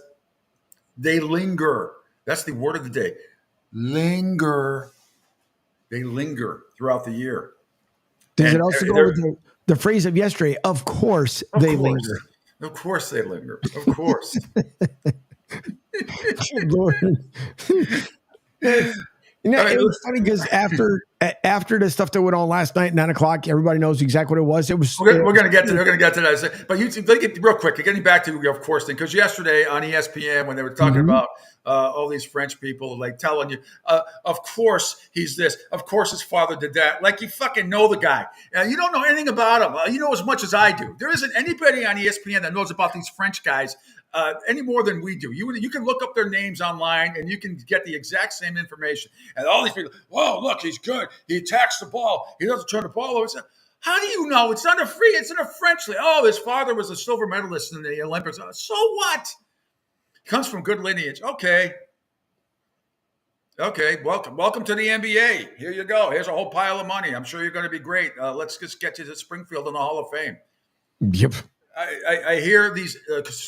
they linger. That's the word of the day. Linger. They linger throughout the year. Does it also go with the phrase of yesterday? Of course they linger. Of course they linger. Of course. Lord. It was funny because after the stuff that went on last night, 9:00, everybody knows exactly what it was. It was. We're going to get to that. But real quick, getting back to the of course thing, because yesterday on ESPN when they were talking about all these French people like telling you, of course he's this, of course his father did that, like you fucking know the guy. You don't know anything about him. You know as much as I do. There isn't anybody on ESPN that knows about these French guys any more than we do. You can look up their names online and you can get the exact same information. And all these people, whoa, look, he's good. He attacks the ball. He doesn't turn the ball over. How do you know? It's in a French league. Oh, his father was a silver medalist in the Olympics. So what? He comes from good lineage. Okay, welcome to the NBA. Here you go. Here's a whole pile of money. I'm sure you're going to be great. Let's just get you to Springfield in the Hall of Fame. Yep. I hear these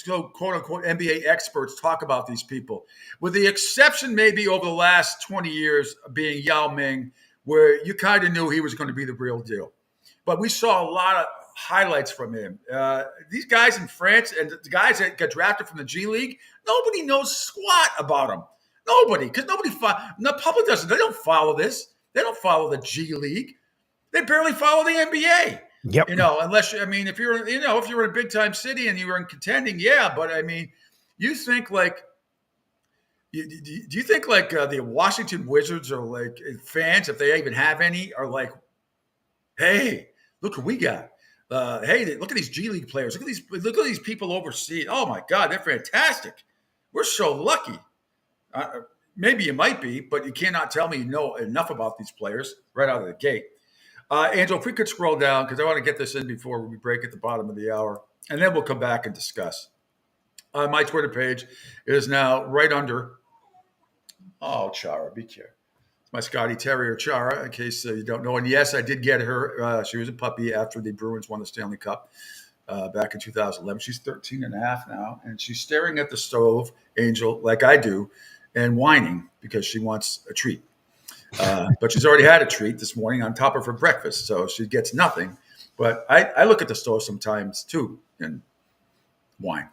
quote-unquote NBA experts talk about these people, with the exception maybe over the last 20 years being Yao Ming, where you kind of knew he was going to be the real deal. But we saw a lot of highlights from him. These guys in France and the guys that got drafted from the G League, nobody knows squat about them. Nobody, because the public doesn't. They don't follow this. They don't follow the G League. They barely follow the NBA. Yep. Unless if you're in a big time city and you were in contending, yeah. But I mean, you think like, do you think like the Washington Wizards are like fans, if they even have any, are like, hey, look what we got. Hey, look at these G League players. Look at these people overseas. Oh my God, they're fantastic. We're so lucky. Maybe you might be, but you cannot tell me you know enough about these players right out of the gate. Angel, if we could scroll down, because I want to get this in before we break at the bottom of the hour, and then we'll come back and discuss. My Twitter page is now right under. Oh, Chara, be careful. My Scotty Terrier, Chara, in case you don't know. And yes, I did get her. She was a puppy after the Bruins won the Stanley Cup back in 2011. She's 13 and a half now, and she's staring at the stove, Angel, like I do, and whining because she wants a treat. But she's already had a treat this morning on top of her breakfast, so she gets nothing. But I look at the stove sometimes too and whine.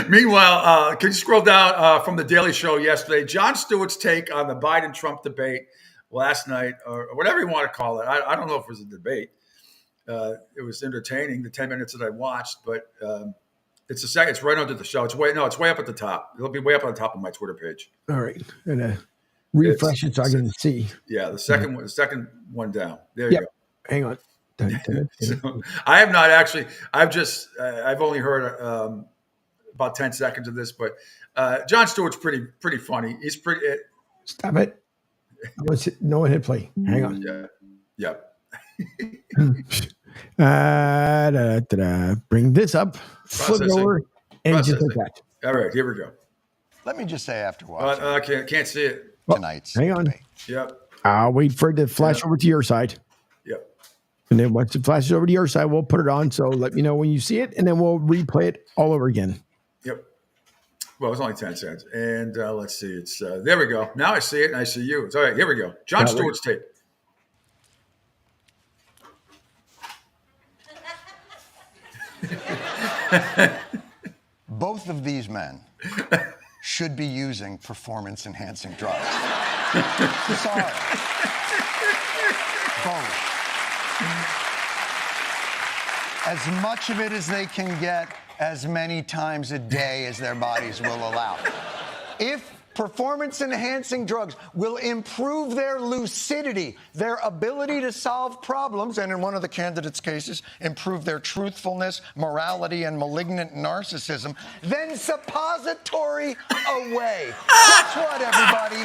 Meanwhile, can you scroll down from the Daily Show yesterday? Jon Stewart's take on the Biden-Trump debate last night, or whatever you want to call it. I don't know if it was a debate. It was entertaining, the 10 minutes that I watched, but it's right under the show. It's way up at the top. It'll be way up on the top of my Twitter page. All right. And refresh it so I can see. Yeah, the second one down. There you go. Hang on. So, I have not actually. I've only heard about 10 seconds of this, but Jon Stewart's pretty funny. He's pretty. Stop it. No one hit play. Hang on. Yeah. Bring this up. Flip it over and just like that. All right, here we go. Let me just say after watching. I can't see it. Tonight's. Hang on. Debate. Yep. I'll wait for it to flash over to your side. Yep. And then once it flashes over to your side, we'll put it on. So let me know when you see it, and then we'll replay it all over again. Yep. Well, it's only 10 cents. And let's see. It's there we go. Now I see it and I see you. It's all right. Here we go. Jon Stewart's tape. Both of these men should be using performance-enhancing drugs. Sorry. Both. as much of it as they can get, as many times a day as their bodies will allow. If performance-enhancing drugs will improve their lucidity, their ability to solve problems, and in one of the candidates' cases, improve their truthfulness, morality, and malignant narcissism, then suppository away. Guess what, everybody?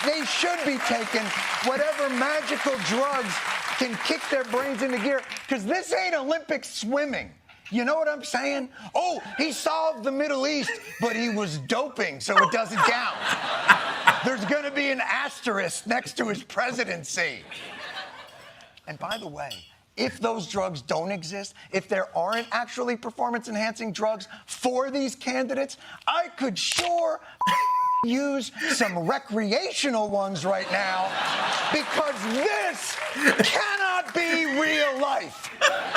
They should be taking whatever magical drugs can kick their brains into gear, because this ain't Olympic swimming. You know what I'm saying? Oh, he solved the Middle East, but he was doping, so it doesn't count. There's going to be an asterisk next to his presidency. And by the way, if those drugs don't exist, if there aren't actually performance-enhancing drugs for these candidates, I could sure use some recreational ones right now, because this cannot be real life.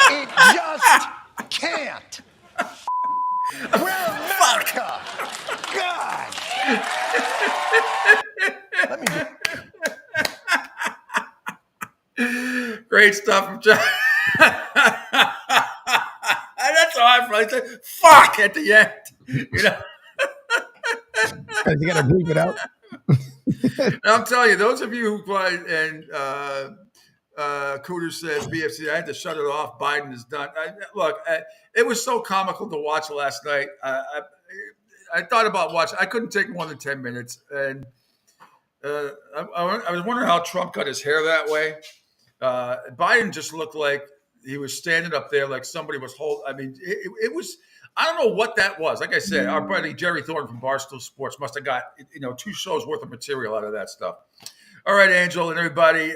It just can't. We're America. God. Let me Great stuff from John. That's how I probably said fuck at the end. You know. You got to bleep it out. I'm telling you, those of you who and Cooter says BFC, I had to shut it off. Biden is done. It was so comical to watch last night. I thought about watching. I couldn't take more than 10 minutes, and I was wondering how Trump got his hair that way. Biden just looked like he was standing up there like somebody was holding. I mean, it was. I don't know what that was. Like I said, our buddy Jerry Thornton from Barstool Sports must have got 2 shows worth of material out of that stuff. All right, Angel and everybody,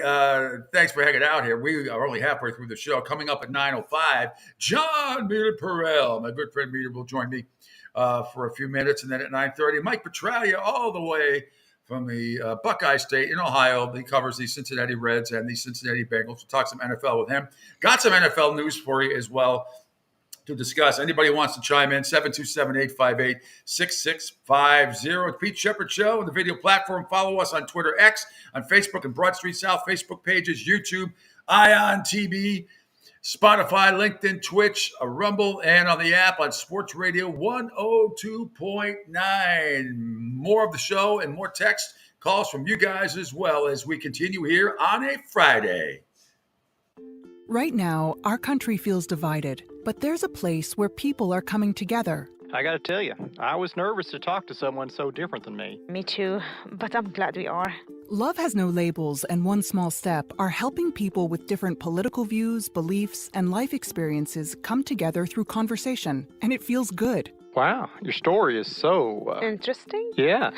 thanks for hanging out here. We are only halfway through the show. Coming up at 9:05, John Meter-Perel, my good friend Meter, will join me for a few minutes. And then at 9:30, Mike Petralia, all the way from the Buckeye State in Ohio. He covers the Cincinnati Reds and the Cincinnati Bengals. We'll talk some NFL with him. Got some NFL news for you as well to discuss. Anybody who wants to chime in, 727-858-6650. It's Pete Sheppard Show on the video platform. Follow us on Twitter, X, on Facebook and Broad Street South Facebook pages, YouTube, Ion TV, Spotify, LinkedIn, Twitch, Rumble, and on the app on Sports Radio 102.9. More of the show and more text calls from you guys as well as we continue here on a Friday. Right now, our country feels divided, but there's a place where people are coming together. I gotta tell you, I was nervous to talk to someone so different than me. Me too, but I'm glad we are. Love Has No Labels and One Small Step are helping people with different political views, beliefs, and life experiences come together through conversation, and it feels good. Wow, your story is so... interesting? Yeah.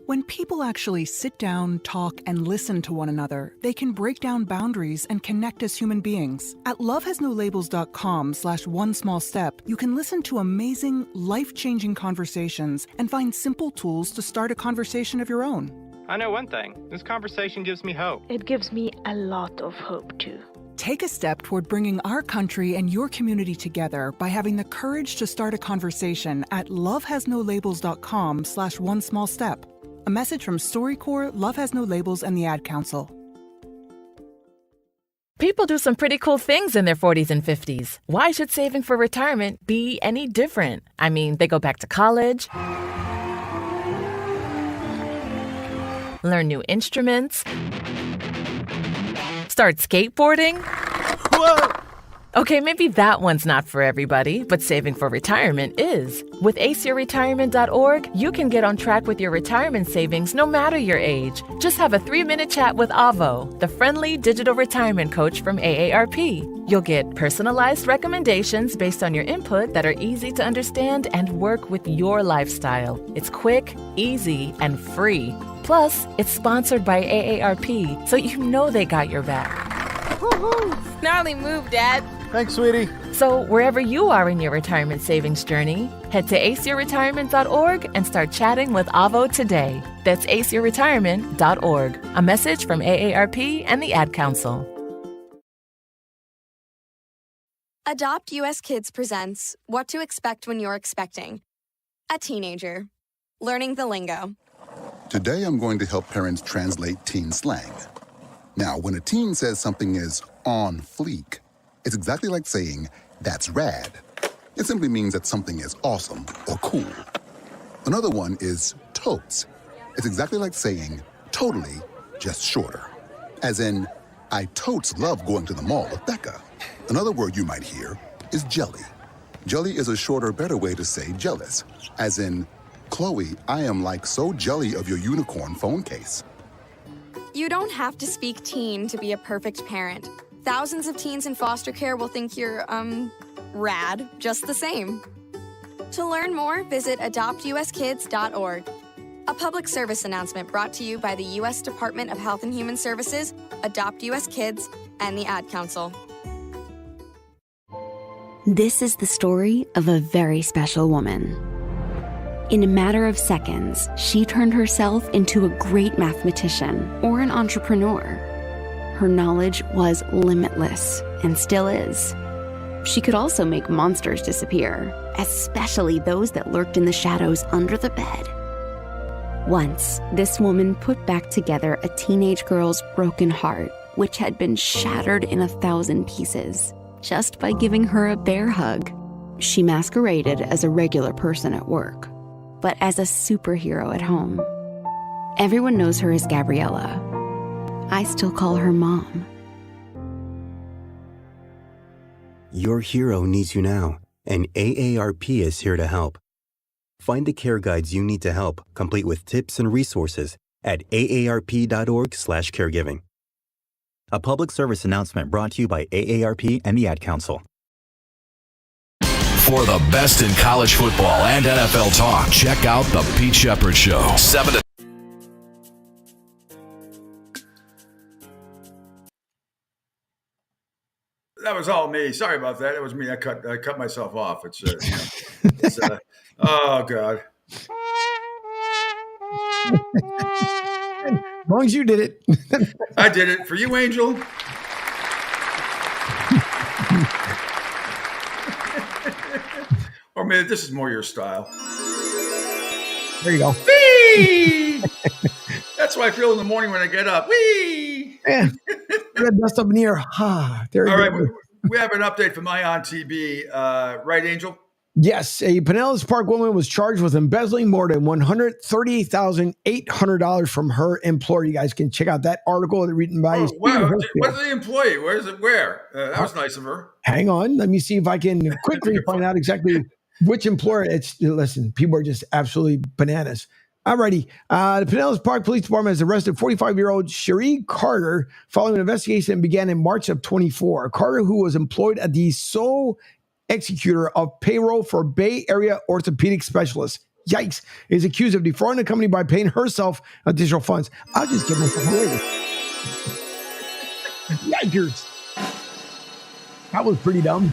When people actually sit down, talk, and listen to one another, they can break down boundaries and connect as human beings. At lovehasnolabels.com/onesmallstep, you can listen to amazing, life-changing conversations and find simple tools to start a conversation of your own. I know one thing. This conversation gives me hope. It gives me a lot of hope, too. Take a step toward bringing our country and your community together by having the courage to start a conversation at lovehasnolabels.com/onesmallstep. A message from StoryCorps, Love Has No Labels, and the Ad Council. People do some pretty cool things in their 40s and 50s. Why should saving for retirement be any different? I mean, they go back to college, learn new instruments, start skateboarding. Whoa! Okay, maybe that one's not for everybody, but saving for retirement is. With aceyourretirement.org, you can get on track with your retirement savings no matter your age. Just have a 3-minute chat with Avo, the friendly digital retirement coach from AARP. You'll get personalized recommendations based on your input that are easy to understand and work with your lifestyle. It's quick, easy, and free. Plus, it's sponsored by AARP, so you know they got your back. Woohoo! Gnarly move, Dad. Thanks, sweetie. So wherever you are in your retirement savings journey, head to aceyourretirement.org and start chatting with Avo today. That's aceyourretirement.org. A message from AARP and the Ad Council. Adopt US Kids presents What to Expect When You're Expecting. A teenager. Learning the lingo. Today I'm going to help parents translate teen slang. Now, when a teen says something is on fleek, It's exactly like saying, that's rad. It simply means that something is awesome or cool. Another one is totes. It's exactly like saying, totally, just shorter. As in, I totes love going to the mall with Becca. Another word you might hear is jelly. Jelly is a shorter, better way to say jealous. As in, Chloe, I am like so jelly of your unicorn phone case. You don't have to speak teen to be a perfect parent. Thousands of teens in foster care will think you're, rad just the same. To learn more, visit adoptuskids.org. A public service announcement brought to you by the U.S. Department of Health and Human Services, Adopt U.S. Kids, and the Ad Council. This is the story of a very special woman. In a matter of seconds, she turned herself into a great mathematician or an entrepreneur. Her knowledge was limitless and still is. She could also make monsters disappear, especially those that lurked in the shadows under the bed. Once, this woman put back together a teenage girl's broken heart, which had been shattered in 1,000 pieces, just by giving her a bear hug. She masqueraded as a regular person at work, but as a superhero at home. Everyone knows her as Gabriella. I still call her Mom. Your hero needs you now, and AARP is here to help. Find the care guides you need to help, complete with tips and resources at aarp.org/caregiving. A public service announcement brought to you by AARP and the Ad Council. For the best in college football and NFL talk, check out The Pete Sheppard Show. 7 to That was all me. Sorry about that. It was me. I cut myself off. It's oh God. As long as you did it. I did it for you, Angel. Or maybe this is more your style. There you go. Whee! That's what I feel in the morning when I get up. Whee! Yeah. Dust up near. There you All go. right. We have an update from Ion TV. Right, Angel? Yes, a Pinellas Park woman was charged with embezzling more than $138,800 from her employer. You guys can check out that article written by Stephen Wow. Hirschfield. What's the employee? Where's it? Where? That was nice of her. Hang on. Let me see if I can quickly find out exactly which employer. Listen, people are just absolutely bananas. Alrighty. The Pinellas Park Police Department has arrested 45-year-old Cherie Carter following an investigation that began in March of 24. Carter, who was employed at the sole executor of payroll for Bay Area orthopedic specialists, yikes, is accused of defrauding the company by paying herself additional funds. I'll just give myself away. Yikers. That was pretty dumb.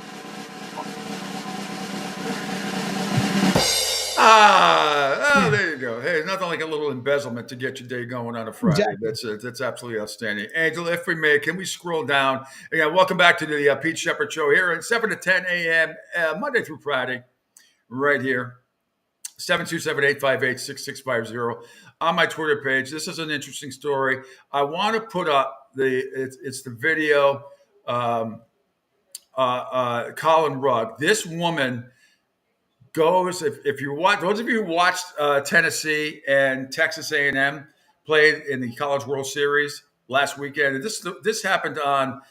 There you go. Hey, nothing like a little embezzlement to get your day going on a Friday. Exactly. That's absolutely outstanding. Angela, if we may, can we scroll down? Again, welcome back to the Pete Sheppard Show here at 7 to 10 a.m. Monday through Friday, right here. 727-858-6650 on my Twitter page. This is an interesting story. I want to put up it's the video. Colin Rugg. This woman goes, if you watch, those of you who watched Tennessee and Texas A&M played in the College World Series last weekend, and this happened on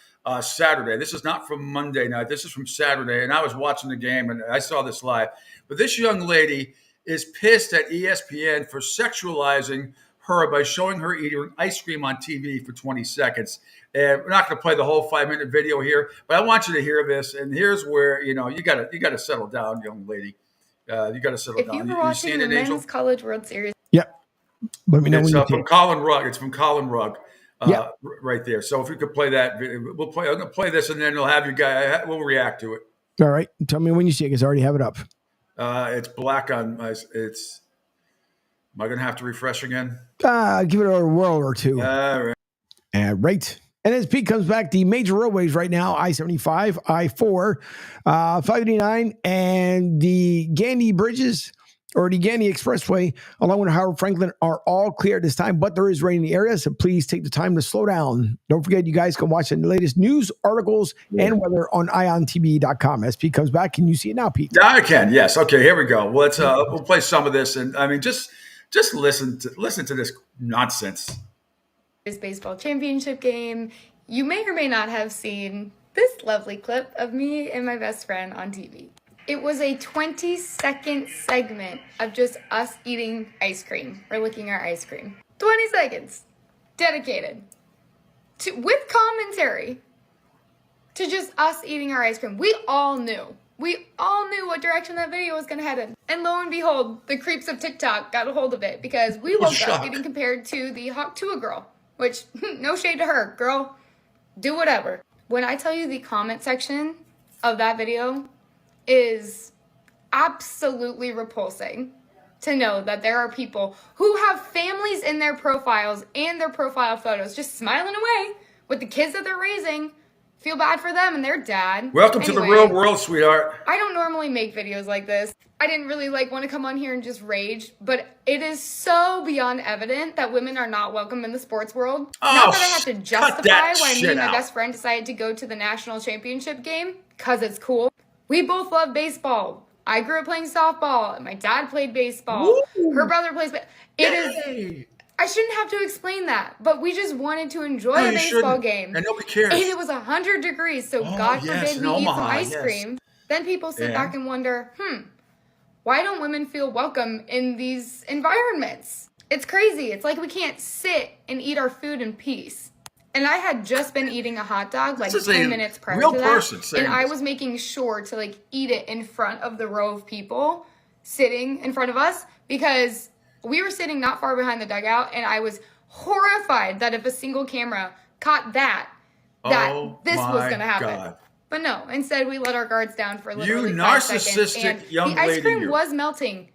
Saturday. This is not from Monday night. This is from Saturday, and I was watching the game, and I saw this live. But this young lady is pissed at ESPN for sexualizing her by showing her eating ice cream on TV for 20 seconds. And we're not going to play the whole 5-minute video here, but I want you to hear this. And here's where, you got to settle down, young lady. You got to settle down. If you were watching the Men's College World Series. Yep. Let me know when you from Colin Rugg. It's from Colin Rugg. Right there. So if we could play that, I'm going to play this, and then we'll have you guys. We'll react to it. All right. Tell me when you see it, because I already have it up. It's black on. Am I going to have to refresh again? Give it a whirl or two. All right. Right. And as Pete comes back, the major roadways right now, I-75, I-4, 589, and the Gandy bridges or the Gandy Expressway, along with Howard Franklin, are all clear at this time, but there is rain in the area, so please take the time to slow down. Don't forget, you guys can watch the latest news, articles, and weather on iontv.com. SP comes back. Can you see it now, Pete? Yeah, I can. Yes. Okay. Here we go. Well, we'll play some of this, and I mean, just listen to this nonsense. This baseball championship game. You may or may not have seen this lovely clip of me and my best friend on TV. It was a 20-second segment of just us eating ice cream or licking our ice cream. 20 seconds. Dedicated. With commentary. To just us eating our ice cream. We all knew. We all knew what direction that video was going to head in. And lo and behold, the creeps of TikTok got a hold of it because we woke up getting compared to the Hawk Tuah girl. Which, no shade to her. Girl, do whatever. When I tell you the comment section of that video is absolutely repulsing to know that there are people who have families in their profiles and their profile photos just smiling away with the kids that they're raising. Feel bad for them and their dad. Welcome to the real world, sweetheart. I don't normally make videos like this. I didn't really want to come on here and just rage, but it is so beyond evident that women are not welcome in the sports world. Not that I have to justify why me and my best friend decided to go to the national championship game, because it's cool. We both love baseball. I grew up playing softball. My dad played baseball. Woo! Her brother plays baseball. I shouldn't have to explain that, but we just wanted to enjoy a baseball game. And nobody cares. And it was 100 degrees, so God forbid we eat some ice cream. Then people sit back and wonder, why don't women feel welcome in these environments? It's crazy. It's like we can't sit and eat our food in peace. And I had just been eating a hot dog 10 minutes prior to that. And I was making sure to eat it in front of the row of people sitting in front of us because we were sitting not far behind the dugout, and I was horrified that if a single camera caught that this was going to happen. God. But no, instead we let our guards down for literally 5 seconds. And young the ice lady cream was melting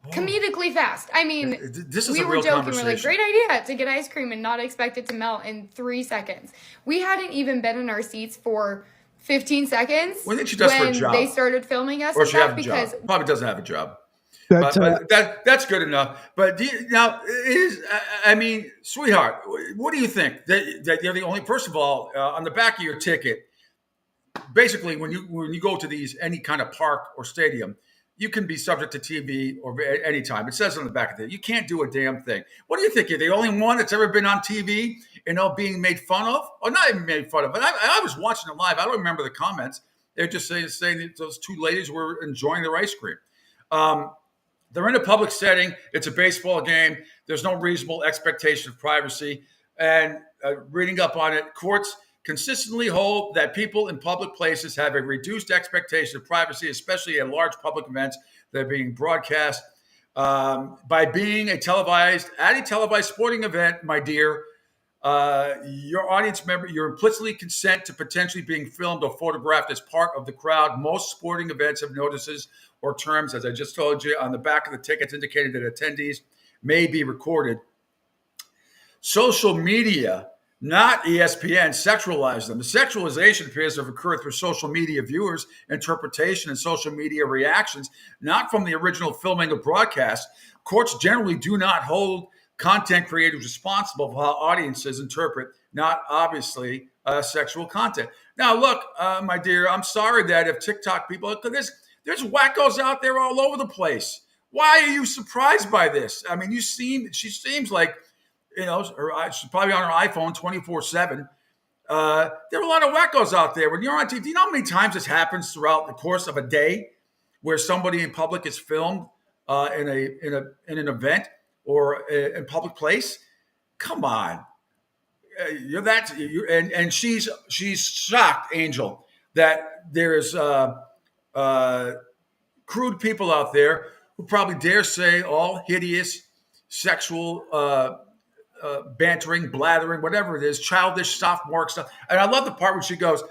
comedically fast. I mean, this is we a were real joking. We're great idea to get ice cream and not expect it to melt in 3 seconds. We hadn't even been in our seats for 15 seconds when they started filming us. Or she have a job. Probably doesn't have a job. That's good enough. But sweetheart, what do you think? That you're the only, first of all, on the back of your ticket, basically when you go to any kind of park or stadium, you can be subject to TV or anytime. It says on the back of it, you can't do a damn thing. What do you think? You're the only one that's ever been on TV, being made fun of? Or not even made fun of, but I was watching it live. I don't remember the comments. They're just saying that those two ladies were enjoying their ice cream. They're in a public setting. It's a baseball game. There's no reasonable expectation of privacy. And reading up on it, courts consistently hold that people in public places have a reduced expectation of privacy, especially at large public events that are being broadcast. By being at a televised sporting event, my dear, your audience member, you implicitly consent to potentially being filmed or photographed as part of the crowd. Most sporting events have notices or terms, as I just told you, on the back of the tickets indicated that attendees may be recorded. Social media, not ESPN, sexualize them. The sexualization appears to have occurred through social media viewers' interpretation and social media reactions, not from the original filming or broadcast. Courts generally do not hold content creators responsible for how audiences interpret, not obviously sexual content. Now, look, my dear, I'm sorry that if TikTok people, there's wackos out there all over the place. Why are you surprised by this? I mean, she seems like, she's probably on her iPhone 24/7. There are a lot of wackos out there. When you're on TV, do you know how many times this happens throughout the course of a day where somebody in public is filmed in an event or in public place? Come on. And she's shocked, Angel, that there's crude people out there who probably dare say all hideous sexual bantering, blathering, whatever it is, childish, sophomoric stuff. And I love the part where she goes,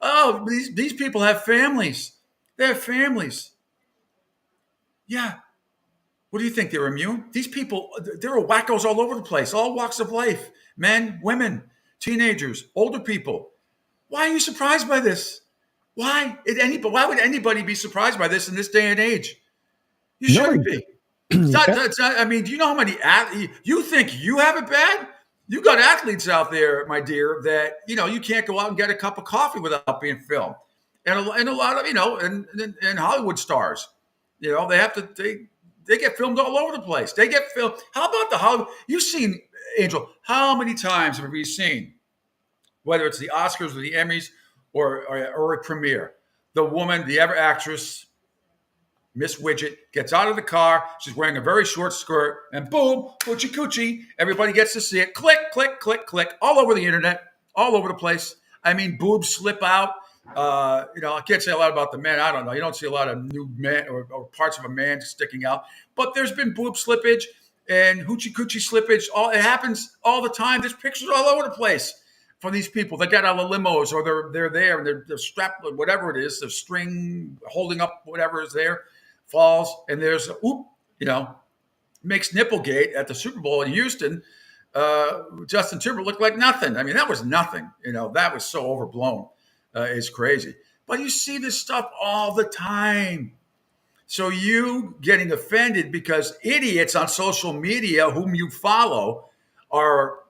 "Oh, these people have families. They have families." Yeah. What do you think? They're immune? These people, there are wackos all over the place, all walks of life, men, women, teenagers, older people. Why are you surprised by this? Why would anybody be surprised by this in this day and age? You shouldn't be. I mean, do you know how many you think you have it bad? You got athletes out there, my dear, that you can't go out and get a cup of coffee without being filmed, and a lot of and Hollywood stars, they have to they get filmed all over the place. They get filmed. How about the Hollywood? You've seen Angel. How many times have we seen, whether it's the Oscars or the Emmys or a premiere, the woman, the ever actress, Miss Widget, gets out of the car. She's wearing a very short skirt, and boom, coochie coochie. Everybody gets to see it. Click, click, click, click, all over the internet, all over the place. I mean, boobs slip out. I can't say a lot about the men. I don't know. You don't see a lot of new men or parts of a man sticking out. But there's been boob slippage and hoochie coochie slippage. It happens all the time. There's pictures all over the place from these people. They get out of limos, or they're there and they're strapped with whatever it is, the string holding up whatever is there. Falls, and there's makes Nipplegate at the Super Bowl in Houston. Justin Timberlake looked like nothing. I mean, that was nothing. That was so overblown. It's crazy. But you see this stuff all the time. So you getting offended because idiots on social media whom you follow are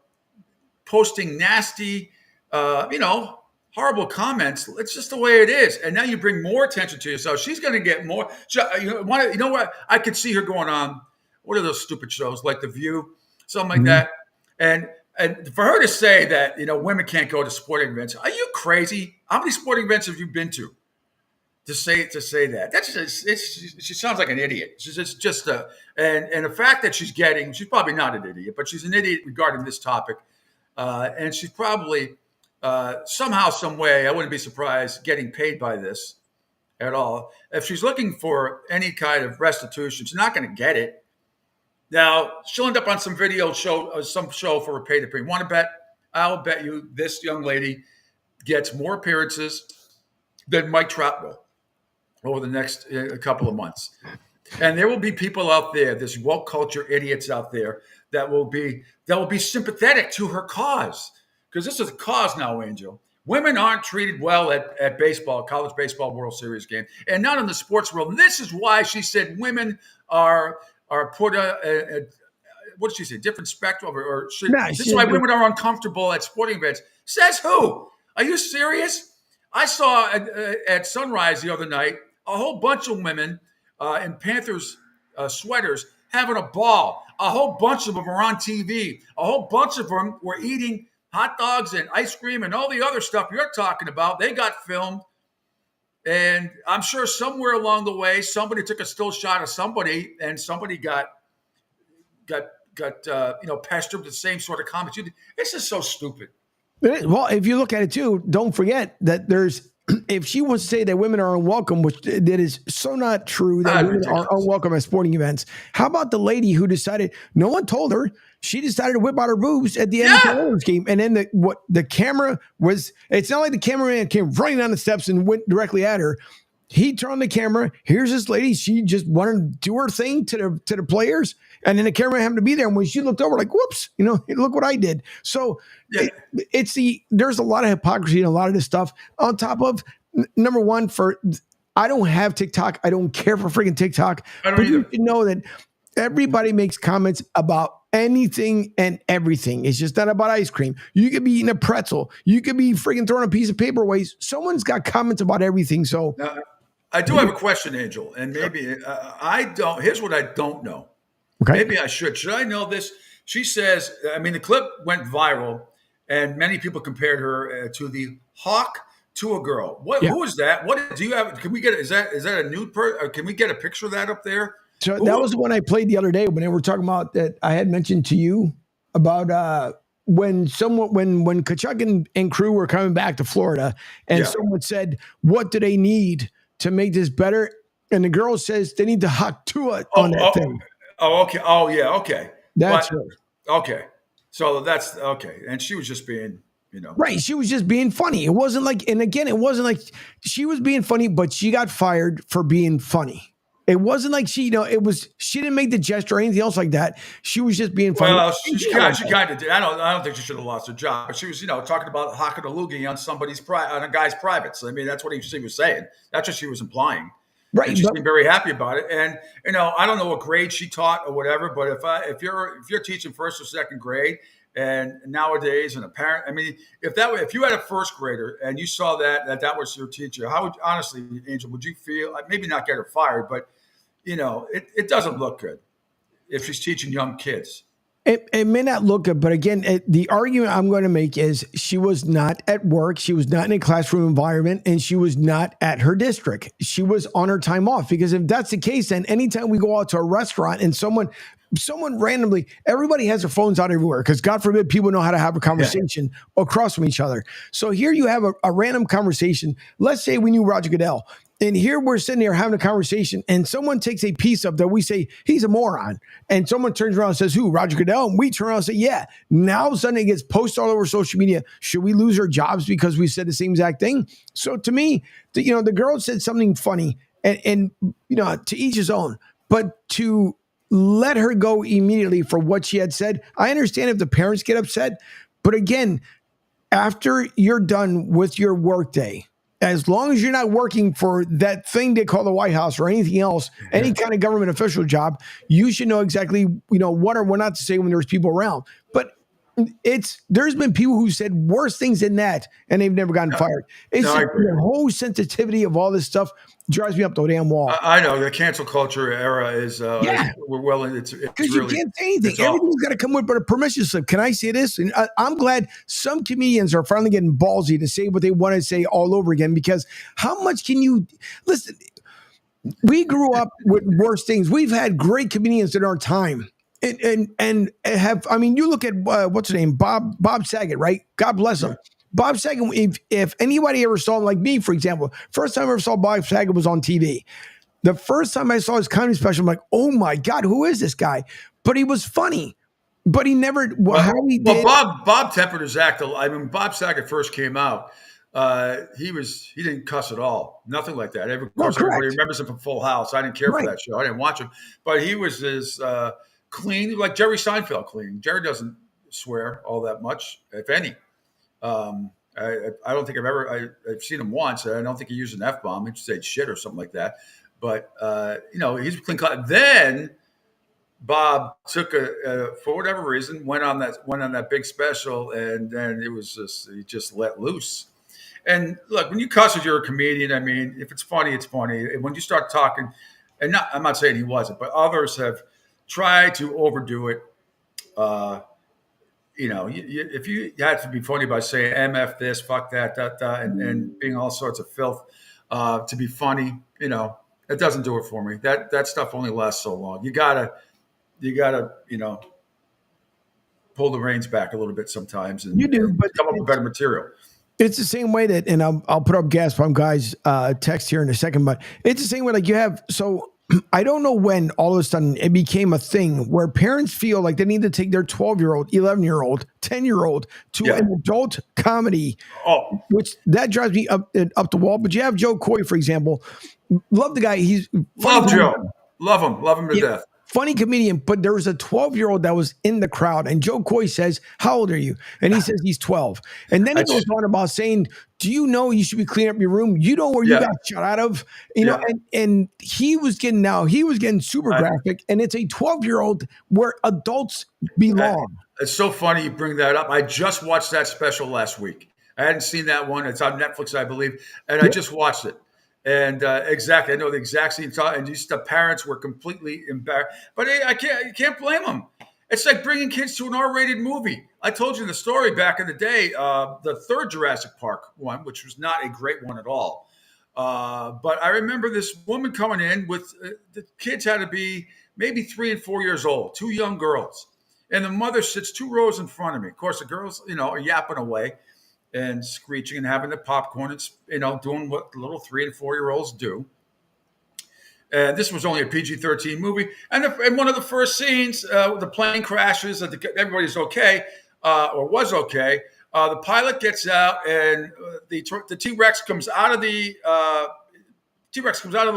posting nasty, horrible comments. It's just the way it is. And now you bring more attention to yourself. She's going to get more. You know what? I could see her going on. What are those stupid shows like The View, something like that? And for her to say that women can't go to sporting events, are you crazy? How many sporting events have you been to? To say that, that's just she sounds like an idiot. It's just and the fact that she's probably not an idiot, but she's an idiot regarding this topic, and she's probably. Somehow, some way, I wouldn't be surprised getting paid by this at all. If she's looking for any kind of restitution, she's not going to get it. Now, she'll end up on some video show, some show for a paid appearance. Want to bet? I'll bet you this young lady gets more appearances than Mike Trout will over the next couple of months. And there will be people out there, this woke culture idiots out there, that will be sympathetic to her cause. Because this is a cause now, Angel. Women aren't treated well at baseball, college baseball World Series game, and not in the sports world. And this is why she said women are put what did she say? Different spectrum, this is why women are uncomfortable at sporting events. Says who? Are you serious? I saw at Sunrise the other night a whole bunch of women in Panthers sweaters having a ball. A whole bunch of them are on TV. A whole bunch of them were eating hot dogs and ice cream and all the other stuff you're talking about. They got filmed. And I'm sure somewhere along the way, somebody took a still shot of somebody and somebody got pestered with the same sort of comments. It's just so stupid. Well, if you look at it too, don't forget that if she wants to say that women are unwelcome, which that is so not true, that women are unwelcome at sporting events. How about the lady who decided, no one told her, she decided to whip out her boobs at the end of the Oilers game. And then the camera was, it's not like the cameraman came running down the steps and went directly at her. He turned on the camera. Here's this lady. She just wanted to do her thing to the players. And then the camera happened to be there. And when she looked over, like, whoops, look what I did. So there's a lot of hypocrisy in a lot of this stuff. On top of, number one, I don't have TikTok. I don't care for freaking TikTok. But you should know that everybody makes comments about anything and everything. It's just not about ice cream. You could be eating a pretzel. You could be freaking throwing a piece of paper away. Someone's got comments about everything. So now, I do have a question, Angel, and maybe I don't. Here's what I don't know. Okay. Maybe I should. Should I know this? She says, the clip went viral, and many people compared her to the hawk to a girl. Who is that? What do you have? Can we get? Is that a nude person? Can we get a picture of that up there? So that was the one I played the other day when they were talking about that. I had mentioned to you about when Kachuk and crew were coming back to Florida, and someone said, "What do they need to make this better?" And the girl says they need to hawk to it on that thing. Oh, okay. Oh, yeah. Okay. That's right. Okay. So that's okay. And she was just being, Right. She was just being funny. It wasn't like, and again, it wasn't like she was being funny, but she got fired for being funny. It wasn't like she didn't make the gesture or anything else like that. She was just being funny. Well, she kind of did. I don't think she should have lost her job. But she was, talking about hawking a loogie on a guy's privates. I mean, that's what she was saying. That's what she was implying. Right. And she seemed very happy about it. And, I don't know what grade she taught or whatever, but if you're teaching first or second grade, and nowadays, and a parent, I mean, if you had a first grader and you saw that was your teacher, how would, honestly, Angel, would you feel, maybe not get her fired, but it doesn't look good if she's teaching young kids. It may not look good, but again, the argument I'm going to make is she was not at work. She was not in a classroom environment, and she was not at her district. She was on her time off, because if that's the case, then anytime we go out to a restaurant and someone randomly, everybody has their phones out everywhere, because God forbid people know how to have a conversation across from each other. So here you have a random conversation. Let's say we knew Roger Goodell. And here we're sitting here having a conversation, and someone takes a piece of that we say, he's a moron. And someone turns around and says, who, Roger Goodell? And we turn around and say, yeah. Now all of a sudden it gets posted all over social media. Should we lose our jobs because we said the same exact thing? So to me, the girl said something funny, and to each his own. But to let her go immediately for what she had said, I understand if the parents get upset. But again, after you're done with your workday, as long as you're not working for that thing they call the White House or anything else, any kind of government official job, you should know exactly, what or what not to say when there's people around. But there's been people who said worse things than that, and they've never gotten fired. It's the whole sensitivity of all this stuff drives me up the damn wall. I know the cancel culture era is we're well in. It's because really, you can't say anything. Everything's got to come with a permission slip. Can I say this? And I'm glad some comedians are finally getting ballsy to say what they want to say all over again. Because how much can you listen? We grew up with worse things. We've had great comedians in our time. And have, I mean, you look at what's his name, Bob Saget, right? God bless him. Bob Saget, if anybody ever saw him, like me, for example, first time I ever saw Bob Saget was on TV. The first time I saw his comedy special, I'm like, oh my God, who is this guy? But he was funny. But he never, Bob tempered his act. I mean, Bob Saget first came out. He didn't cuss at all. Nothing like that. Of course, everybody remembers him from Full House. I didn't care for that show. I didn't watch him. But he was as clean, like Jerry Seinfeld clean. Jerry doesn't swear all that much, if any. I don't think I've seen him once. I don't think he used an F-bomb. He just said shit or something like that. But, he's clean cut. Then Bob took for whatever reason, went on that big special, and then it was he just let loose. And look, when you cuss as you're a comedian, I mean, if it's funny, it's funny. And when you start talking, I'm not saying he wasn't, but others have tried to overdo it. If you had to be funny by saying MF this, fuck that, and being all sorts of filth to be funny, it doesn't do it for me. That stuff only lasts so long. You gotta, pull the reins back a little bit sometimes, and you do, but come up with better material. It's the same way that, and I'll put up Gas Pump Guy's text here in a second, but it's the same way like you have. So I don't know when all of a sudden it became a thing where parents feel like they need to take their 12-year-old, 11-year-old, 10-year-old to an adult comedy, which that drives me up the wall. But you have Joe Coy, for example. Love the guy. He's love Joe. Love him to death. Funny comedian, but there was a 12-year-old that was in the crowd, and Joe Coy says, how old are you? And he says he's 12. And then he goes on about saying, do you know you should be cleaning up your room? You know where you got shot out of? And he was getting super graphic, and it's a 12-year-old where adults belong. It's so funny you bring that up. I just watched that special last week. I hadn't seen that one. It's on Netflix, I believe, and I just watched it. And exactly, I know the exact same thought. And just the parents were completely embarrassed. But you can't blame them. It's like bringing kids to an R-rated movie. I told you the story back in the day, the third Jurassic Park one, which was not a great one at all. But I remember this woman coming in with the kids had to be maybe 3 and 4 years old, 2 young girls. And the mother sits 2 rows in front of me. Of course, the girls, are yapping away and screeching and having the popcorn and, doing what little 3 and 4 year olds do. And this was only a PG-13 movie. And one of the first scenes, the plane crashes, everybody's okay, or was okay. The pilot gets out, and the T-Rex comes out of the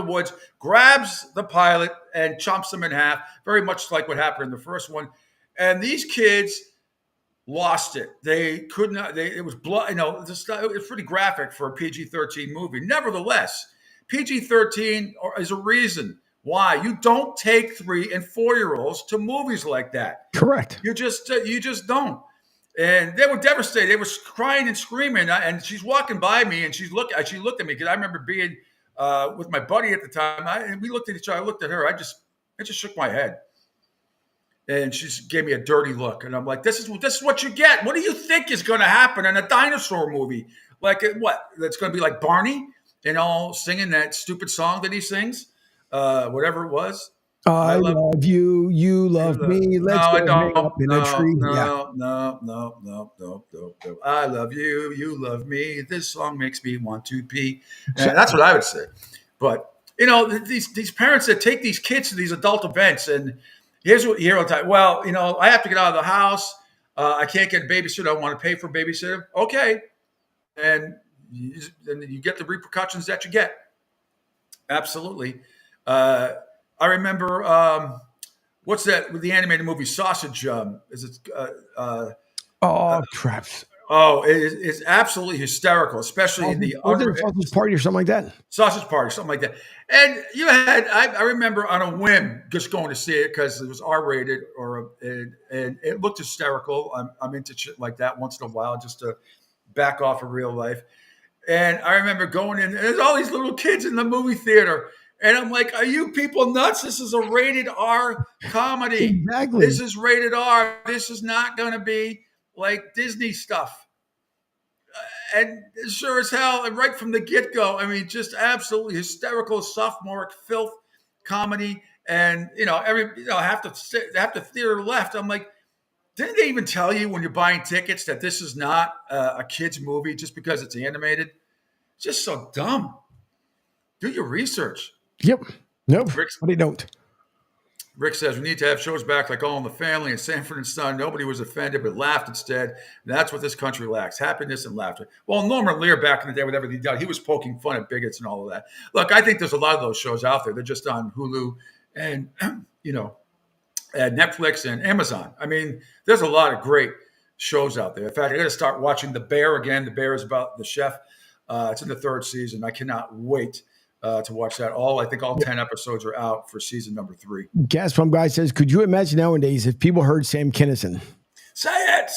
woods, grabs the pilot, and chomps him in half, very much like what happened in the first one. And these kids lost it. They could not. It was blood. It was pretty graphic for a PG-13 movie. Nevertheless, PG-13 is a reason why you don't take 3 and 4-year-olds to movies like that. Correct. You just don't. And they were devastated. They were crying and screaming. And she's walking by me, and she looked at me because I remember being with my buddy at the time. And we looked at each other. I looked at her. I just shook my head, and she gave me a dirty look. And I'm like, "This is what you get. What do you think is going to happen in a dinosaur movie? Like what? That's going to be like Barney, singing that stupid song that he sings, whatever it was." I love you. You love me. Let's go hang up in a tree. No. I love you. You love me. This song makes me want to pee. And that's what I would say. But these parents that take these kids to these adult events, and here's what you hear all the time. Well, I have to get out of the house. I can't get a babysitter. I want to pay for a babysitter. Okay, and you get the repercussions that you get. Absolutely. I remember, what's that with the animated movie Sausage? Crap. It's absolutely hysterical, especially in the Sausage Party or something like that. Sausage Party, something like that. And I remember on a whim just going to see it because it was R-rated, and it looked hysterical. I'm into shit like that once in a while just to back off of real life. And I remember going in, and there's all these little kids in the movie theater. And I'm like, are you people nuts? This is a rated R comedy. Exactly. This is rated R. This is not going to be like Disney stuff. And sure as hell, and right from the get-go, I mean, just absolutely hysterical, sophomoric filth comedy. And, half the theater left. I'm like, didn't they even tell you when you're buying tickets that this is not a kid's movie just because it's animated? It's just so dumb. Do your research. Yep. Nope. They don't. Rick says we need to have shows back like All in the Family and Sanford and Son. Nobody was offended but laughed instead. And that's what this country lacks: happiness and laughter. Well, Norman Lear back in the day, whatever he did, he was poking fun at bigots and all of that. Look, I think there's a lot of those shows out there. They're just on Hulu and and Netflix and Amazon. I mean, there's a lot of great shows out there. In fact, I got to start watching The Bear again. The Bear is about the chef. It's in the 3rd season. I cannot wait to watch that. I think all 10 episodes are out for season number 3. Gas Pump Guy says, could you imagine nowadays if people heard Sam Kinison? Say it.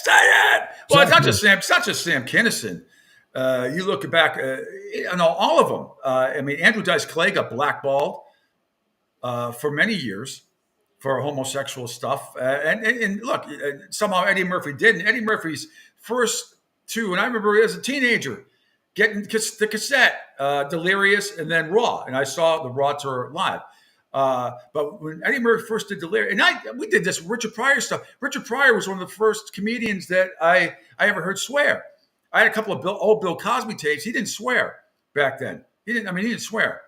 Well, it's not just Sam Kinison. You look back, all of them. I mean, Andrew Dice Clay got blackballed for many years for homosexual stuff. And look, somehow Eddie Murphy didn't. Eddie Murphy's first 2, and I remember as a teenager, getting the cassette, Delirious, and then Raw. And I saw the Raw tour live. But when Eddie Murphy first did Delirious, and we did this Richard Pryor stuff. Richard Pryor was one of the first comedians that I ever heard swear. I had a couple of old Bill Cosby tapes. He didn't swear back then. He didn't swear.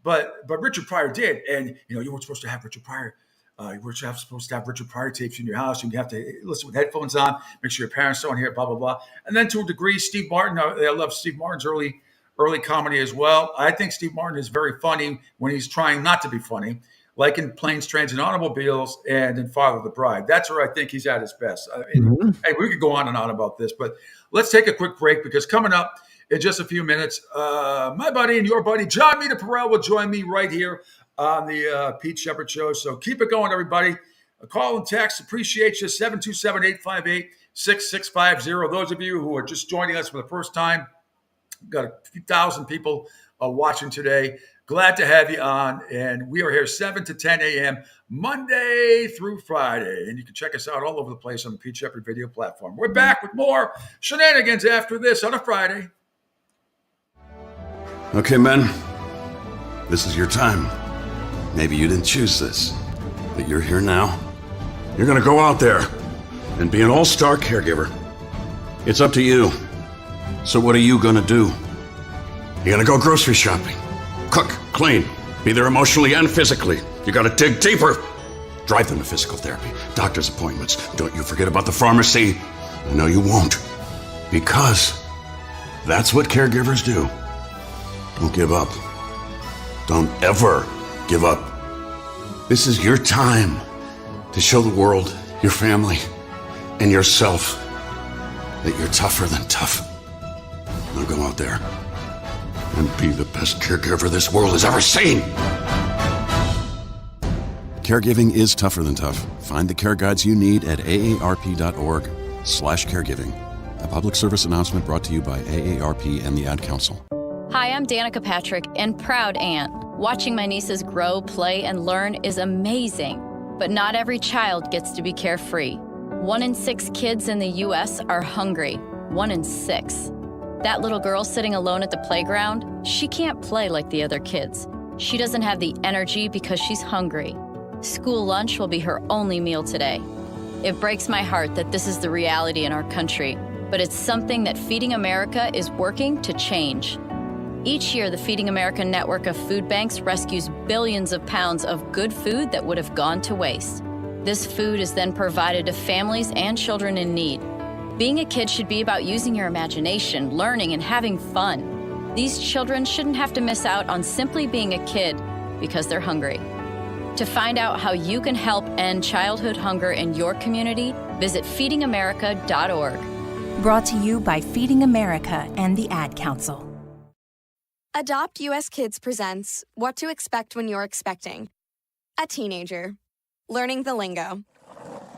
But Richard Pryor did. And, you weren't supposed to have Richard Pryor. You weren't supposed to have Richard Pryor tapes in your house. You have to listen with headphones on, make sure your parents don't hear it, blah, blah, blah. And then to a degree, Steve Martin, I love Steve Martin's early comedy as well. I think Steve Martin is very funny when he's trying not to be funny, like in Planes, Trains, and Automobiles and in Father of the Bride. That's where I think he's at his best. Hey, we could go on and on about this, but let's take a quick break because coming up in just a few minutes, my buddy and your buddy, John Mita Perel, will join me right here on the Pete Sheppard Show. So keep it going, everybody. A call and text. Appreciate you. 727-858-6650. Those of you who are just joining us for the first time, got a few thousand people watching today. Glad to have you on. And we are here 7 to 10 a.m. Monday through Friday. And you can check us out all over the place on the Pete Sheppard video platform. We're back with more shenanigans after this on a Friday. Okay, men. This is your time. Maybe you didn't choose this, but you're here now. You're gonna go out there and be an all-star caregiver. It's up to you. So what are you gonna do? You're gonna go grocery shopping, cook, clean, be there emotionally and physically. You gotta dig deeper. Drive them to physical therapy, doctor's appointments. Don't you forget about the pharmacy. I know you won't, because that's what caregivers do. Don't give up. Don't ever give up. This is your time to show the world, your family, and yourself that you're tougher than tough. Now go out there and be the best caregiver this world has ever seen. Caregiving is tougher than tough. Find the care guides you need at aarp.org/caregiving. A public service announcement brought to you by AARP and the Ad Council. Hi, I'm Danica Patrick and proud aunt. Watching my nieces grow, play, and learn is amazing, but not every child gets to be carefree. 1 in 6 kids in the U.S. are hungry. 1 in 6. That little girl sitting alone at the playground, she can't play like the other kids. She doesn't have the energy because she's hungry. School lunch will be her only meal today. It breaks my heart that this is the reality in our country, but it's something that Feeding America is working to change. Each year, the Feeding America network of food banks rescues billions of pounds of good food that would have gone to waste. This food is then provided to families and children in need. Being a kid should be about using your imagination, learning, and having fun. These children shouldn't have to miss out on simply being a kid because they're hungry. To find out how you can help end childhood hunger in your community, visit feedingamerica.org. Brought to you by Feeding America and the Ad Council. Adopt US Kids presents What to Expect When You're Expecting. A teenager. Learning the lingo.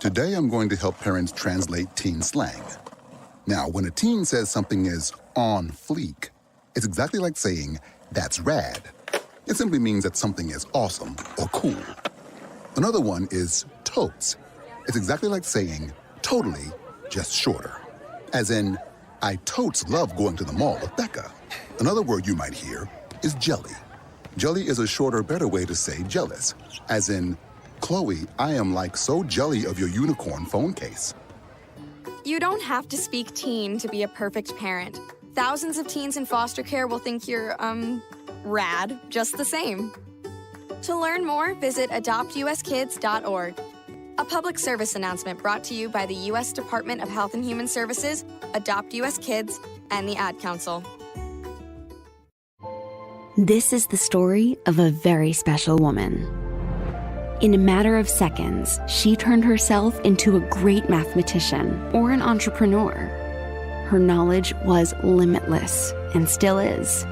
Today I'm going to help parents translate teen slang. Now, when a teen says something is on fleek, it's exactly like saying, that's rad. It simply means that something is awesome or cool. Another one is totes. It's exactly like saying, totally, just shorter. As in, I totes love going to the mall with Becca. Another word you might hear is jelly. Jelly is a shorter, better way to say jealous. As in, Chloe, I am like so jelly of your unicorn phone case. You don't have to speak teen to be a perfect parent. Thousands of teens in foster care will think you're, rad just the same. To learn more, visit adoptuskids.org. A public service announcement brought to you by the U.S. Department of Health and Human Services, Adopt U.S. Kids, and the Ad Council. This is the story of a very special woman. In a matter of seconds, she turned herself into a great mathematician or an entrepreneur. Her knowledge was limitless and still is.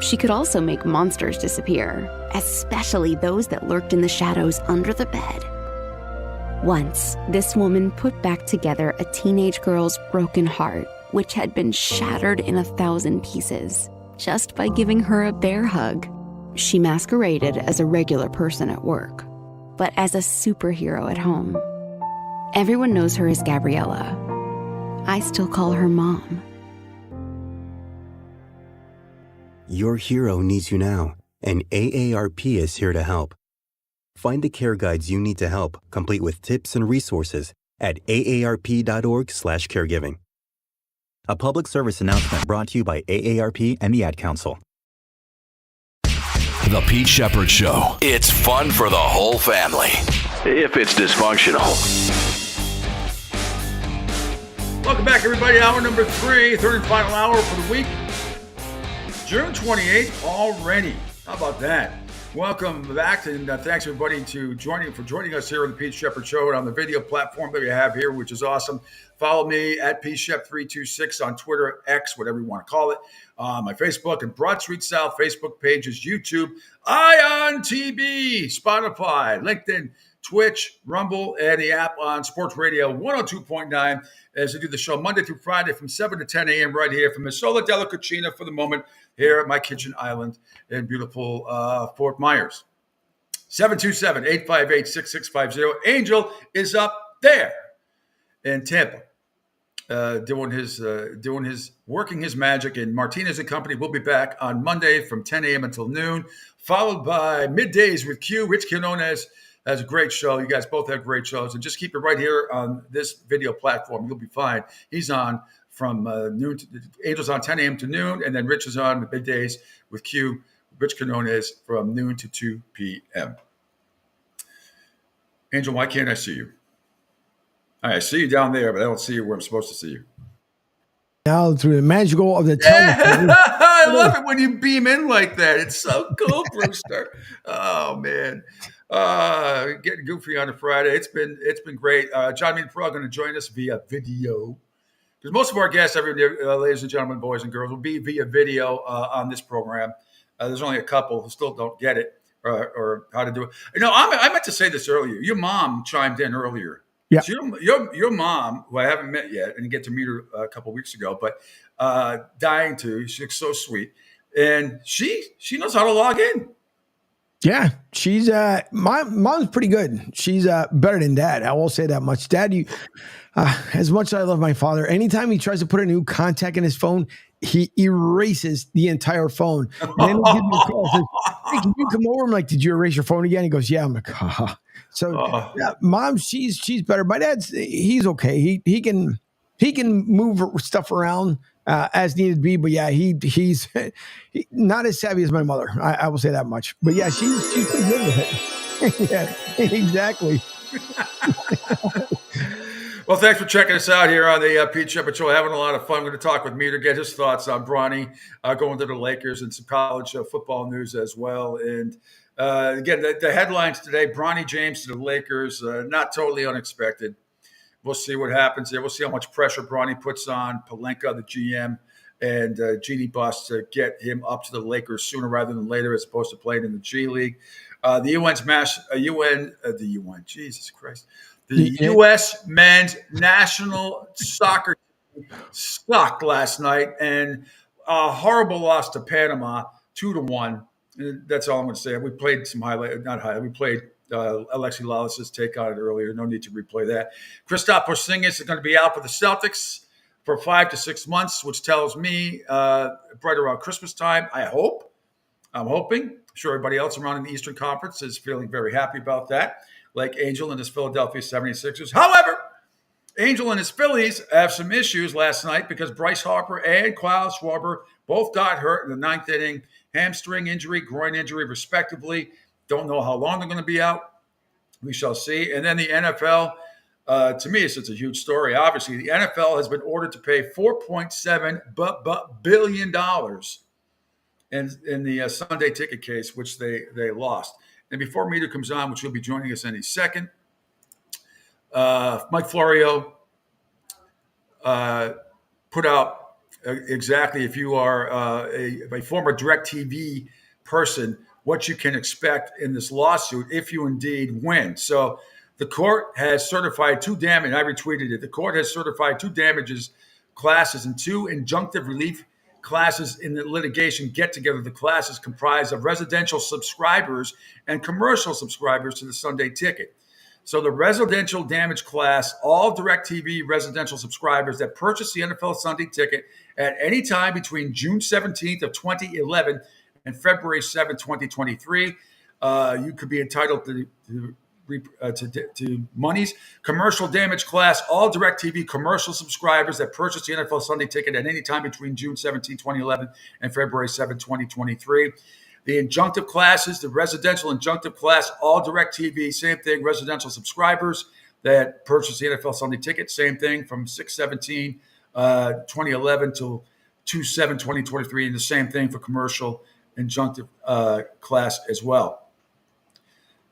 She could also make monsters disappear, especially those that lurked in the shadows under the bed. Once, this woman put back together a teenage girl's broken heart, which had been shattered in 1,000 pieces, just by giving her a bear hug. She masqueraded as a regular person at work, but as a superhero at home. Everyone knows her as Gabriella. I still call her Mom. Your hero needs you now, and AARP is here to help. Find the care guides you need to help, complete with tips and resources at aarp.org/caregiving. A public service announcement brought to you by AARP and the Ad Council. The Pete Sheppard Show. It's fun for the whole family. If it's dysfunctional. Welcome back, everybody. Hour number 3, third and final hour for the week. June 28th already. How about that? Welcome back, and thanks everybody for joining us here on the Pete Sheppard Show and on the video platform that we have here, which is awesome. Follow me at PShep326 on Twitter, X, whatever you want to call it. My Facebook and Broad Street South Facebook pages, YouTube, Ion TV, Spotify, LinkedIn, Twitch, Rumble, and the app on Sports Radio 102.9 as I do the show Monday through Friday from 7 to 10 a.m. right here from Isola della Cucina for the moment here at my kitchen island in beautiful Fort Myers. 727-858-6650. Angel is up there in Tampa working his magic, and Martinez Company will be back on Monday from 10 a.m. until noon, followed by Middays with Q. Rich Quinones has a great show. You guys both have great shows, and just keep it right here on this video platform. You'll be fine. He's on from noon to Angel's on 10 a.m. to noon, and then Rich is on the Middays with Q. Rich Quinones from noon to 2 p.m. Angel, why can't I see you? I see you down there, but I don't see you where I'm supposed to see you. Now through the magical of the telephone. I love it when you beam in like that. It's so cool, Brewster. Oh man, getting goofy on a Friday. It's been great. John Mean Pro going to join us via video because most of our guests, ladies and gentlemen, boys and girls, will be via video on this program. There's only a couple who still don't get it or how to do it. I meant to say this earlier. Your mom chimed in earlier. Yeah. So your mom, who I haven't met yet, and get to meet her a couple of weeks ago, but dying to. She looks so sweet, and she knows how to log in. Yeah, she's my mom's pretty good. She's better than Dad. I will say that much. Dad, you as much as I love my father, anytime he tries to put a new contact in his phone, he erases the entire phone. And then he gives me a call and says, "Hey, can you come over?" I'm like, "Did you erase your phone again?" He goes, "Yeah." I'm like, "Haha." So yeah, Mom, she's better. My dad's he's okay. He can move stuff around as needed to be, but yeah, he's not as savvy as my mother. I will say that much. But yeah, she's pretty good with it. Yeah, exactly. Well, thanks for checking us out here on the Pete Sheppard Show. Having a lot of fun. I'm going to talk with Meter, get his thoughts on Bronny going to the Lakers and some college football news as well. And again, the headlines today: Bronny James to the Lakers, not totally unexpected. We'll see what happens there. We'll see how much pressure Bronny puts on Pelinka, the GM, and Jeannie Buss to get him up to the Lakers sooner rather than later, as opposed to playing in the G League. The Jesus Christ. The U.S. men's national soccer team sucked last night, and a horrible loss to Panama, 2-1. That's all I'm going to say. We played some We played Alexi Lawless's take on it earlier. No need to replay that. Kristaps Porzingis is going to be out for the Celtics for 5 to 6 months, which tells me right around Christmas time. I'm hoping. I'm sure everybody else around in the Eastern Conference is feeling very happy about that, like Angel and his Philadelphia 76ers. However, Angel and his Phillies have some issues last night because Bryce Harper and Kyle Schwarber both got hurt in the ninth inning. Hamstring injury, groin injury, respectively. Don't know how long they're going to be out. We shall see. And then the NFL, to me, it's a huge story. Obviously, the NFL has been ordered to pay $4.7 billion in the Sunday ticket case, which they lost. And before Meter comes on, which will be joining us any second, Mike Florio put out exactly, if you are a former DirecTV person, what you can expect in this lawsuit if you indeed win. So the court has certified two damages. I retweeted it. The court has certified two damages classes and two injunctive relief classes in the litigation get together. The classes comprise of residential subscribers and commercial subscribers to the Sunday ticket. So the residential damage class, all DirecTV residential subscribers that purchase the NFL Sunday ticket at any time between June 17th of 2011 and February 7th, 2023, you could be entitled to monies. Commercial damage class, all DirecTV commercial subscribers that purchase the NFL Sunday ticket at any time between June 17, 2011 and February 7, 2023. The injunctive classes, the residential injunctive class, all DirecTV, same thing, residential subscribers that purchase the NFL Sunday ticket, same thing from 6/17/2011 till 2/7/2023, and the same thing for commercial injunctive class as well.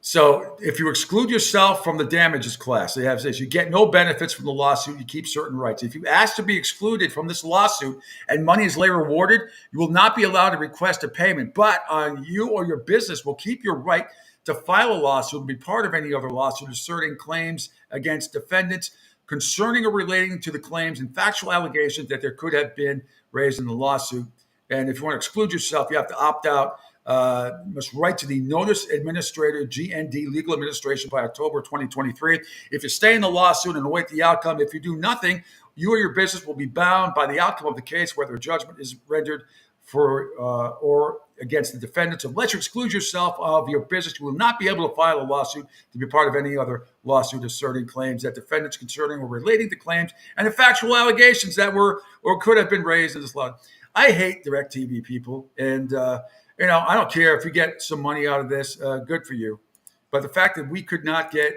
So if you exclude yourself from the damages class, they have says you get no benefits from the lawsuit, you keep certain rights. If you ask to be excluded from this lawsuit and money is later awarded, you will not be allowed to request a payment, but you or your business will keep your right to file a lawsuit and be part of any other lawsuit asserting claims against defendants concerning or relating to the claims and factual allegations that there could have been raised in the lawsuit. And if you want to exclude yourself, you have to opt out. Must write to the notice administrator, GND Legal Administration, by October 2023. If you stay in the lawsuit and await the outcome, if you do nothing, you or your business will be bound by the outcome of the case, whether a judgment is rendered for or against the defendants. Unless you exclude yourself of your business, you will not be able to file a lawsuit to be part of any other lawsuit asserting claims that defendants concerning or relating to claims and the factual allegations that were or could have been raised in this law. I hate DirecTV people, and I don't care if you get some money out of this, good for you. But the fact that we could not get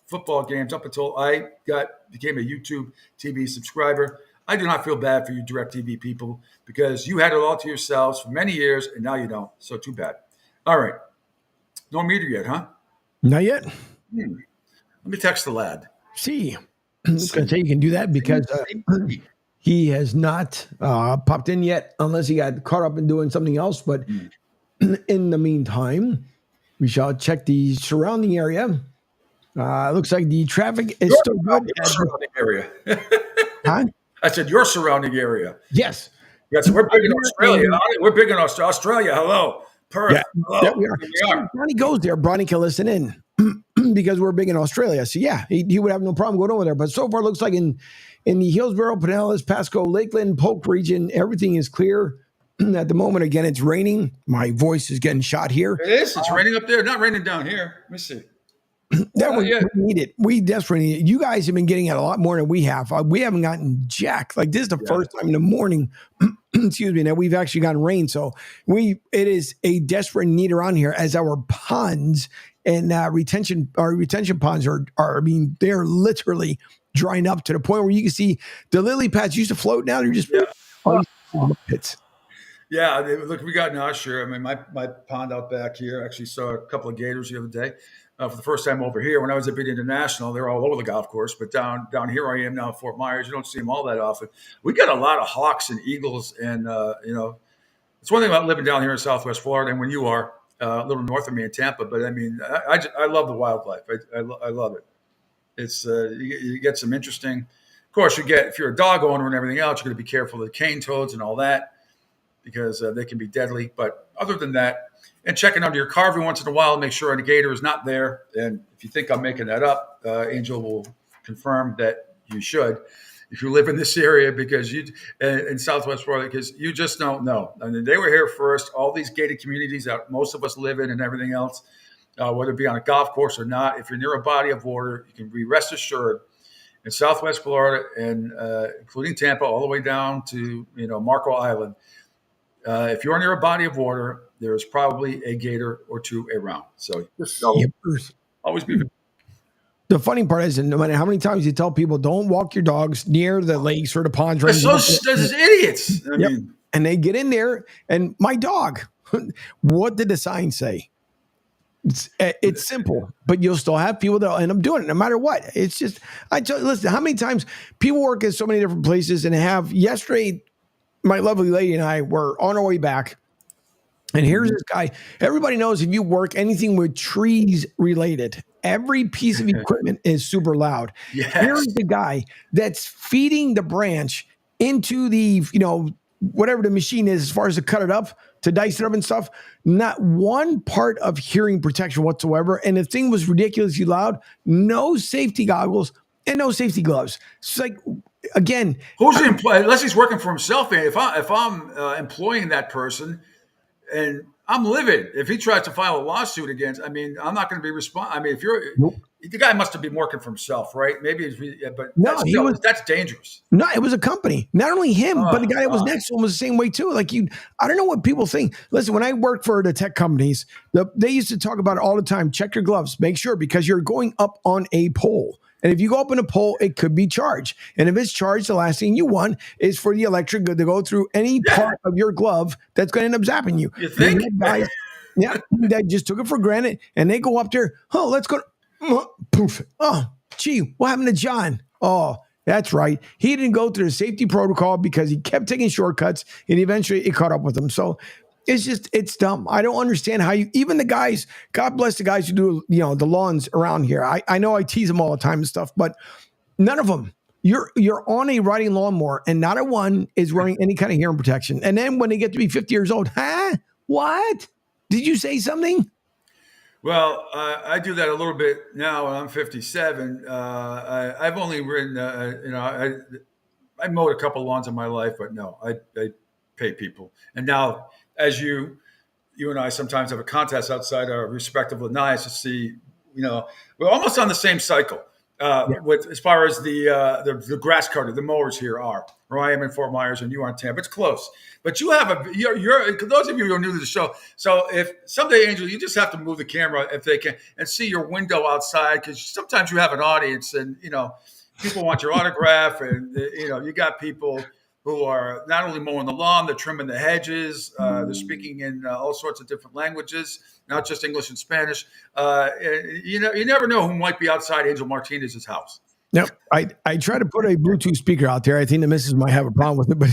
football games up until I became a YouTube TV subscriber, I do not feel bad for you DirecTV people because you had it all to yourselves for many years and now you don't. So too bad. All right. No meter yet, huh? Not yet. Let me text the lad. See, I was going to say you can do that because He has not popped in yet, unless he got caught up in doing something else. But in the meantime, we shall check the surrounding area. Looks like the traffic is still good. Your surrounding area. Huh? I said your surrounding area. Yes. Yes, we're big in Australia. We're big in Australia. Hello. Perth. Hello. Yeah, we are. So Bronny goes there. Bronny can listen in because we're big in Australia. So yeah, he would have no problem going over there. But so far, it looks like in the Hillsborough, Pinellas, Pasco, Lakeland, Polk region, everything is clear. At the moment, again, it's raining. My voice is getting shot here. It is. It's raining up there. Not raining down here. Let me see. We need it. We desperately need it. You guys have been getting it a lot more than we have. We haven't gotten jack. Like this is the first time in the morning, excuse me, that we've actually gotten rain. So it is a desperate need around here as our ponds and retention ponds are I mean, they're literally drying up to the point where you can see the lily pads used to float. Now they're just pits. Yeah, look, we got now. Sure. I mean, my pond out back here. Actually saw a couple of gators the other day. For the first time over here. When I was at Big International, they were all over the golf course. But down here I am now in Fort Myers. You don't see them all that often. We got a lot of hawks and eagles. And, it's one thing about living down here in Southwest Florida and when you are a little north of me in Tampa. But, I mean, I love the wildlife. I love it. It's you get some interesting – of course, if you're a dog owner and everything else, you're going to be careful of the cane toads and all that because they can be deadly. But other than that, and checking under your car every once in a while, make sure a gator is not there. And if you think I'm making that up, Angel will confirm that you should, if you live in this area, because in Southwest Florida, because you just don't know. I mean, they were here first. All these gated communities that most of us live in and everything else, whether it be on a golf course or not, if you're near a body of water, you can be rest assured in Southwest Florida and including Tampa, all the way down to Marco Island. If you're near a body of water, there's probably a gator or two around. So always be. The funny part is, no matter how many times you tell people, don't walk your dogs near the lakes or the ponds. They're those idiots. I mean, and they get in there. And my dog, what did the sign say? It's simple, but you'll still have people that will end up doing it no matter what. It's just, listen, how many times people work at so many different places and yesterday, my lovely lady and I were on our way back. And here's this guy. Everybody knows if you work anything with trees related, every piece of equipment is super loud. Yes. Here's the guy that's feeding the branch into the, whatever the machine is as far as to cut it up, to dice it up and stuff. Not one part of hearing protection whatsoever. And the thing was ridiculously loud. No safety goggles and no safety gloves. It's like, again. Who's the employee? Unless he's working for himself. If I'm employing that person, and I'm livid. If he tries to file a lawsuit against, I'm not going to be responsible. I mean, if the guy must have been working for himself, right? Maybe, but that's dangerous. No, it was a company. Not only him, but the guy that was next to him was the same way too. Like I don't know what people think. Listen, when I worked for the tech companies, they used to talk about it all the time. Check your gloves, make sure, because you're going up on a pole. And if you go up in a pole, it could be charged. And if it's charged, the last thing you want is for the electric to go through any part of your glove that's going to end up zapping you. You think? Guys, that just took it for granted. And they go up there, let's go. Poof. Oh, gee, what happened to John? Oh, that's right. He didn't go through the safety protocol because he kept taking shortcuts, and eventually it caught up with him. So it's dumb. I don't understand how even the guys, God bless the guys who do, the lawns around here. I know I tease them all the time and stuff, but none of them, you're on a riding lawnmower and not a one is wearing any kind of hearing protection. And then when they get to be 50 years old, what? Did you say something? Well, I do that a little bit now when I'm 57. I've only ridden, I mowed a couple lawns in my life, but no, I pay people. And now, as you and I sometimes have a contest outside our respective lanais to see, we're almost on the same cycle with as far as the grass cutter, the mowers here are. Where I am in Fort Myers and you are in Tampa. It's close, but you have you're those of you who are new to the show. So if someday, Angel, you just have to move the camera if they can and see your window outside, because sometimes you have an audience and people want your autograph, and you got people who are not only mowing the lawn, they're trimming the hedges, they're speaking in all sorts of different languages, not just English and Spanish. You never know who might be outside Angel Martinez's house. Yep. I try to put a Bluetooth speaker out there. I think the missus might have a problem with it, but I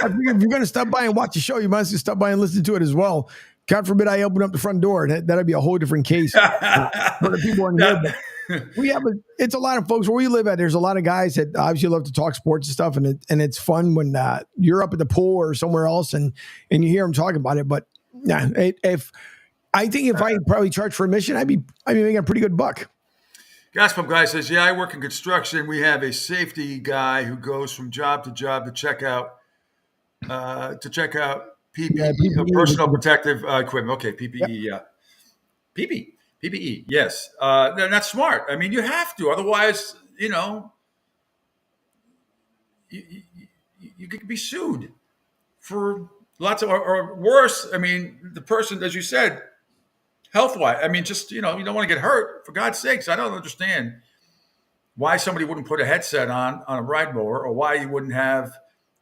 figure if you're going to stop by and watch the show, you might as well stop by and listen to it as well. God forbid I open up the front door. That'd be a whole different case for the people in here. But it's a lot of folks where we live at. There's a lot of guys that obviously love to talk sports and stuff, and it's fun when you're up at the pool or somewhere else and you hear them talking about it. But yeah, if I probably charge for admission, I'd be making a pretty good buck. Gaspam guy says, "Yeah, I work in construction. We have a safety guy who goes from job to job to check out PPE, personal protective equipment. Okay, PPE, yeah, PPE, yes. That's smart. I mean, you have to, otherwise, you could be sued for lots of, or worse. I mean, the person, as you said, health-wise. I mean, just you don't want to get hurt. For God's sakes, I don't understand why somebody wouldn't put a headset on a ride mower, or why you wouldn't have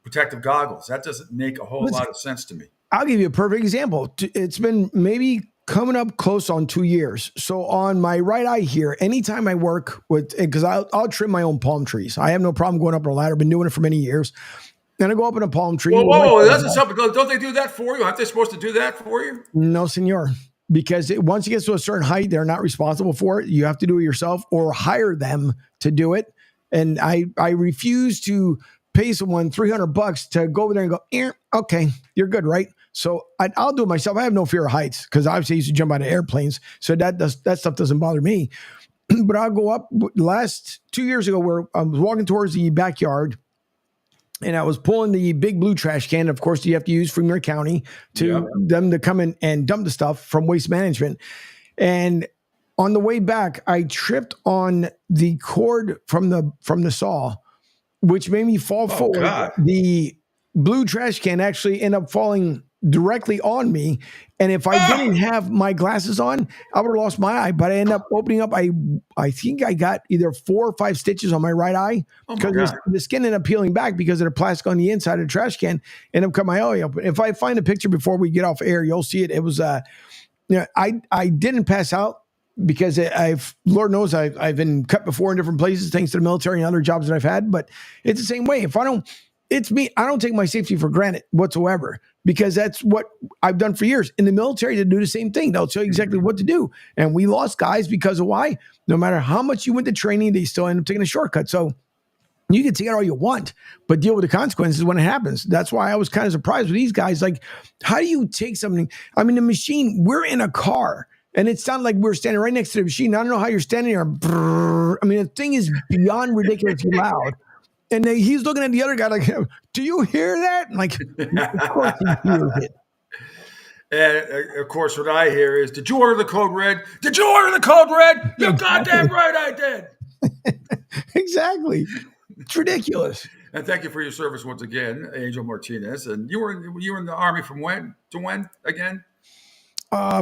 protective goggles. That doesn't make a whole lot of sense to me. I'll give you a perfect example. It's been maybe coming up close on 2 years. So on my right eye here, anytime I work with, because I'll trim my own palm trees. I have no problem going up a ladder. Been doing it for many years. Then I go up in a palm tree. Whoa, that's something. Don't they do that for you? Aren't they supposed to do that for you? No, senor. Because once you get to a certain height, they're not responsible for it. You have to do it yourself or hire them to do it. And I refuse to pay someone $300 to go over there and go, okay, you're good, right? So I'll do it myself. I have no fear of heights because obviously I used to jump out of airplanes. So that stuff doesn't bother me. But I'll go up. Last 2 years ago, where I was walking towards the backyard, and I was pulling the big blue trash can. Of course, you have to use from your county to them to come in and dump the stuff from Waste Management. And on the way back, I tripped on the cord from the saw, which made me fall forward. God. The blue trash can actually ended up falling directly on me. And if I didn't have my glasses on, I would have lost my eye. But I ended up opening up. I think I got either 4 or 5 stitches on my right eye because the skin ended up peeling back because of the plastic on the inside of the trash can. Ended up cut my eye open. If I find a picture before we get off air, you'll see it. It was I didn't pass out because Lord knows I've been cut before in different places thanks to the military and other jobs that I've had. But it's the same way. It's me. I don't take my safety for granted whatsoever because that's what I've done for years. In the military, they do the same thing. They'll tell you exactly what to do. And we lost guys because of why? No matter how much you went to training, they still end up taking a shortcut. So you can take it all you want, but deal with the consequences when it happens. That's why I was kind of surprised with these guys. Like, how do you take something? I mean, the machine, we're in a car. And it sounded like we were standing right next to the machine. I don't know how you're standing there. Brrr. I mean, the thing is beyond ridiculously loud. And he's looking at the other guy like, do you hear that? And like, of course he hears it. And of course, what I hear is, did you order the code red? Did you order the code red? You're goddamn right I did. Exactly. It's ridiculous. And thank you for your service once again, Angel Martinez. And you were in the Army from when to when again?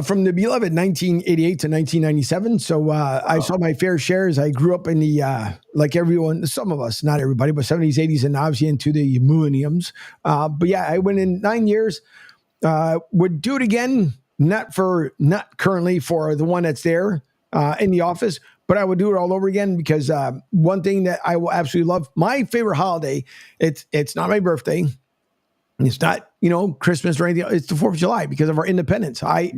From the beloved 1988 to 1997. So I saw my fair share as I grew up in the, like everyone, some of us, not everybody, but 70s, 80s, and obviously into the millenniums. But yeah, I went in 9 years. Would do it again, not currently for the one that's there in the office, but I would do it all over again because one thing that I will absolutely love, my favorite holiday, it's not my birthday. It's not, Christmas or anything. It's the 4th of July because of our independence. I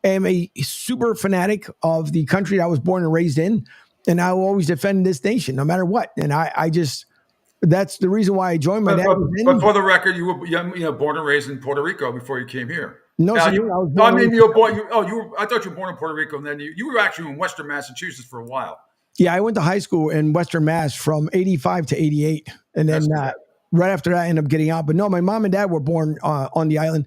am a super fanatic of the country I was born and raised in, and I will always defend this nation no matter what. And I just, that's the reason why I joined my dad. But for the record, you were born and raised in Puerto Rico before you came here. No, now, I was born. I thought you were born in Puerto Rico, and then you were actually in Western Massachusetts for a while. Yeah, I went to high school in Western Mass from 85 to 88, and then right after that, I ended up getting out. But no, my mom and dad were born on the island.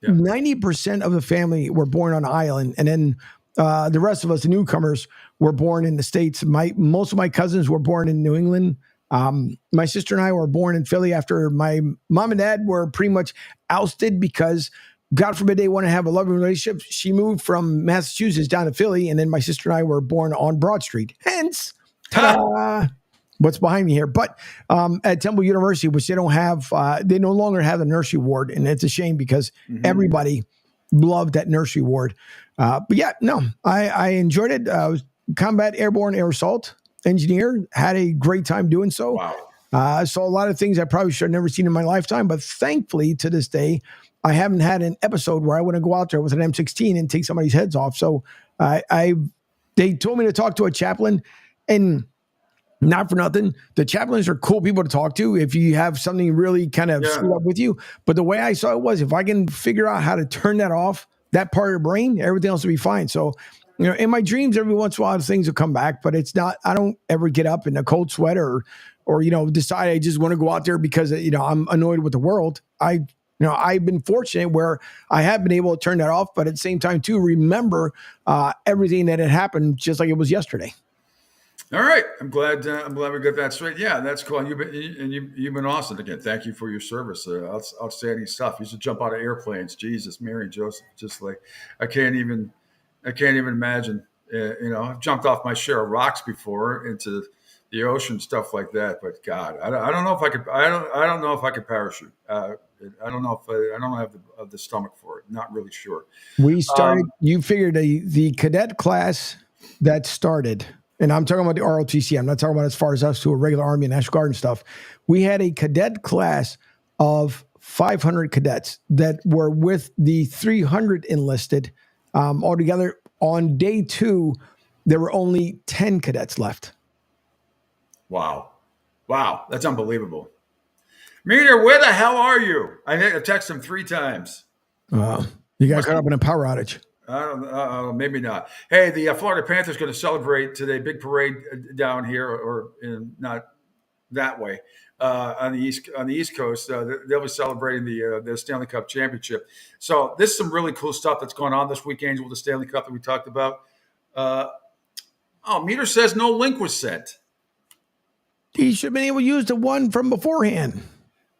90% of the family were born on the island. And then the rest of us, the newcomers, were born in the States. Most of my cousins were born in New England. My sister and I were born in Philly after my mom and dad were pretty much ousted because, God forbid, they want to have a loving relationship. She moved from Massachusetts down to Philly. And then my sister and I were born on Broad Street. Hence, ta-da! What's behind me here. But at Temple University, which they don't have, they no longer have a nursery ward. And it's a shame because everybody loved that nursery ward. But yeah, no, I enjoyed it. I was combat airborne air assault. engineer. Had a great time doing so. Wow. Saw a lot of things I probably should have never seen in my lifetime, but thankfully to this day, I haven't had an episode where I want to go out there with an M16 and take somebody's heads off. So they told me to talk to a chaplain, and not for nothing, the chaplains are cool people to talk to if you have something really kind of screwed up with you. But the way I saw it was, if I can figure out how to turn that off, that part of the brain, everything else will be fine. So, in my dreams, every once in a while, things will come back, but it's not, I don't ever get up in a cold sweat or decide I just want to go out there because, I'm annoyed with the world. I've been fortunate where I have been able to turn that off, but at the same time too, remember everything that had happened just like it was yesterday. All right, I'm glad we got that straight. Yeah, that's cool. And you've been awesome again. Thank you for your service. Outstanding stuff. You used to jump out of airplanes. Jesus, Mary and Joseph, just like I can't even imagine. I've jumped off my share of rocks before into the ocean, stuff like that. But God, I don't know if I could. I don't know if I could parachute. I don't know if I don't have the stomach for it. Not really sure. We started. You figured the cadet class that started. And I'm talking about the ROTC. I'm not talking about as far as us to a regular Army and National Guard and stuff. We had a cadet class of 500 cadets that were with the 300 enlisted. Altogether, on day 2, there were only 10 cadets left. Wow. That's unbelievable. Meter, where the hell are you? I think I texted him 3 times. You got caught up in a power outage. I don't know. Maybe not. Hey, the Florida Panthers going to celebrate today. Big parade down here, or not that way on the East Coast. They'll be celebrating the Stanley Cup championship. So this is some really cool stuff that's going on this week, Angel, with the Stanley Cup that we talked about. Meter says no link was sent. He should have been able to use the one from beforehand.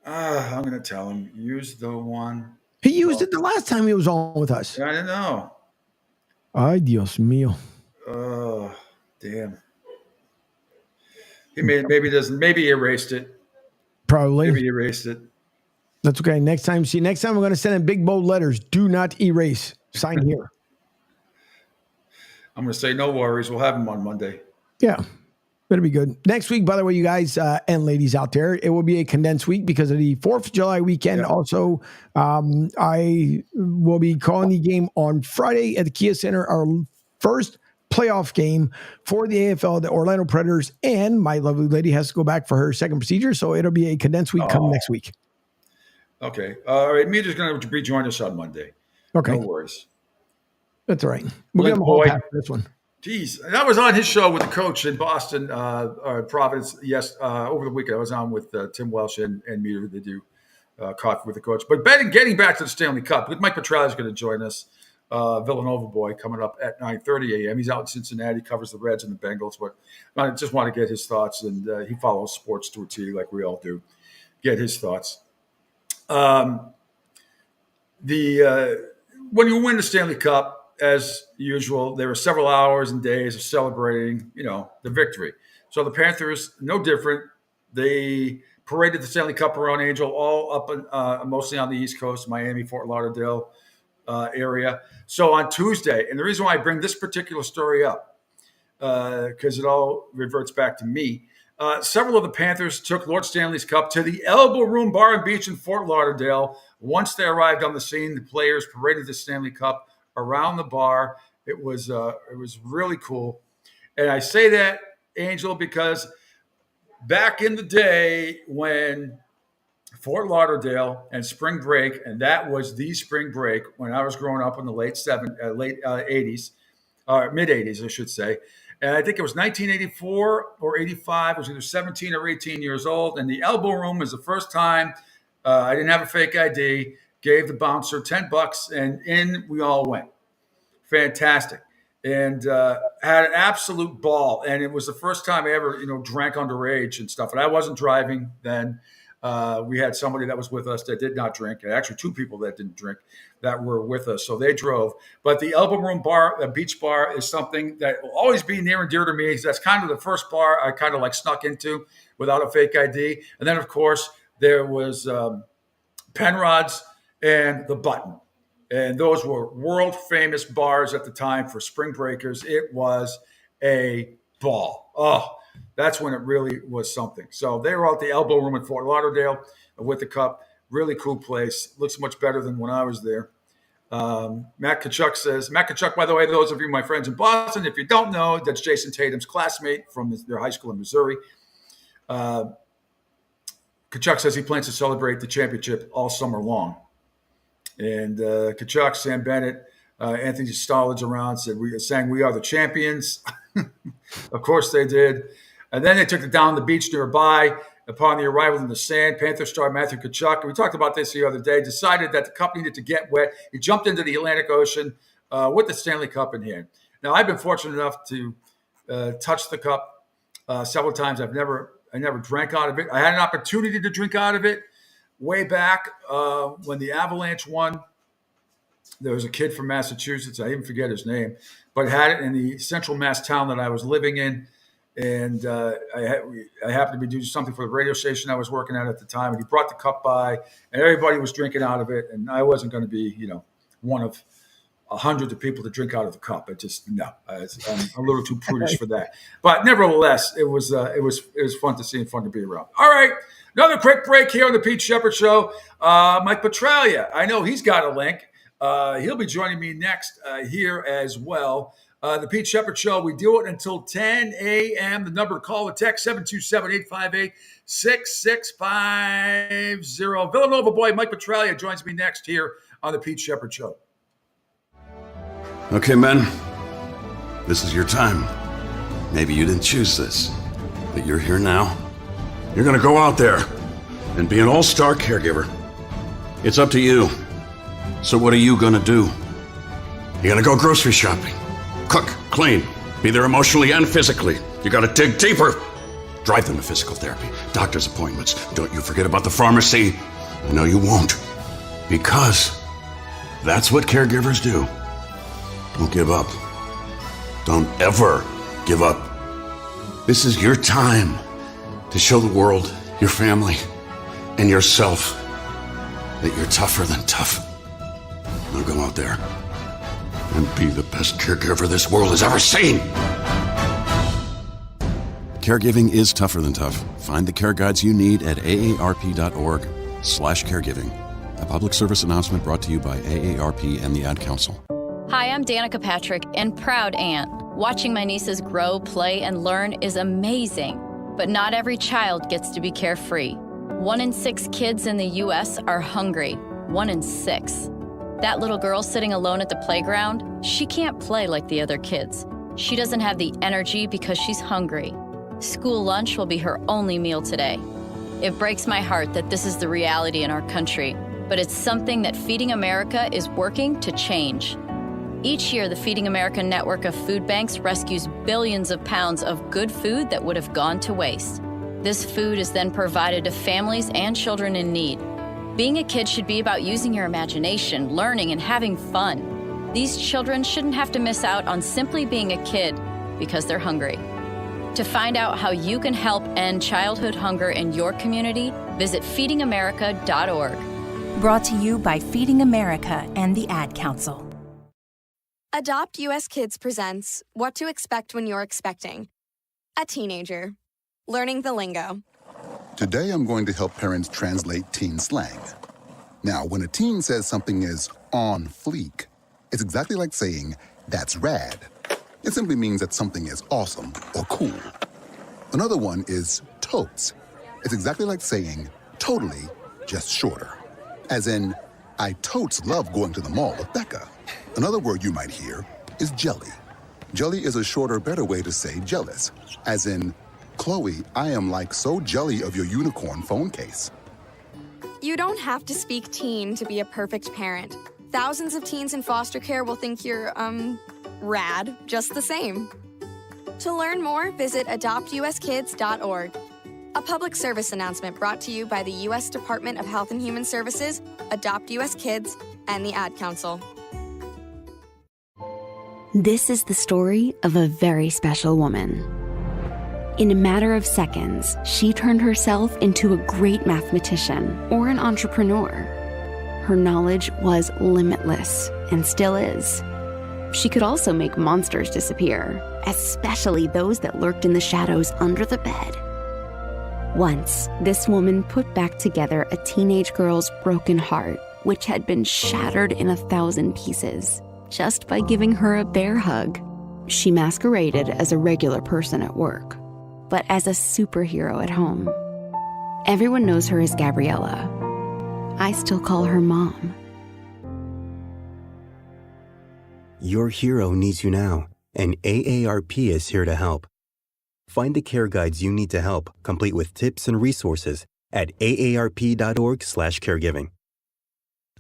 I'm going to tell him use the one. He used it the last time he was on with us. I didn't know. Ay, Dios mío. Oh, damn. He maybe he erased it. Probably. Maybe he erased it. That's okay. Next time we're going to send in big bold letters. Do not erase. Sign here. I'm going to say no worries. We'll have him on Monday. Yeah. That'll be good. Next week, by the way, you guys and ladies out there, it will be a condensed week because of the 4th of July weekend. Yeah. Also, I will be calling the game on Friday at the Kia Center, our first playoff game for the AFL, the Orlando Predators, and my lovely lady has to go back for her second procedure, so it'll be a condensed week coming next week. Okay. All right. Meter's going to rejoin us on Monday. Okay. No worries. That's all right. We'll get him a whole pack for this one. Geez, and I was on his show with the coach in Boston, Providence. Yes, over the weekend I was on with Tim Welsh and Meter. They do coffee with the coach. But getting back to the Stanley Cup, Mike Petrelli is going to join us. Villanova boy coming up at 9:30 a.m. He's out in Cincinnati, covers the Reds and the Bengals. But I just want to get his thoughts, and he follows sports to a T like we all do. Get his thoughts. When you win the Stanley Cup, as usual, there were several hours and days of celebrating, the victory. So the Panthers, no different. They paraded the Stanley Cup around, Angel, all up mostly on the East Coast, Miami, Fort Lauderdale area. So on Tuesday, and the reason why I bring this particular story up, because it all reverts back to me, several of the Panthers took Lord Stanley's Cup to the Elbow Room Bar and Beach in Fort Lauderdale. Once they arrived on the scene, the players paraded the Stanley Cup around the bar. It was really cool. And I say that, Angel, because back in the day when Fort Lauderdale and spring break, and that was the spring break when I was growing up in the late 80s, mid 80s, I should say. And I think it was 1984 or 85. I was either 17 or 18 years old. And the Elbow Room was the first time I didn't have a fake ID. Gave the bouncer $10, and in we all went. Fantastic. And had an absolute ball. And it was the first time I ever, drank underage and stuff. And I wasn't driving then. We had somebody that was with us that did not drink. Actually, 2 people that didn't drink that were with us. So they drove. But the Elbow Room Bar, the beach bar, is something that will always be near and dear to me. That's kind of the first bar I kind of like snuck into without a fake ID. And then, of course, there was Penrod's and the Button. And those were world famous bars at the time for spring breakers. It was a ball. Oh, That's when it really was something. So they were out the Elbow Room in Fort Lauderdale with the Cup. Really cool place. Looks much better than when I was there. Matt Kachuk, by the way, those of you, my friends in Boston, if you don't know, that's Jason Tatum's classmate from their high school in Missouri. Kachuk says he plans to celebrate the championship all summer long. And Kachuk, Sam Bennett, Anthony Stolid's around, sang "We Are the Champions." Of course they did. And then they took it down the beach nearby. Upon the arrival in the sand, Panther star Matthew Kachuk, and we talked about this the other day, decided that the Cup needed to get wet. He jumped into the Atlantic Ocean with the Stanley Cup in hand. Now, I've been fortunate enough to touch the Cup several times. I never drank out of it. I had an opportunity to drink out of it way back when the Avalanche won. There was a kid from Massachusetts, I even forget his name, but had it in the central Mass town that I was living in. And I happened to be doing something for the radio station I was working at the time. And he brought the Cup by, and everybody was drinking out of it. And I wasn't going to be, one of hundreds of people to drink out of the Cup. I'm a little too prudish for that. But nevertheless, it was fun to see and fun to be around. All right, another quick break here on the Pete Sheppard Show. Mike Petraglia, I know he's got a link. He'll be joining me next here as well. The Pete Sheppard Show, we do it until 10 a.m. The number to call or text, 727-858-6650. Villanova boy Mike Petraglia joins me next here on the Pete Sheppard Show. Okay, men, this is your time. Maybe you didn't choose this, but you're here now. You're going to go out there and be an all-star caregiver. It's up to you. So what are you going to do? You're going to go grocery shopping. Cook, clean, be there emotionally and physically. You gotta dig deeper. Drive them to physical therapy, doctor's appointments. Don't you forget about the pharmacy. No, you won't. Because that's what caregivers do. Don't give up. Don't ever give up. This is your time to show the world, your family, and yourself that you're tougher than tough. Now go out there and be the best caregiver this world has ever seen. Caregiving is tougher than tough. Find the care guides you need at aarp.org/caregiving. A public service announcement brought to you by AARP and the Ad Council. Hi, I'm Danica Patrick and proud aunt. Watching my nieces grow, play, and learn is amazing. But not every child gets to be carefree. 1 in 6 kids in the U.S. are hungry. 1 in 6. That little girl sitting alone at the playground, she can't play like the other kids. She doesn't have the energy because she's hungry. School lunch will be her only meal today. It breaks my heart that this is the reality in our country, but it's something that Feeding America is working to change. Each year, the Feeding America network of food banks rescues billions of pounds of good food that would have gone to waste. This food is then provided to families and children in need. Being a kid should be about using your imagination, learning, and having fun. These children shouldn't have to miss out on simply being a kid because they're hungry. To find out how you can help end childhood hunger in your community, visit feedingamerica.org. Brought to you by Feeding America and the Ad Council. Adopt US Kids presents What to Expect When You're Expecting. A teenager. Learning the lingo. Today, I'm going to help parents translate teen slang. Now, when a teen says something is on fleek, it's exactly like saying, that's rad. It simply means that something is awesome or cool. Another one is totes. It's exactly like saying, totally, just shorter. As in, I totes love going to the mall with Becca. Another word you might hear is jelly. Jelly is a shorter, better way to say jealous. As in, Chloe, I am like so jelly of your unicorn phone case. You don't have to speak teen to be a perfect parent. Thousands of teens in foster care will think you're, rad just the same. To learn more, visit adoptuskids.org. A public service announcement brought to you by the U.S. Department of Health and Human Services, Adopt U.S. Kids, and the Ad Council. This is the story of a very special woman. In a matter of seconds, she turned herself into a great mathematician or an entrepreneur. Her knowledge was limitless and still is. She could also make monsters disappear, especially those that lurked in the shadows under the bed. Once, this woman put back together a teenage girl's broken heart, which had been shattered in 1,000 pieces, just by giving her a bear hug. She masqueraded as a regular person at work, but as a superhero at home. Everyone knows her as Gabriella. I still call her Mom. Your hero needs you now, and AARP is here to help. Find the care guides you need to help, complete with tips and resources at aarp.org/caregiving.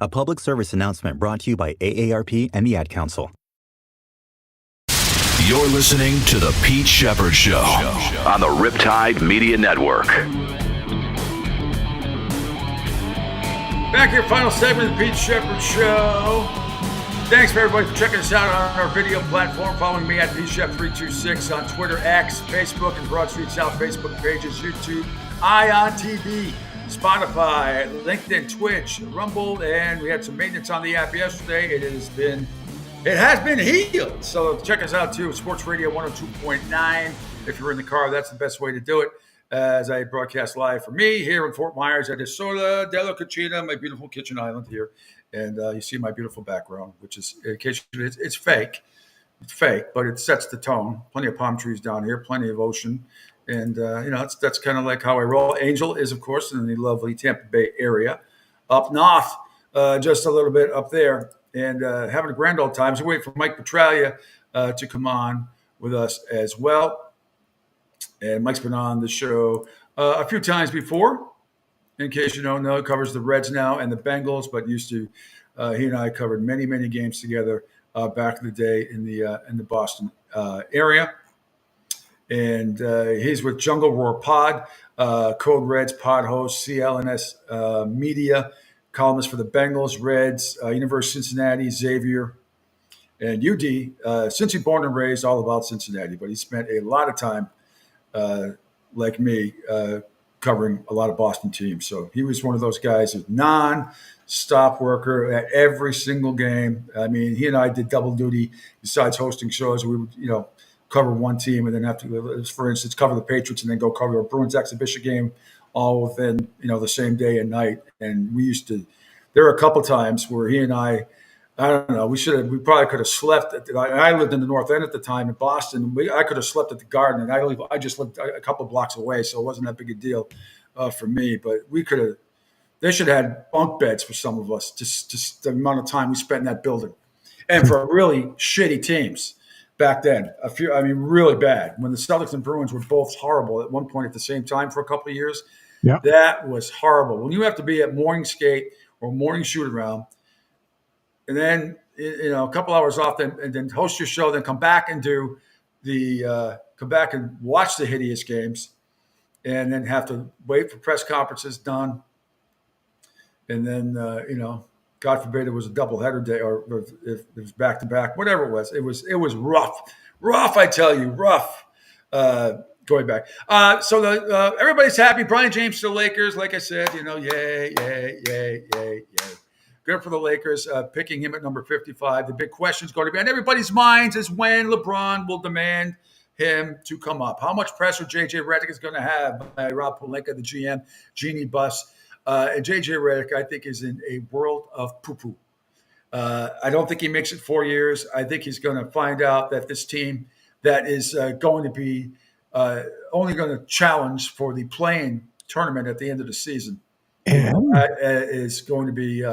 A public service announcement brought to you by AARP and the Ad Council. You're listening to The Pete Sheppard Show on the Riptide Media Network. Back here, final segment of the Pete Sheppard Show. Thanks for everybody for checking us out on our video platform. Following me at PShep326 on Twitter, X, Facebook, and Broad Street South Facebook pages, YouTube, ION TV, Spotify, LinkedIn, Twitch, Rumble, and we had some maintenance on the app yesterday. It has been healed. So check us out too. Sports Radio 102.9. If you're in the car, that's the best way to do it. As I broadcast live from me here in Fort Myers at Isola della Cucina, my beautiful kitchen island here. And you see my beautiful background, which is, in case it's fake. It's fake, but it sets the tone. Plenty of palm trees down here, plenty of ocean. And, that's kind of like how I roll. Angel is, of course, in the lovely Tampa Bay area. Up north, just a little bit up there. And having a grand old time. So waiting for Mike Petralia to come on with us as well. And Mike's been on the show a few times before. In case you don't know, he covers the Reds now and the Bengals, but used to. He and I covered many, many games together back in the day in the Boston area. And he's with Jungle Roar Pod, Code Reds pod host, CLNS media columnist for the Bengals, Reds, University of Cincinnati, Xavier, and UD. Cincy born and raised, all about Cincinnati, but he spent a lot of time, like me, covering a lot of Boston teams. So he was one of those guys who's non-stop worker at every single game. I mean, he and I did double duty besides hosting shows. We would, cover one team and then have to, for instance, cover the Patriots and then go cover a Bruins exhibition game all within, the same day and night. And there were a couple times where he and I don't know, we probably could have slept I lived in the North End at the time in Boston. I could have slept at the Garden, and I just lived a couple of blocks away, so it wasn't that big a deal for me. But they should have had bunk beds for some of us, just the amount of time we spent in that building. And for really shitty teams back then, really bad. When the Celtics and Bruins were both horrible at one point at the same time for a couple of years, yeah, that was horrible. When you have to be at morning skate or morning shoot around, and then, a couple hours off, and then host your show, then come back and watch the hideous games, and then have to wait for press conferences done. And then, God forbid it was a doubleheader day, or if it was back to back, whatever it was. It was rough, I tell you, rough. Going back. So everybody's happy. Brian James to the Lakers, like I said, yay. Good for the Lakers, picking him at number 55. The big question is going to be on everybody's minds is when LeBron will demand him to come up. How much pressure J.J. Redick is going to have by Rob Pelinka, the GM, Genie Bus. And J.J. Redick, I think, is in a world of poo-poo. I don't think he makes it 4 years. I think he's going to find out that this team that is going to be only going to challenge for the play-in tournament at the end of the season is going to be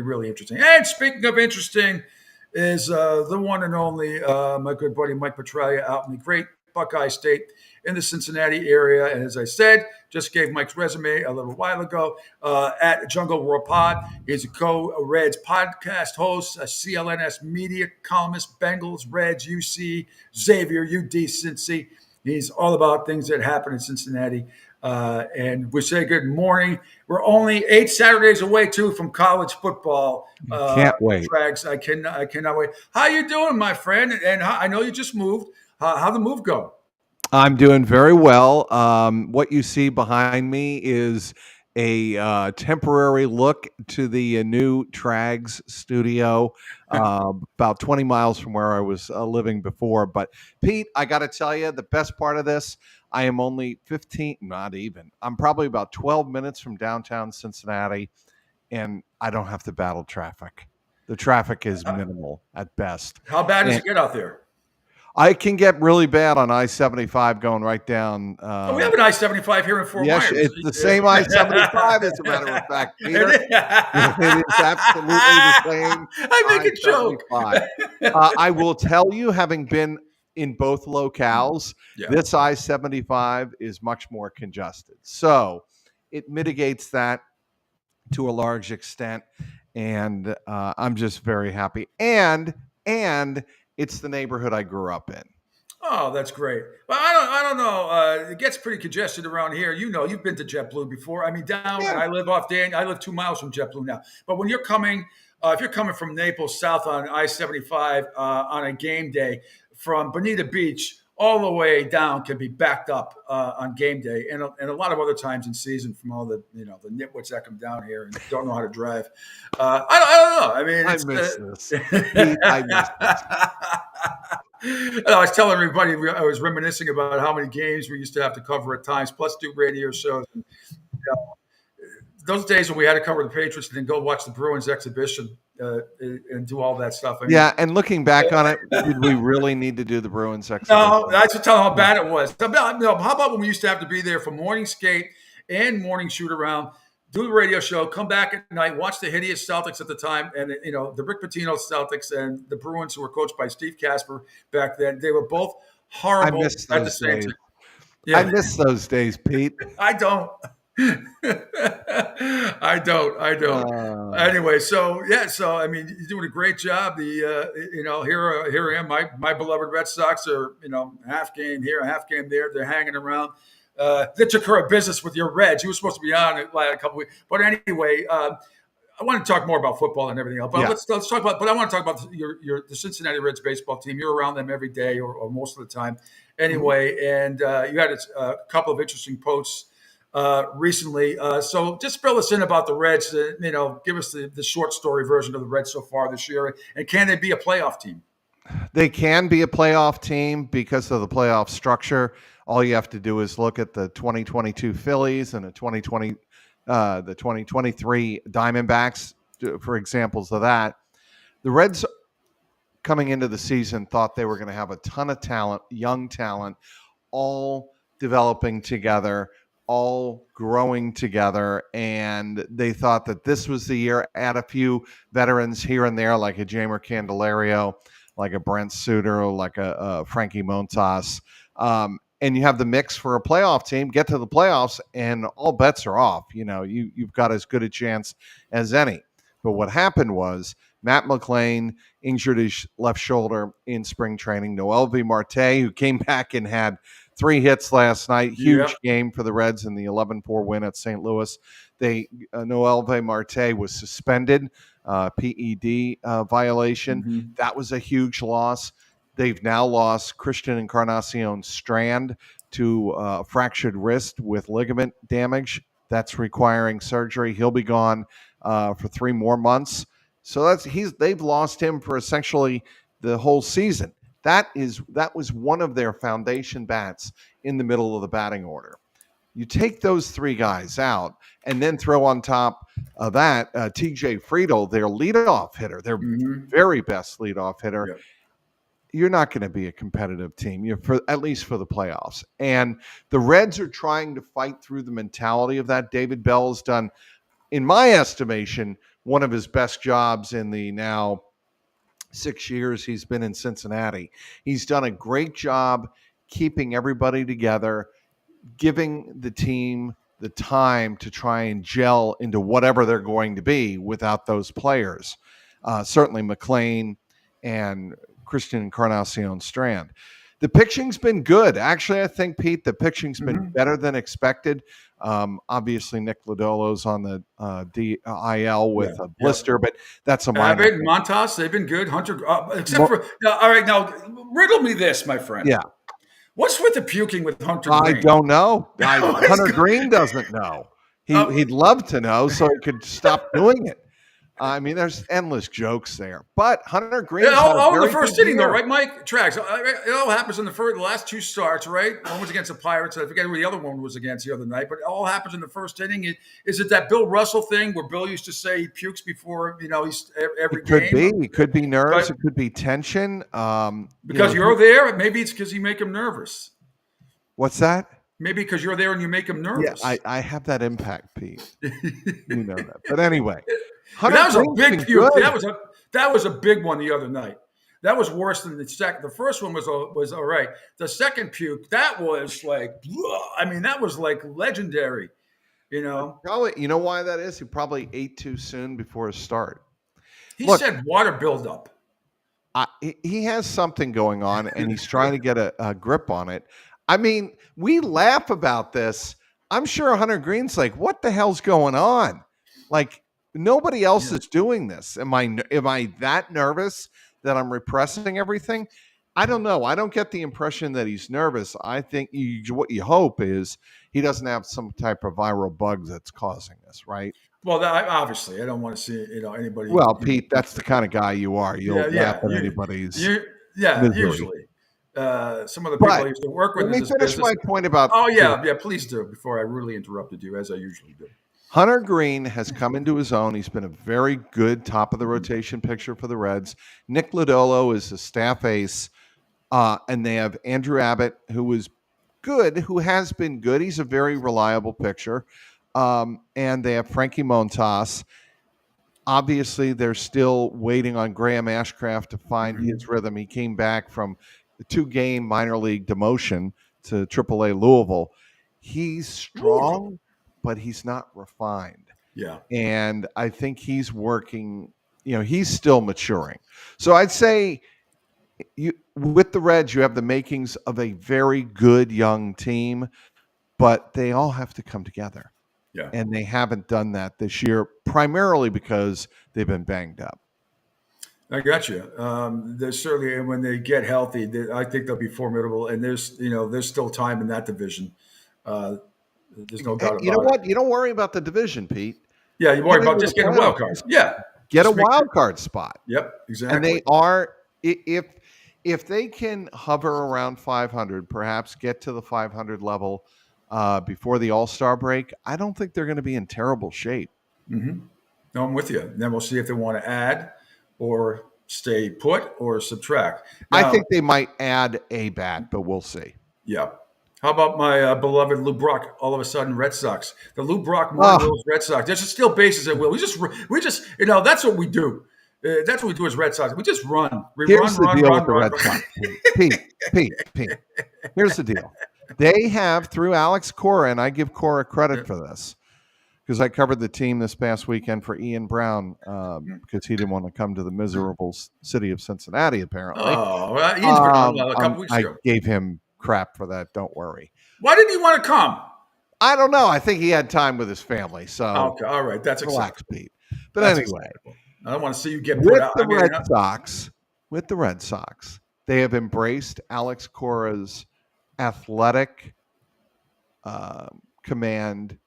really interesting. And speaking of interesting, is the one and only my good buddy Mike Petralia out in the great Buckeye State in the Cincinnati area. And as I said, just gave Mike's resume a little while ago at Jungle Roar Pod. He's a Co-Reds podcast host, a CLNS media columnist, Bengals, Reds, UC, Xavier, UD, Cincy. He's all about things that happen in Cincinnati. And we say good morning. We're only 8 Saturdays away, too, from college football. Can't wait. Trags. I cannot wait. How you doing, my friend? And I know you just moved. How'd the move go? I'm doing very well. What you see behind me is a temporary look to the new Trags studio about 20 miles from where I was living before. But Pete, I got to tell you, the best part of this, I am only 15, not even. I'm probably about 12 minutes from downtown Cincinnati, and I don't have to battle traffic. The traffic is minimal at best. How bad does it get out there? I can get really bad on I-75 going right down. We have an I-75 here in Fort Myers. It's the same I-75, as a matter of fact, Peter. It is absolutely the same. I make a joke. I will tell you, having been in both locales, this I-75 is much more congested. So it mitigates that to a large extent, and I'm just very happy. And it's the neighborhood I grew up in. Oh, that's great. Well, I don't know. It gets pretty congested around here. You know, you've been to JetBlue before. I mean, I live off Dan. I live 2 miles from JetBlue now. But when you're coming, if you're coming from Naples south on I-75 on a game day from Bonita Beach all the way down can be backed up on game day, and a lot of other times in season from all the the nitwits that come down here and don't know how to drive. I don't know. I mean, I miss this. I miss this. I was telling everybody, I was reminiscing about how many games we used to have to cover at times, plus do radio shows. And, those days when we had to cover the Patriots and then go watch the Bruins exhibition and do all that stuff. I mean, and looking back on it, did we really need to do the Bruins exhibition? No, I just tell how bad it was. How about when we used to have to be there for morning skate and morning shoot around, do the radio show, come back at night, watch the hideous Celtics at the time, and the Rick Pitino Celtics and the Bruins, who were coached by Steve Casper back then. They were both horrible I miss at the those same days. time. Yeah. I miss those days, Pete. I don't. I don't. Anyway, so I mean, you're doing a great job. Here I am. My beloved Red Sox are half game here, half game there. They're hanging around. They took care of business with your Reds. You were supposed to be on it like a couple weeks, but anyway, I want to talk more about football and everything else. But let's talk about. But I want to talk about the Cincinnati Reds baseball team. You're around them every day or most of the time, anyway. And you had a couple of interesting posts recently. So just fill us in about the Reds. Give us the short story version of the Reds so far this year. And can they be a playoff team? They can be a playoff team because of the playoff structure. All you have to do is look at the 2022 Phillies and the 2023 Diamondbacks for examples of that. The Reds coming into the season thought they were going to have a ton of talent, young talent, all developing together, all growing together, and they thought that this was the year. Add a few veterans here and there, like a Jamer Candelario, like a Brent Suter, like a Frankie Montas, and you have the mix for a playoff team. Get to the playoffs, and all bets are off. You've got as good a chance as any. But what happened was Matt McLain injured his left shoulder in spring training. Noel V. Marte, who came back and had 3 hits last night. Huge game for the Reds in the 11-4 win at St. Louis. Noel V. Marte was suspended, PED violation. Mm-hmm. That was a huge loss. They've now lost Christian Encarnacion Strand to a fractured wrist with ligament damage. That's requiring surgery. He'll be gone for 3 more months. So they've lost him for essentially the whole season. That was one of their foundation bats in the middle of the batting order. You take those 3 guys out and then throw on top of that TJ Friedl, their leadoff hitter, their very best leadoff hitter. Yeah. You're not going to be a competitive team, at least for the playoffs. And the Reds are trying to fight through the mentality of that. David Bell has done, in my estimation, one of his best jobs in the now 6 years he's been in Cincinnati. He's done a great job keeping everybody together, giving the team the time to try and gel into whatever they're going to be without those players. Certainly McLain and Christian Encarnacion Strand. The pitching's been good. Actually, I think, Pete, the pitching's been better than expected. Obviously, Nick Lodolo's on the DIL with a blister, but that's a minor. Abbott and Montas, they've been good. Hunter, except for all right. Now, riddle me this, my friend. Yeah, what's with the puking with Hunter Green? I don't know. Hunter Green doesn't know. He'd love to know so he could stop doing it. I mean, there's endless jokes there. But Hunter Green's had a all in the very first good inning, though, year. right, Mike? Trags. It all happens in the last two starts, right? One was against the Pirates. I forget who the other one was against the other night, but it all happens in the first inning. Is it that Bill Russell thing where Bill used to say he pukes before he's every game? It could be nerves. It could be tension. Because you're there. Maybe it's because you make him nervous. What's that? Maybe because you're there and you make him nervous. Yeah, I have that impact, Pete. You know that. But anyway, but that was a big puke. That was a big one the other night. That was worse than the second. The first one was all right. The second puke, that was like, I mean, that was like legendary. Probably. You know why that is? He probably ate too soon before his start. He said water buildup. He has something going on, and he's trying to get a grip on it. I mean, we laugh about this. I'm sure Hunter Green's like, what the hell's going on? Like, nobody else is doing this. Am I that nervous that I'm repressing everything? I don't know. I don't get the impression that he's nervous. I think what you hope is he doesn't have some type of viral bug that's causing this, right? Well, obviously, I don't want to see anybody. Well, Pete, that's the kind of guy you are. You'll laugh at anybody's. Misery. Usually. Some of the people I used to work with. Let me finish my point about. Oh yeah, please do. Before I rudely interrupted you, as I usually do. Hunter Green has come into his own. He's been a very good top of the rotation pitcher for the Reds. Nick Lodolo is a staff ace, and they have Andrew Abbott, who was good, who has been good. He's a very reliable pitcher, and they have Frankie Montas. Obviously, they're still waiting on Graham Ashcraft to find his rhythm. He came back from the 2-game minor league demotion to AAA Louisville. He's strong, but he's not refined. Yeah. And I think he's working, he's still maturing. So I'd say with the Reds, you have the makings of a very good young team, but they all have to come together. Yeah. And they haven't done that this year, primarily because they've been banged up. I got you. There's certainly, and when they get healthy, I think they'll be formidable. And there's still time in that division. There's no doubt about it. You know what? You don't worry about the division, Pete. Yeah, you worry about just getting a wild card. Yeah. Get a wild card spot. Yep, exactly. And they are, if they can hover around 500, perhaps get to the 500 level before the All-Star break, I don't think they're going to be in terrible shape. Mm-hmm. No, I'm with you. Then we'll see if they want to add or stay put or subtract. Now, I think they might add a bat, but we'll see. Yeah. How about my beloved Lou Brock? All of a sudden, Red Sox. The Lou Brock Wills Red Sox. There's still bases at will. We just that's what we do. That's what we do as Red Sox. We just run. Here's the deal with the Red Sox. Pete. Here's the deal. They have, through Alex Cora, and I give Cora credit for this, because I covered the team this past weekend for Ian Brown because he didn't want to come to the miserable city of Cincinnati, apparently. Oh, well, Ian's been on a couple weeks ago. I gave him crap for that. Don't worry. Why didn't he want to come? I don't know. I think he had time with his family. So okay, all right, that's relax, acceptable. Pete. But That's anyway, acceptable. I don't want to see you get put out. With the Red Sox, they have embraced Alex Cora's athletic command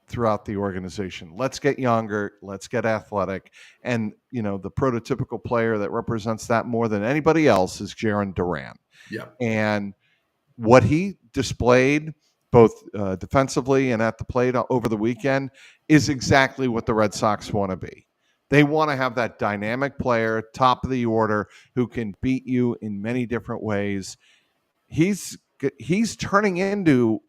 throughout the organization. Let's get younger. Let's get athletic. And, the prototypical player that represents that more than anybody else is Jarren Duran. Yeah. And what he displayed both defensively and at the plate over the weekend is exactly what the Red Sox want to be. They want to have that dynamic player, top of the order, who can beat you in many different ways. He's turning into,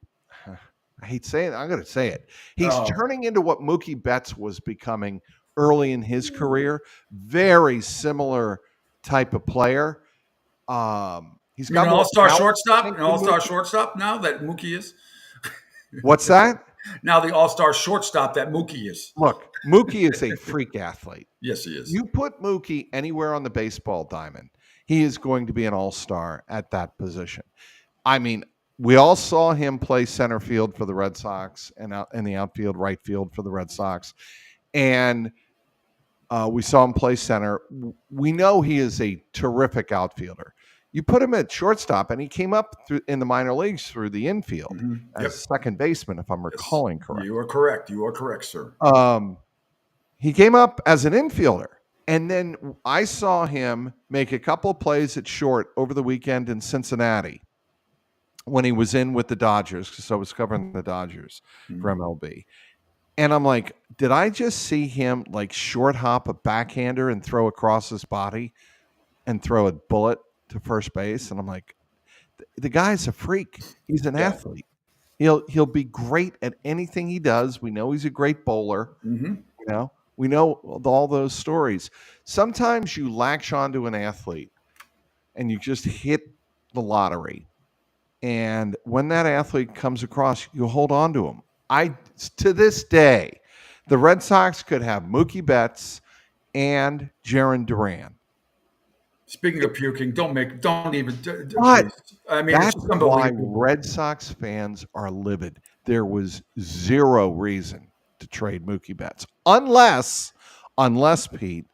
I hate saying it, I'm going to say it. He's turning into what Mookie Betts was becoming early in his career. Very similar type of player. He's got an all-star shortstop. An all-star shortstop now that Mookie is. What's that? Now the all-star shortstop that Mookie is. Look, Mookie is a freak athlete. Yes, he is. You put Mookie anywhere on the baseball diamond, he is going to be an all-star at that position. I mean, we all saw him play center field for the Red Sox and out in the outfield, right field for the Red Sox. And we saw him play center. We know he is a terrific outfielder. You put him at shortstop, and he came up in the minor leagues through the infield as second baseman, if I'm recalling correctly. You are correct. You are correct, sir. He came up as an infielder, and then I saw him make a couple of plays at short over the weekend in Cincinnati when he was in with the Dodgers, because I was covering the Dodgers for MLB. And I'm like, did I just see him like short hop a backhander and throw across his body and throw a bullet to first base? And I'm like, the guy's a freak. He's an athlete. He'll be great at anything he does. We know he's a great bowler. You know, we know all those stories. Sometimes you latch onto an athlete and you just hit the lottery. And when that athlete comes across, you hold on to him. To this day, the Red Sox could have Mookie Betts and Jarren Duran. Speaking of puking, don't even. But I mean, that's it's why unbelievable. Red Sox fans are livid. There was zero reason to trade Mookie Betts, unless Pete,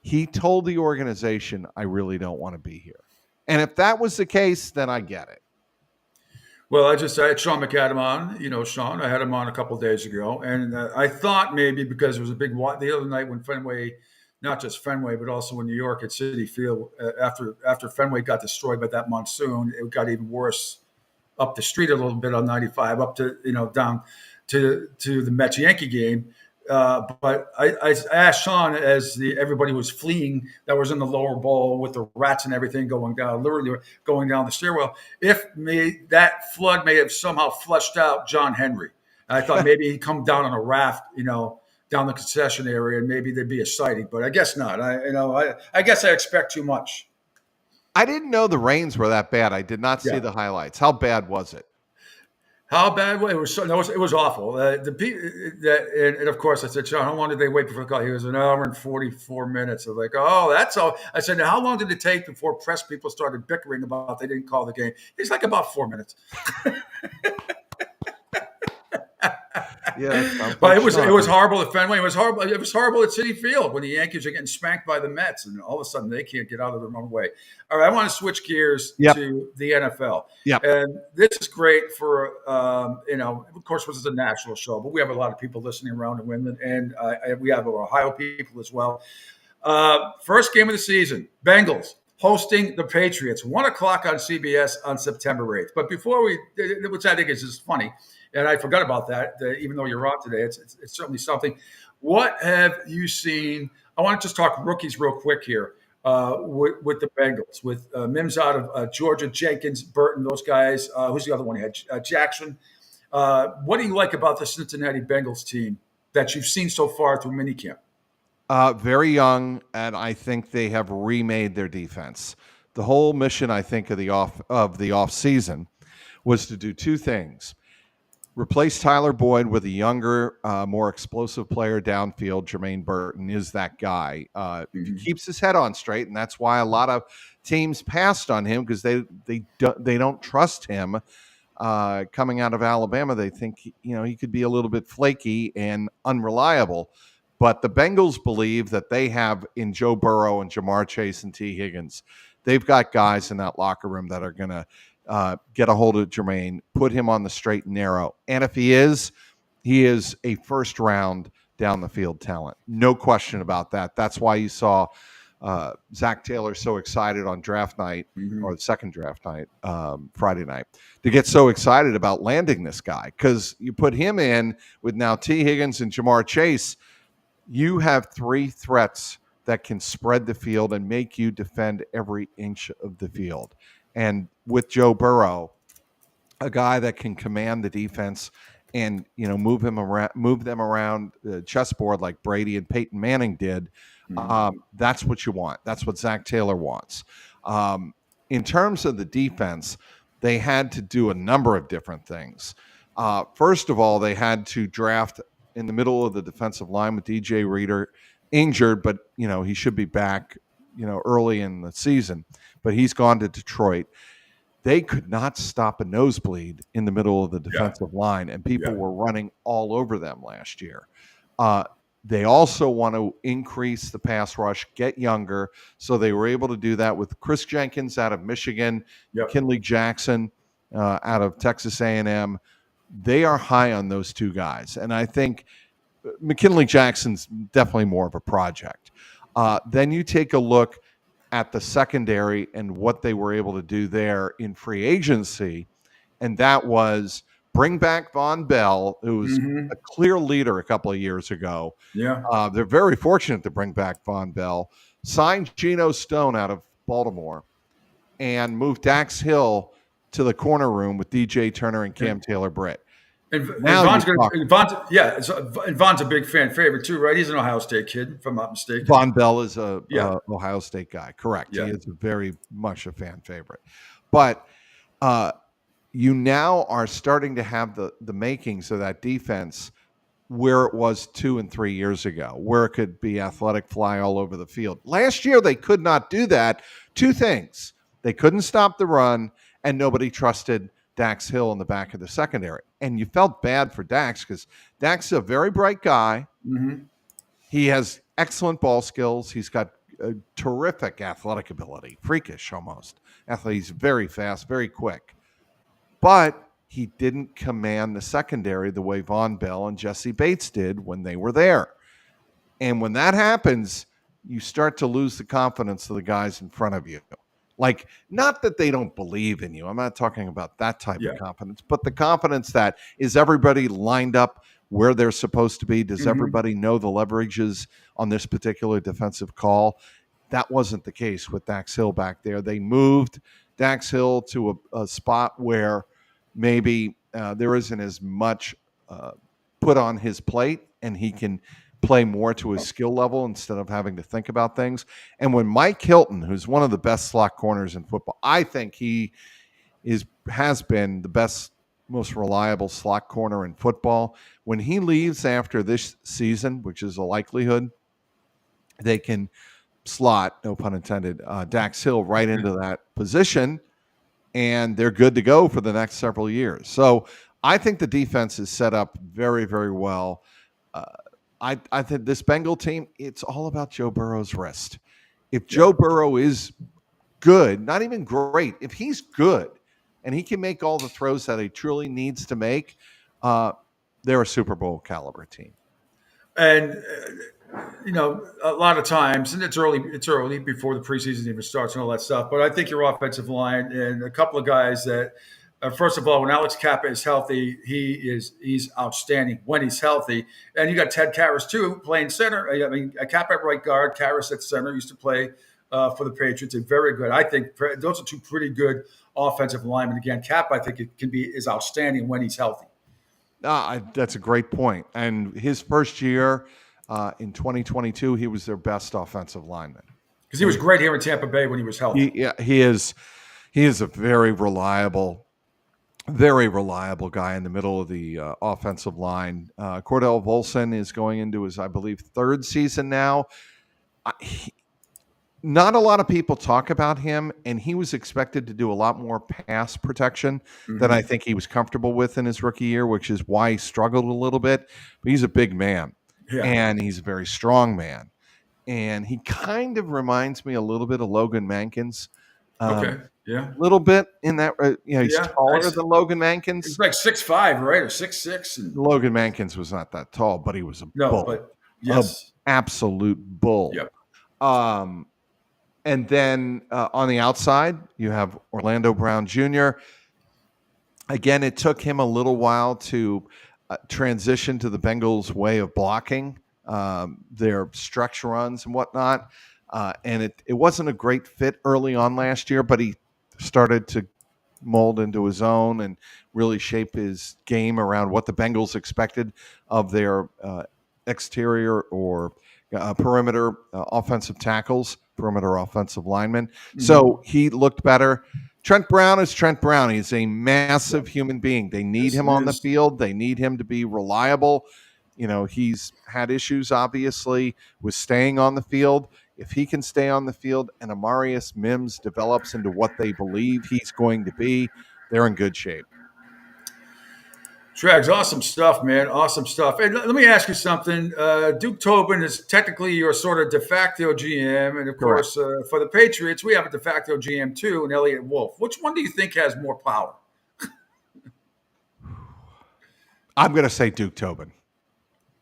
he told the organization, "I really don't want to be here." And if that was the case, then I get it. Well, I had Sean McAdam on. You know, Sean, I had him on a couple of days ago. And I thought maybe because there was a big the other night when Fenway, not just Fenway, but also in New York at Citi Field, after Fenway got destroyed by that monsoon, it got even worse up the street a little bit on 95, up to, down to the Mets-Yankee game. But I asked Sean, as everybody was fleeing that was in the lower bowl with the rats and everything literally going down the stairwell, if that flood may have somehow flushed out John Henry. And I thought maybe he'd come down on a raft, down the concession area, and maybe there'd be a sighting. But I guess not. I guess I expect too much. I didn't know the rains were that bad. I did not see the highlights. How bad was it? How bad? It was awful. And of course, I said, Sean, how long did they wait before the call? He was an hour and 44 minutes. I was like, oh, that's all. I said, now how long did it take before press people started bickering about they didn't call the game? He's like, about 4 minutes. But it was horrible at Fenway. It was horrible at Citi Field when the Yankees are getting spanked by the Mets, and all of a sudden they can't get out of their own way. All right, I want to switch gears to the NFL. And this is great for of course, this is a national show, but we have a lot of people listening around in Wyndham, and we have Ohio people as well. First game of the season, Bengals hosting the Patriots, 1:00 on CBS on September 8th. But before which I think is just funny. And I forgot about that, even though you're on today. It's certainly something. What have you seen? I want to just talk rookies real quick here with the Bengals, with Mims out of Georgia, Jenkins, Burton, those guys. Who's the other one? You had Jackson. What do you like about the Cincinnati Bengals team that you've seen so far through minicamp? Very young, and I think they have remade their defense. The whole mission, I think, of the off season was to do two things. Replace Tyler Boyd with a younger, more explosive player downfield. Jermaine Burton is that guy. He keeps his head on straight, and that's why a lot of teams passed on him, because they don't trust him. Coming out of Alabama, they think he could be a little bit flaky and unreliable. But the Bengals believe that they have in Joe Burrow and Jamar Chase and T. Higgins, they've got guys in that locker room that are going to get a hold of Jermaine, put him on the straight and narrow. And if he is a first round down the field talent. No question about that. That's why you saw Zach Taylor so excited on draft night, or the second draft night, Friday night, to get so excited about landing this guy. Because you put him in with now T. Higgins and Jamar Chase, you have three threats that can spread the field and make you defend every inch of the field. And with Joe Burrow, a guy that can command the defense and move them around the chessboard like Brady and Peyton Manning did, that's what you want. That's what Zach Taylor wants. In terms of the defense, they had to do a number of different things. First of all, they had to draft in the middle of the defensive line with DJ Reader injured, but he should be back early in the season. But he's gone to Detroit. They could not stop a nosebleed in the middle of the defensive line, and people were running all over them last year. They also want to increase the pass rush, get younger. So they were able to do that with Chris Jenkins out of Michigan, McKinley Jackson out of Texas A&M. They are high on those two guys. And I think McKinley Jackson's definitely more of a project. Then you take a look at the secondary and what they were able to do there in free agency. And that was bring back Von Bell, who was a clear leader a couple of years ago. Yeah. They're very fortunate to bring back Von Bell, signed Geno Stone out of Baltimore, and moved Dax Hill to the corner room with DJ Turner and Cam Taylor-Britt. And Von's a big fan favorite too, right? He's an Ohio State kid, if I'm not mistaken. Von Bell is a Ohio State guy, correct? Yeah. He is very much a fan favorite. But you now are starting to have the makings of that defense where it was 2 and 3 years ago, where it could be athletic, fly all over the field. Last year, they could not do that. Two things. They couldn't stop the run, and nobody trusted Dax Hill in the back of the secondary. And you felt bad for Dax because Dax is a very bright guy. Mm-hmm. He has excellent ball skills. He's got a terrific athletic ability, freakish almost. He's very fast, very quick. But he didn't command the secondary the way Von Bell and Jesse Bates did when they were there. And when that happens, you start to lose the confidence of the guys in front of you. Like, not that they don't believe in you. I'm not talking about that type of confidence, but the confidence that is everybody lined up where they're supposed to be? Does everybody know the leverages on this particular defensive call? That wasn't the case with Dax Hill back there. They moved Dax Hill to a spot where maybe there isn't as much put on his plate, and he can play more to his skill level instead of having to think about things. And when Mike Hilton, who's one of the best slot corners in football, I think he has been the best, most reliable slot corner in football. When he leaves after this season, which is a likelihood, they can slot, no pun intended, Dax Hill right into that position, and they're good to go for the next several years. So I think the defense is set up very, very well. I think this Bengal team, it's all about Joe Burrow's wrist. If Joe Burrow is good, not even great, if he's good and he can make all the throws that he truly needs to make, they're a Super Bowl caliber team. And a lot of times, and it's early before the preseason even starts and all that stuff, but I think your offensive line and a couple of guys that, first of all, when Alex Kappa is healthy, he's outstanding when he's healthy. And you got Ted Karras too, playing center. I mean, Kappa at right guard, Karras at center, used to play for the Patriots. And very good. I think those are two pretty good offensive linemen. Again, Kappa, I think is outstanding when he's healthy. That's a great point. And his first year in 2022, he was their best offensive lineman. Because he was great here in Tampa Bay when he was healthy. He is a very reliable guy in the middle of the offensive line. Cordell Volson is going into his, I believe, third season now. Not a lot of people talk about him, and he was expected to do a lot more pass protection than I think he was comfortable with in his rookie year, which is why he struggled a little bit. But he's a big man, and he's a very strong man. And he kind of reminds me a little bit of Logan Mankins. Okay. Yeah, a little bit in that. He's taller than Logan Mankins. He's like 6'5", right, or 6'6". Logan Mankins was not that tall, but he was a bull. But yes, an absolute bull. Yep. And then on the outside, you have Orlando Brown Jr. Again, it took him a little while to transition to the Bengals' way of blocking their stretch runs and whatnot. And it wasn't a great fit early on last year, but he started to mold into his own and really shape his game around what the Bengals expected of their exterior or perimeter offensive tackles, perimeter offensive linemen. So he looked better. Trent Brown is Trent Brown. He's a massive human being. They need him on the field. They need him to be reliable. He's had issues, obviously, with staying on the field. If he can stay on the field and Amarius Mims develops into what they believe he's going to be, they're in good shape. Trags, awesome stuff, man. Awesome stuff. And let me ask you something. Duke Tobin is technically your sort of de facto GM. And of course, for the Patriots, we have a de facto GM too, and Elliott Wolf. Which one do you think has more power? I'm going to say Duke Tobin.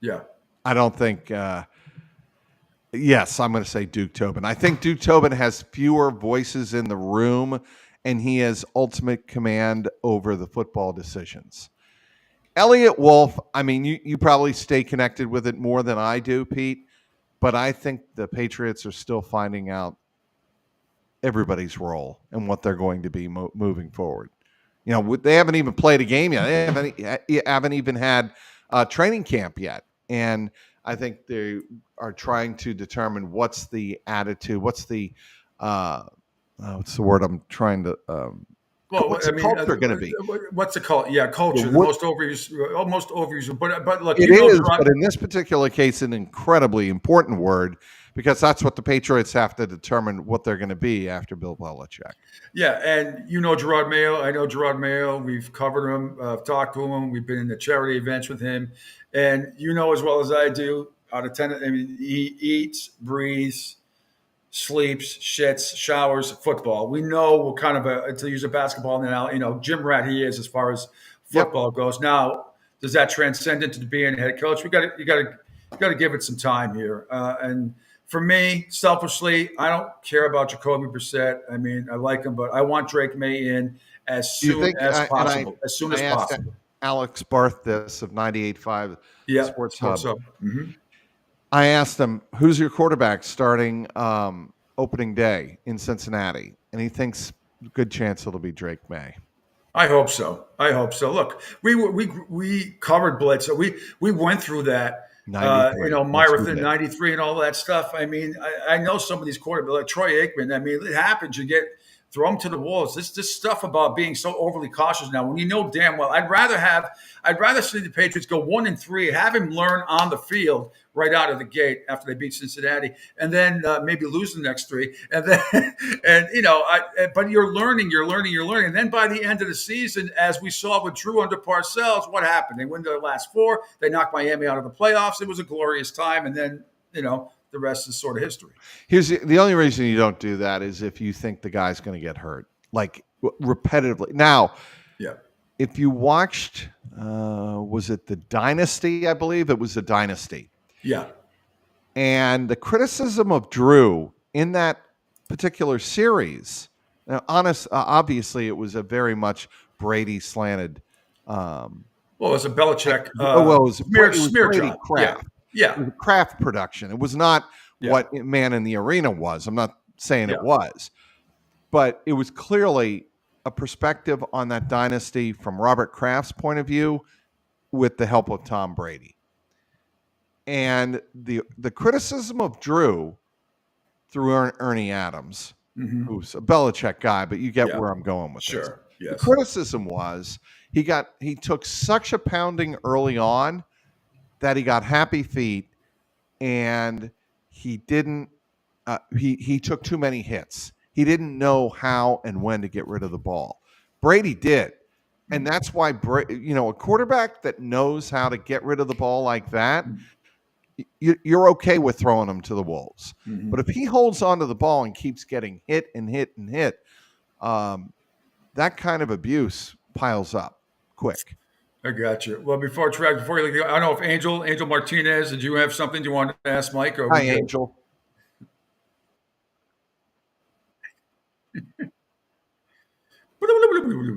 Yeah. I don't think, yes, I'm going to say Duke Tobin. I think Duke Tobin has fewer voices in the room, and he has ultimate command over the football decisions. Elliott Wolf, I mean, you probably stay connected with it more than I do, Pete, but I think the Patriots are still finding out everybody's role and what they're going to be moving forward. You know, they haven't even played a game yet. They haven't even had training camp yet. And I think they are trying to determine what's the attitude, what's the word I'm trying to what's the culture going to be? What's the culture? Yeah, culture. Most overused. But look, it is. But in this particular case, an incredibly important word because that's what the Patriots have to determine what they're going to be after Bill Belichick. Yeah, and you know Gerard Mayo. I know Gerard Mayo. We've covered him. I've talked to him. We've been in the charity events with him, and you know as well as I do. Out of 10, I mean, he eats, breathes, sleeps, shits, showers, football. We know what kind of to use a basketball analogy, gym rat he is as far as football goes. Now, does that transcend into being a head coach? You got to give it some time here. And for me, selfishly, I don't care about Jacoby Brissett. I mean, I like him, but I want Drake May in as soon as possible. As soon as possible. Alex Barth, this of 98.5 Sports Hub. Mm-hmm. I asked him, who's your quarterback starting opening day in Cincinnati? And he thinks good chance it'll be Drake May. I hope so. Look, we covered Blitz. So we went through that, Marathon 93 and all that stuff. I mean, I know some of these quarterbacks, like Troy Aikman. I mean, it happens. You throw them to the wolves. This stuff about being so overly cautious now, when you know damn well, I'd rather see the Patriots go 1-3, have him learn on the field right out of the gate after they beat Cincinnati, and then maybe lose the next 3, and then but you're learning, and then by the end of the season, as we saw with Drew under Parcells, what happened? They win their last 4. They knocked Miami out of the playoffs. It was a glorious time, and then the rest is sort of history. Here's the only reason you don't do that is if you think the guy's going to get hurt, like repetitively. Now, if you watched, was it the Dynasty? I believe it was the Dynasty. Yeah. And the criticism of Drew in that particular series, now, obviously it was a very much Brady slanted. Well, it was a Belichick. It was smear Brady job. Kraft. Yeah. It was Kraft production. It was not what Man in the Arena was. I'm not saying it was, but it was clearly a perspective on that dynasty from Robert Kraft's point of view with the help of Tom Brady. And the criticism of Drew through Ernie Adams, who's a Belichick guy, but you get where I'm going with this. Yes. The criticism was he took such a pounding early on that he got happy feet and he didn't he took too many hits. He didn't know how and when to get rid of the ball. Brady did. And that's why a quarterback that knows how to get rid of the ball like that, you're okay with throwing him to the wolves. Mm-hmm. But if he holds onto the ball and keeps getting hit and hit and hit, that kind of abuse piles up quick. I got you. Well, before you leave, I don't know if Angel Martinez, did you have something you wanted to ask Mike? Or Hi, Angel.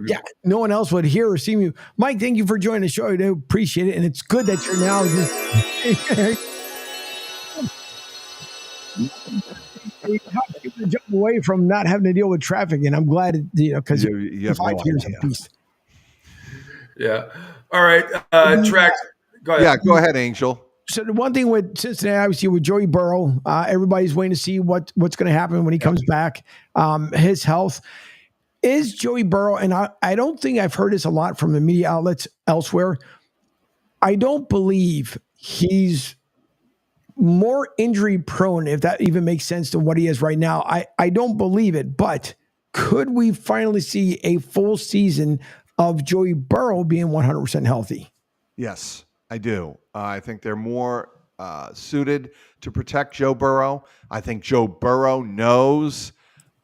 Yeah, no one else would hear or see me. Mike, thank you for joining the show. I do appreciate it. And it's good that you're now jump away from not having to deal with traffic. And I'm glad, because you have 5 years of peace. Yeah. All right. Track. Go ahead. Yeah, go ahead, Angel. So the one thing with Cincinnati, obviously with Joey Burrow, everybody's waiting to see what's going to happen when he comes back. His health. Is Joey Burrow, and I don't think I've heard this a lot from the media outlets elsewhere, I don't believe he's more injury prone, if that even makes sense, than what he is right now. I don't believe it, but could we finally see a full season of Joey Burrow being 100% healthy? Yes, I do. I think they're more suited to protect Joe Burrow. I think Joe Burrow knows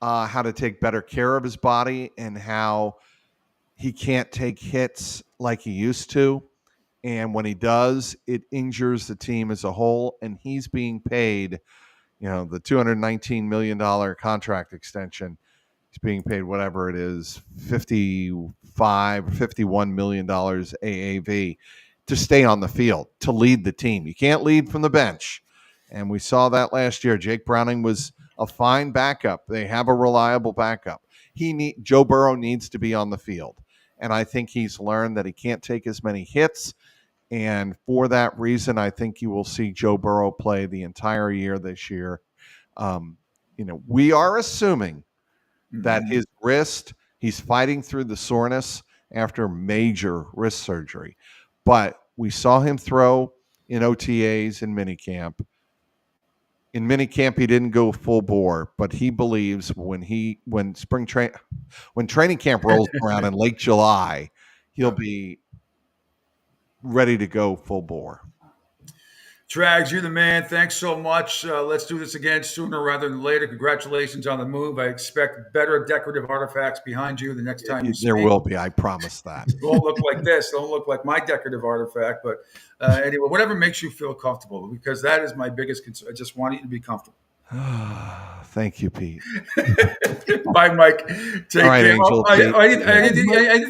how to take better care of his body and how he can't take hits like he used to. And when he does, it injures the team as a whole. And he's being paid, the $219 million contract extension. He's being paid whatever it is, $55 or $51 million AAV to stay on the field, to lead the team. You can't lead from the bench. And we saw that last year. Jake Browning was a fine backup. They have a reliable backup. Joe Burrow needs to be on the field. And I think he's learned that he can't take as many hits. And for that reason, I think you will see Joe Burrow play the entire year this year. We are assuming that his wrist, he's fighting through the soreness after major wrist surgery. But we saw him throw in OTAs and minicamp. In minicamp, he didn't go full bore, but he believes when training camp rolls around in late July, he'll be ready to go full bore. Trags, you're the man. Thanks so much. Let's do this again sooner rather than later. Congratulations on the move. I expect better decorative artifacts behind you the next time you speak. There will be. I promise that. Don't look like this. Don't look like my decorative artifact. But anyway, whatever makes you feel comfortable, because that is my biggest concern. I just want you to be comfortable. Thank you, Pete. Bye, Mike. Take All right, care. Angel.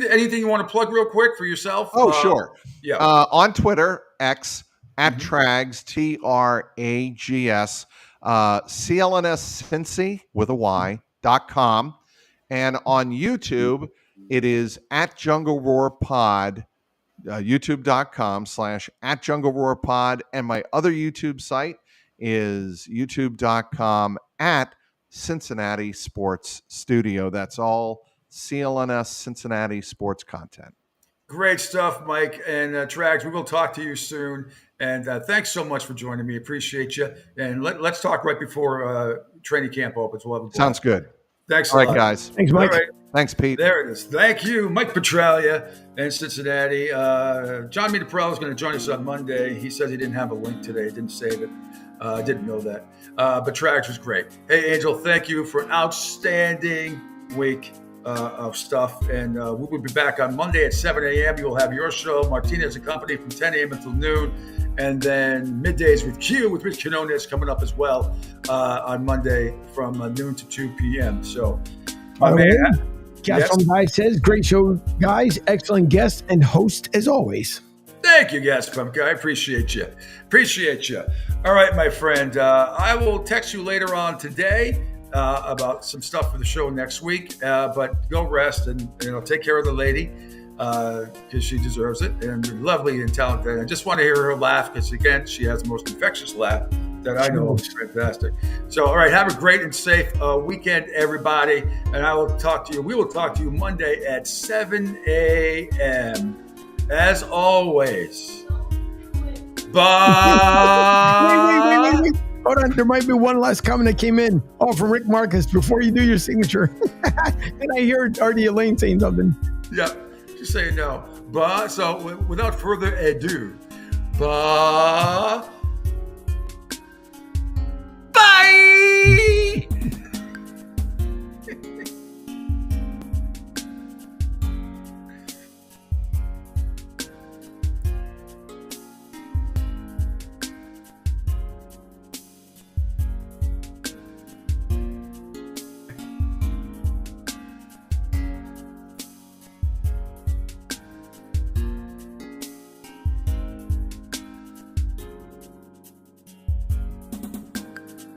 Anything you want to plug real quick for yourself? Oh, sure. Yeah. On Twitter, X, at Trags, TRAGS, CLNS Cincy with a Y.com. And on YouTube, it is at Jungle Roar Pod, youtube.com/at Jungle Roar Pod. And my other YouTube site is youtube.com at Cincinnati Sports Studio. That's all CLNS Cincinnati sports content. Great stuff, Mike. And Trags, we will talk to you soon. And thanks so much for joining me. Appreciate you. And let's talk right before training camp opens. We'll have a blast. Sounds good. Thanks All a right, lot. guys. Thanks, Mike. All right. Thanks, Pete. There it is. Thank you, Mike Petralia in Cincinnati. John Metaprello is going to join us on Monday. He says he didn't have a link today. Didn't save it. I didn't know that. But Trags was great. Hey, Angel, thank you for an outstanding week of stuff. And we will be back on Monday at 7 a.m. You will have your show, Martinez Company, from 10 a.m. until noon. And then Middays with Q with Rich Quinones coming up as well on Monday from noon to 2 p.m. So, my man. Gaston Guy says, great show, guys. Excellent guest and host as always. Thank you, Gaston Guy. I appreciate you. All right, my friend. I will text you later on today about some stuff for the show next week. But go rest and take care of the lady. Because she deserves it, and lovely and talented. I just want to hear her laugh because, again, she has the most infectious laugh that I know. It's fantastic. So, all right, have a great and safe weekend, everybody, and we will talk to you Monday at 7 a.m. As always. Bye. Wait. Hold on, there might be one last comment that came in. Oh, from Rick Marcus, before you do your signature. And I hear Artie Elaine saying something. Yep. Say no. So without further ado, bye.